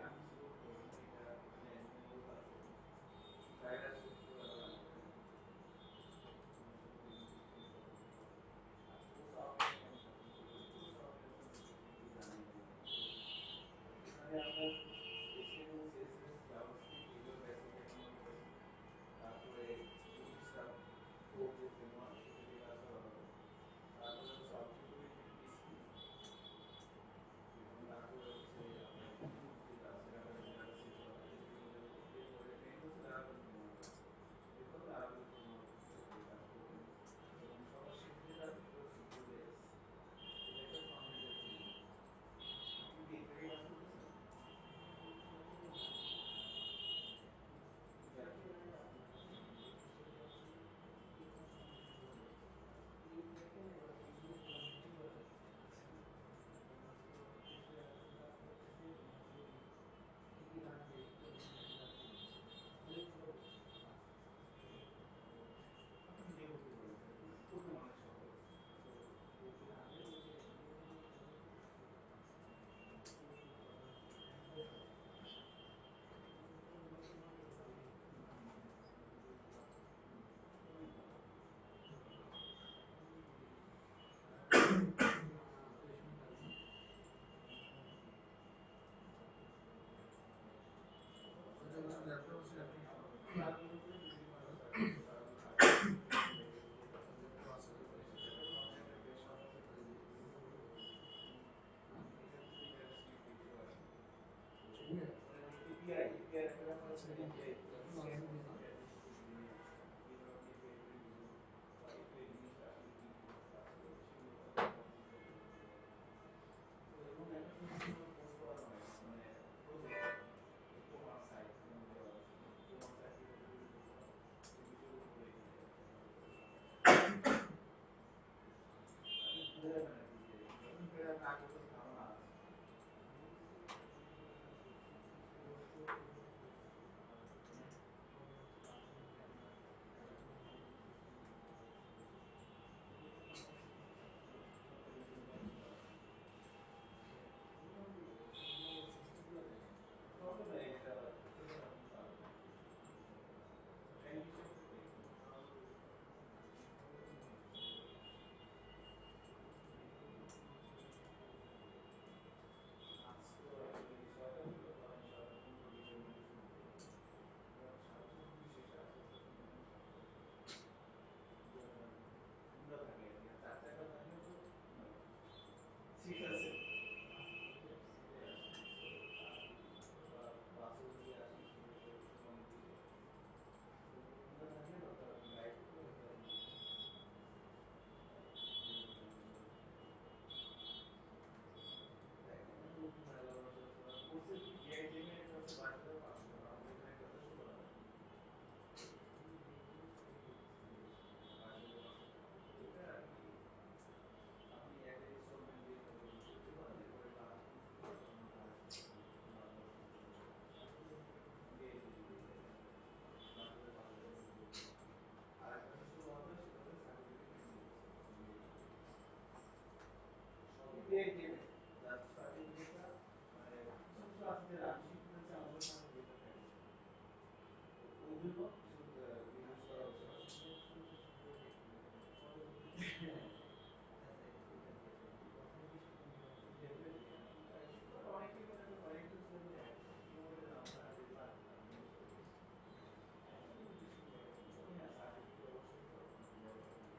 আমি কিছু বলতে পারবো না, এটা এখানে একজন লোক আছে, ট্রায়াল আসলে একটু আরো লাগবে, হ্যাঁ। আর কোর্স আউটলাইন কেন থাকবে? কোর্স আউটলাইন তো বেসিক্যালি জানেন যে ওখানে আপনার HTML, CSS, JavaScript এগুলো বেসিক এক নম্বর পড়াইছে। তারপরে বুটস্ট্র্যাপ কোর যে ফ্রেমওয়ার্ক সেটা দিয়ে কাজ করা হবে। তারপরে হচ্ছে অবজেক্ট ওরিয়েন্টেড টেস্টিং, এবং তারপরে হচ্ছে আপনার ইনপুট যেটা আছে ডাটাবেজে ডাটা সেট করা, এটা দিয়ে বোঝানো হবে। এরপরে মেইন হচ্ছে লারাভেল প্রোগ্রামার কাজ করা। এরপরে লারাভেল প্রোগ্রামার দিয়ে কাজ করবেন, এবং সবার শেষে যেটা আছে সেটা হচ্ছে Vue.js, এটা একটা ফ্রন্ট এন্ডের ফ্রেমওয়ার্ক। আপনি কি এটা নিয়ে কাজ করতেছেন? কেন? আপনি নিজে করতে পারেন স্যার, প্রোগ্রাম অনেক সহজ। খুবই ভালো। লারাভেলের উপরে বিভিন্ন কাজ আছে, লারাভেল আর্কিটেকচার বিভিন্ন লেভেল দিয়ে কাজ করে। সেটা একটা ফ্রন্ট এন্ডের বেশ সহজ একটা জিনিস। এটার ভিতরে জাভাস্ক্রিপ্ট এগুলো আছে। তো ধরেন যে এপিআই, এপিআই একটা ব্যাপার আছে না, এপিআই স্ক্যান করতে হবে অ্যাট্রিবিউট থেকে জিনিস, কিভাবে আপনি এপিআই তৈরি করবেন, বা এপিআই জিনিসটা আসলে কি, কিভাবে কাজ করে, সেগুলো কতটা কমপ্লিট করবেন বলতে পারেন। তো এবং একটা সম্পূর্ণ কোর্স করানো হয় না, মানে প্রজেক্ট আর কি, ই-কমার্স সাইট যেমন দেওয়া আছে, ই-কমার্স সাইট কিভাবে তৈরি করতে হয় এই বিষয়ের উপরে এখানে দেখানো হয়েছে। আপনি বুঝে যাবেন আর কি, যে যতদিন করে আপনার আগের কাছে ধারণা আছে। সবচেয়ে বেশি ইম্পর্টেন্ট কাজ। প্রবলেম নাই, এটা করলে আপনি পারবেন আর কি, সমস্যা নাই। ব্যাংক হিসেবে তো দেখবেন। আজ তো অ্যাকচুয়ালি 6টা ছিল, ধরেন 6টা 15-20 এর মধ্যে শুরু করবো। ধরেন 6টা 6:20 শেষ, 6:30 মিনিমাম 7টায় শেষ। যদি আপনার হুন্ডা থাকে আর কি, আর 4 চাকা থাকলে তো নয়। সিট আছে, সিটে আসেন। সো আর বা বাসেও যদি আসেন সেক্ষেত্রে একটু অনেকটাই লেট হবে। তো হুন্ডা থাকলে হয়তো আপনি গাইড করে হয়তো আপনি বের করতে পারবেন সুন্দরবন থেকে। দেখেন এখন নতুন 11 বছর আছে, আর কোর্সের ফি ভিআইটি এর এটা হচ্ছে 22,500, আমাদের এখানে এটা হচ্ছে 16,000। 22,500 টাকা, তো এটা আর কি আপনি একটা ইনস্টলমেন্ট দিয়ে হয়তো ভর্তি হতে পারেন, এরপরে ক্লাস যখন শুরু হবে তখন ওটা আরেকটা বাড়ানোর সুযোগ আছে। ভিআইটি যদি দেখেন আর কি, 22,500 টাকা ভর্তি হতে পারেন। আর একটা সিস্টেম হবে, সেটা হচ্ছে সার্টিফিকেট রিভিউ আছে ভিআইটি তে। সবই ভিআইটি এ, জাস্ট সার্টিফিকেটটা মানে কিছু কিছু আছে যে রানিং স্টুডেন্টস আমাদের সাথে যেটা থাকে, তো ওইগুলো কিছু রিডিউস করা হয়েছে। ডেফিনেটলি হ্যাঁ, বাট অনেকেই মনে করেন অনেকজন ছিল যে ইনোভেটর আমার সাথে পারবে না, আমি বুঝতে পেরেছি। হ্যাঁ সার্টিফিকেট অবশ্যই দরকার, কোনো বড় কথা না।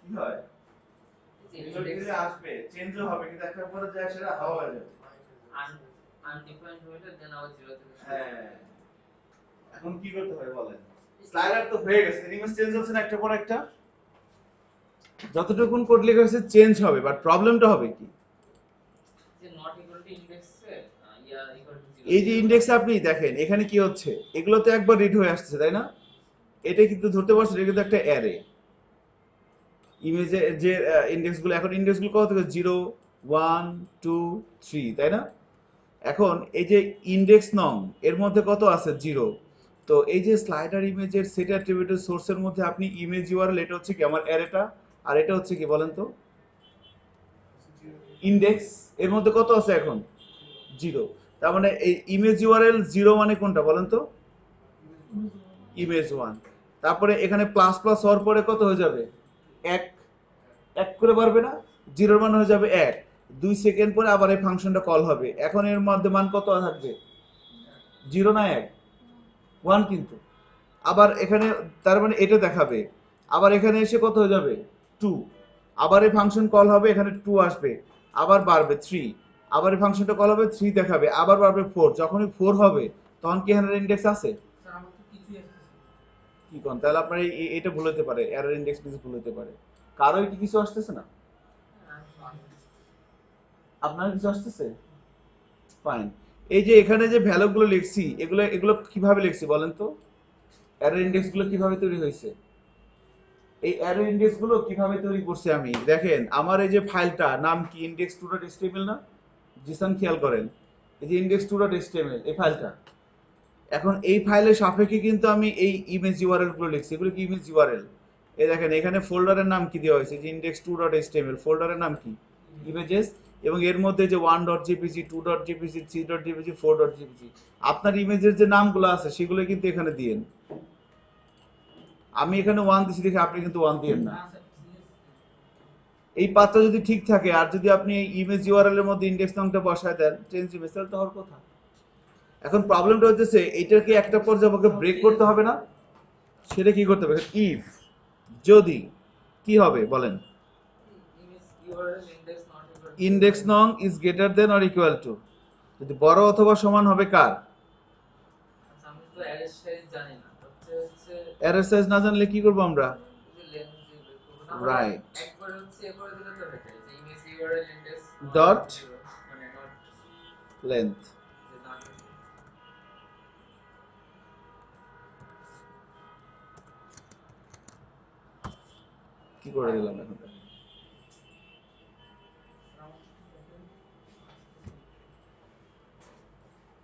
কি হয় যে এগুলো index দিলে আসবে চেঞ্জও হবে কিন্তু একটা পরে যায় সেটা হাওয়া হয়ে যাবে undefined হইলে দেন আবার জিরো থেকে শুরু হ্যাঁ এখন কি করতে হবে বলেন স্লাইডার তো হয়ে গেছে ইমেজ চেঞ্জ হচ্ছে না একটা পর একটা যতটুকুন কোড লেখা হয়েছে চেঞ্জ হবে বাট প্রবলেমটা হবে কি যে not equal to index yeah equal to এই যে ইনডেক্সে আপনি দেখেন এখানে কি হচ্ছে এগুলো তো একবার রিড হয়ে আসছে তাই না এটা কিন্তু ধরতে পারছেন এটা কিন্তু একটা অ্যারে ইমেজে যে ইনডেক্সগুলো এখন ইনডেক্সগুলো কত থেকে 0 1 2 3 তাই না এখন এই যে ইনডেক্স নং এর মধ্যে কত আছে 0 তো এই যে স্লাইডার ইমেজের সেট অ্যাট্রিবিউটের সোর্সের মধ্যে আপনি ইমেজ ইউআরএল এটা হচ্ছে কি আমার অ্যারেটা আর এটা হচ্ছে কি বলেন তো ইনডেক্স এর মধ্যে কত আছে এখন 0 তার মানে এই ইমেজ ইউআরএল 0 মানে কোনটা বলেন তো ইমেজ 1 তারপরে এখানে প্লাস প্লাস হওয়ার পরে কত হয়ে যাবে 1 1 করে পারবে না 0 মান হয়ে যাবে 1 2 সেকেন্ড পরে আবার এই ফাংশনটা কল হবে এখন এর মধ্যে মান কত থাকবে 0 না 1 1 কিন্তু আবার এখানে তার মানে এটা দেখাবে আবার এখানে এসে কত হয়ে যাবে 2 আবার এই ফাংশন কল হবে এখানে 2 আসবে আবার বাড়বে 3 আবার এই ফাংশনটা কল হবে 3 দেখাবে আবার বাড়বে 4 যখনই 4 হবে তখন কি এখানে ইনডেক্স আছে স্যার আমার তো কিছুই আসতেছে কি কোন তাহলে আপনার এটা ভুল হতে পারে এরর ইনডেক্স কিছু ভুল হতে পারে কারোই কি কিছু আসতেছে না আপনার কিছু আসতেছে ফাইন এই যে এখানে যে ভ্যালুগুলো লিখছি এগুলো এগুলো কিভাবে লিখছি বলেন তো অ্যারে ইনডেক্স গুলো কিভাবে তৈরি হয়েছে এই অ্যারে ইনডেক্স গুলো কিভাবে তৈরি করছি আমি দেখেন আমার এই যে ফাইলটা নাম কি index2.html না জিসান খেয়াল করেন এই যে index2.html এই ফাইলটা এখন এই ফাইলের সাপেক্ষে কিন্তু আমি এই ইমেজ ইউআরএল গুলো লিখছি এগুলো কি ইমেজ ইউআরএল এই দেখেন এখানে ফোল্ডারের নাম কি দেওয়া হয়েছে যে index2.html ফোল্ডারের নাম কি ইমেজেস এবং এর মধ্যে যে 1.jpg 2.jpg 3.jpg 4.jpg আপনার ইমেজের যে নামগুলো আছে সেগুলো কিন্তু এখানে দিয়েন আমি এখানে 1 দিছি দেখে আপনি কিন্তু 1 দিয়েন না না স্যার ঠিক আছে এই পাতা যদি ঠিক থাকে আর যদি আপনি এই ইমেজ ইউআরএল এর মধ্যে ইনডেক্স নামটা বসায় দেন চেঞ্জ ইমেজ তাহলে তো হওয়ার কথা এখন প্রবলেমটা হচ্ছে এটাকে একটা পর্যায়ে আমাকে ব্রেক করতে হবে না সেটা কি করতে হবে ইফ যদি কি হবে বলেন image URL index not equal to index নং is greater than or equal to যদি বড় অথবা সমান হবে কার আচ্ছা আমি তো অ্যারে সাইজ জানি না হচ্ছে অ্যারে সাইজ না জানলে কি করব আমরা যে লেন্থ যে বের করব না Right. একবার হচ্ছে এ করে দিলে তো হয়ে যায় যে ইমেজ ইউআরএল ইনডেক্স Dot. মানে নট লেন্থ যে নট কি করে দিলাম এখন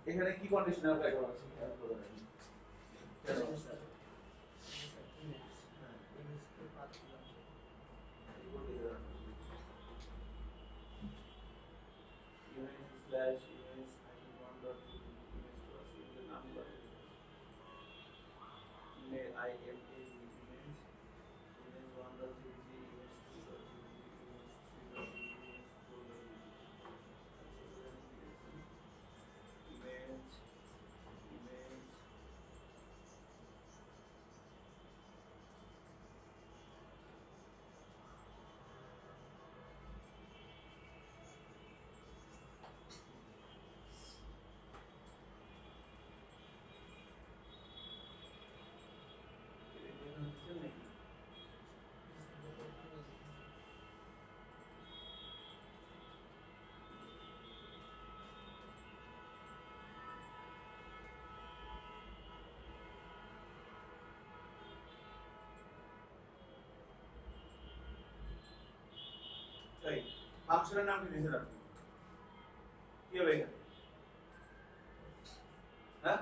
এখানে কি কন্ডিশন অ্যাপ্লাই করা আছে খেয়াল করে দেখেন কেন image slash image -1.jpg image to আছে এগুলো নামগুলো image image 1.jpg image 2.jpg image 3.jpg image 4.jpg আচ্ছা এখানে কি আছে image image এখানে দিচ্ছেন নাকি এই ফাংশনের নাম কি দিয়েছেন আপনি কি হবে এখানে হ্যাঁ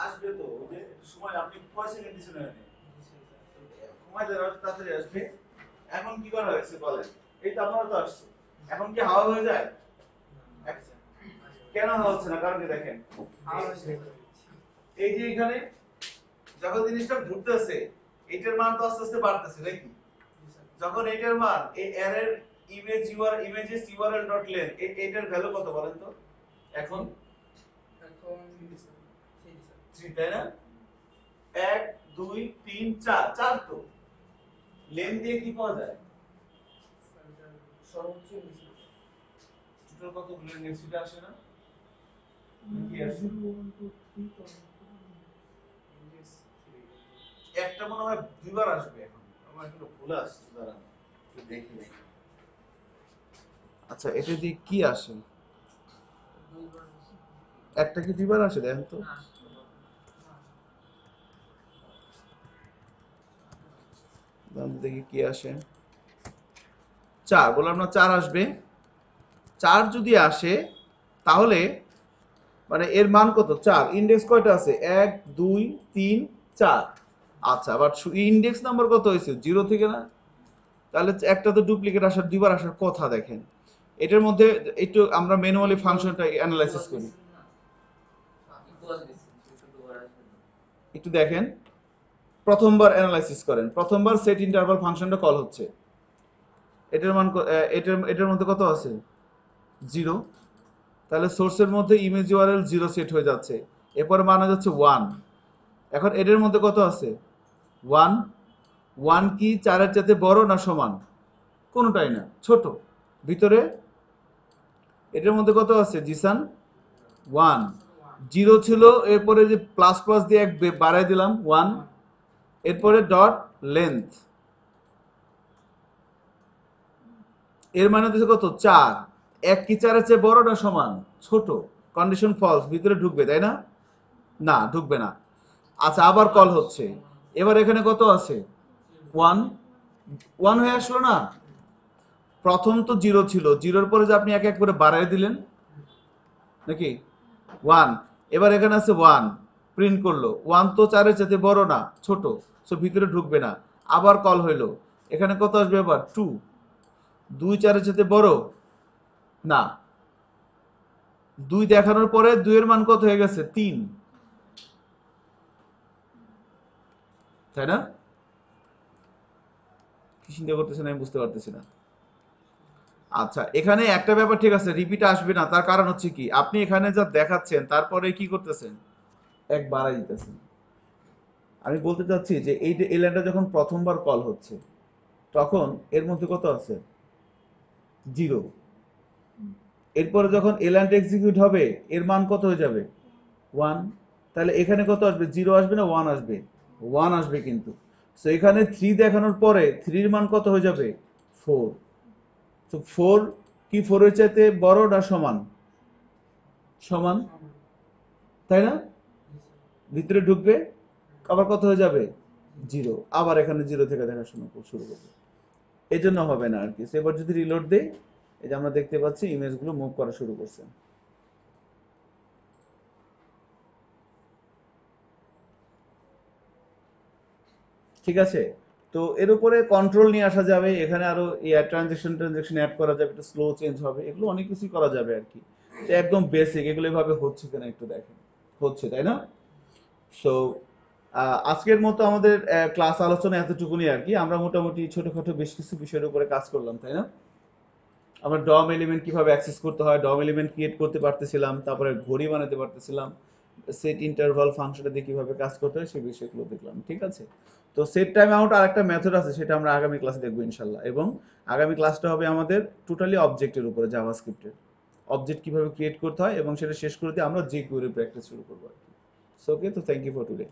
আসবে তো ওই যে সময় আপনি কয় সেকেন্ড দিছেন এখানে সময় দেওয়ার তাড়াতাড়ি আসবে এখন কি করা হয়েছে বলেন এই তো আপনারা তো আসছে এখন কি হাওয়া হয়ে যায় কেন হাওয়া হচ্ছে না কারণ কি দেখেন এই যে এখানে যখন জিনিসটা ঘুরতেছে এটার মান তো আস্তে আস্তে বাড়তেছে নাকি যখন এটার মান এই অ্যারের ইমেজেস ইউআরএল ডট লেন এটার ভ্যালু কত বলেন তো এখন এখন 3 তাই না 1 2 3 4 4 তো লেন দিয়ে কি পাওয়া যায় সর্বোচ্চ টোটাল কত লেন ডেন্সিটি আসে না কি আসে একটা মনে হয় দুইবার আসবে এখন আমার একটু ভুল আসছে দাঁড়ান একটু দেখি আচ্ছা এটা দিয়ে কি আসে একটা কি দুইবার আসে দেখেন তো দেখি কি আসে 4 বললাম না 4 আসবে 4 যদি আসে তাহলে মানে এর মান কত 4 ইনডেক্স কয়টা আছে 1 2 3 4 আচ্ছা বাট ইনডেক্স নাম্বার কত হয়েছে 0 থেকে না তাহলে একটা তো ডুপ্লিকেট আসার দুইবার আসার কথা দেখেন এটার মধ্যে একটু আমরা ম্যানুয়ালি ফাংশনটা অ্যানালাইসিস করি একটু দেখেন প্রথমবার অ্যানালাইসিস করেন প্রথমবার সেট ইন্টারভাল ফাংশনটা কল হচ্ছে এটার মান এটার মধ্যে কত আছে 0 তাহলে সোর্সের মধ্যে ইমেজ ইউআরএল 0 সেট হয়ে যাচ্ছে এরপর মান হয়ে যাচ্ছে 1 এখন এটার মধ্যে কত আছে 1 1 কি 4 এর চাইতে বড় না সমান কোনটাই না ছোট ভিতরে এটার মধ্যে কত আছে জিসান 1 0 ছিল এরপরে যে প্লাস প্লাস দিয়ে এক বাড়াই দিলাম 1 এরপরে ডট লেন্থ এর মানে হচ্ছে কত 4 এক কি 4 এর চেয়ে বড় না সমান ছোট কন্ডিশন ফলস ভিতরে ঢুকবে তাই না না ঢুকবে না আচ্ছা আবার কল হচ্ছে এবার এখানে কত আছে 1 1 হয়ে আসলো না প্রথম তো 0 ছিল 0 এর পরে যে আপনি এক এক করে বাড়ায় দিলেন নাকি 1 এবার এখানে আছে 1 প্রিন্ট করলো 1 তো 4 এর চাইতে বড় না ছোট সো ভিতরে ঢুকবে না আবার কল হইলো এখানে কত আসবে এবার 2 2 4 এর চাইতে বড় না 2 দেখানোর পরে 2 এর মান কত হয়ে গেছে 3 তাই না কি চিন্তা করতেছেন আমি বুঝতে পারতেছি না আচ্ছা এখানে একটা ব্যাপার ঠিক আছে রিপিট আসবে না তার কারণ হচ্ছে কি আপনি এখানে যা দেখাচ্ছেন তারপরে কি করতেছেন এক বাড়াই দিতেছেন আমি বলতে চাচ্ছি যে এই যে এই লাইনটা যখন প্রথমবার কল হচ্ছে তখন এর মধ্যে কত আছে 0 এরপরে যখন এই লাইনটা এক্সিকিউট হবে এর মান কত হয়ে যাবে 1 তাহলে এখানে কত আসবে 0 আসবে না 1 আসবে 1 আসবে কিন্তু সো এখানে 3 দেখানোর পরে 3 এর মান কত হয়ে যাবে 4 তো 4 কি 4 এর চাইতে বড় না সমান সমান তাই না ভিতরে ঢুকবে আবার কত হয়ে যাবে 0 আবার এখানে 0 থেকে দেখা শুরু করবে এই জন্য হবে না আর কি এবার যদি রিলোড দেই এই যে আমরা দেখতে পাচ্ছি ইমেজগুলো মুভ করা শুরু করছে ঠিক আছে তো এর উপরে কন্ট্রোল নিয়ে আসা যাবে এখানে আরো ট্রানজেকশন অ্যাড করা যাবে একটু স্লো চেঞ্জ হবে এগুলো অনেক কিছুই করা যাবে আর কি তো একদম বেসিক এগুলো এভাবে হচ্ছে কিনা একটু দেখেন হচ্ছে তাই না সো আজকের মতো আমাদের ক্লাস আলোচনা এতটুকুনি আর কি আমরা মোটামুটি ছোটখাটো বেশ কিছু বিষয়ের উপরে কাজ করলাম তাই না আমরা ডম এলিমেন্ট কিভাবে অ্যাক্সেস করতে হয় ডম এলিমেন্ট ক্রিয়েট করতে পারতেছিলাম তারপরে ঘড়ি বানাতে পারতেছিলাম সেট ইন্টারভাল ফাংশনটা দিয়ে কিভাবে কাজ করতে হয় সেই বিষয়গুলো দেখলাম ঠিক আছে তো সেট টাইম আউট আরেকটা মেথড আছে সেটা আমরা আগামী ক্লাসে দেখবো ইনশাল্লাহ এবং আগামী ক্লাসটা হবে আমাদের টোটালি অবজেক্টের উপরে জাভাস্ক্রিপ্টের অবজেক্ট কিভাবে ক্রিয়েট করতে হয় এবং সেটা শেষ করতে আমরা jQuery প্র্যাকটিস শুরু করবো আর কি সো ওকে তো থ্যাংক ইউ ফর টুডে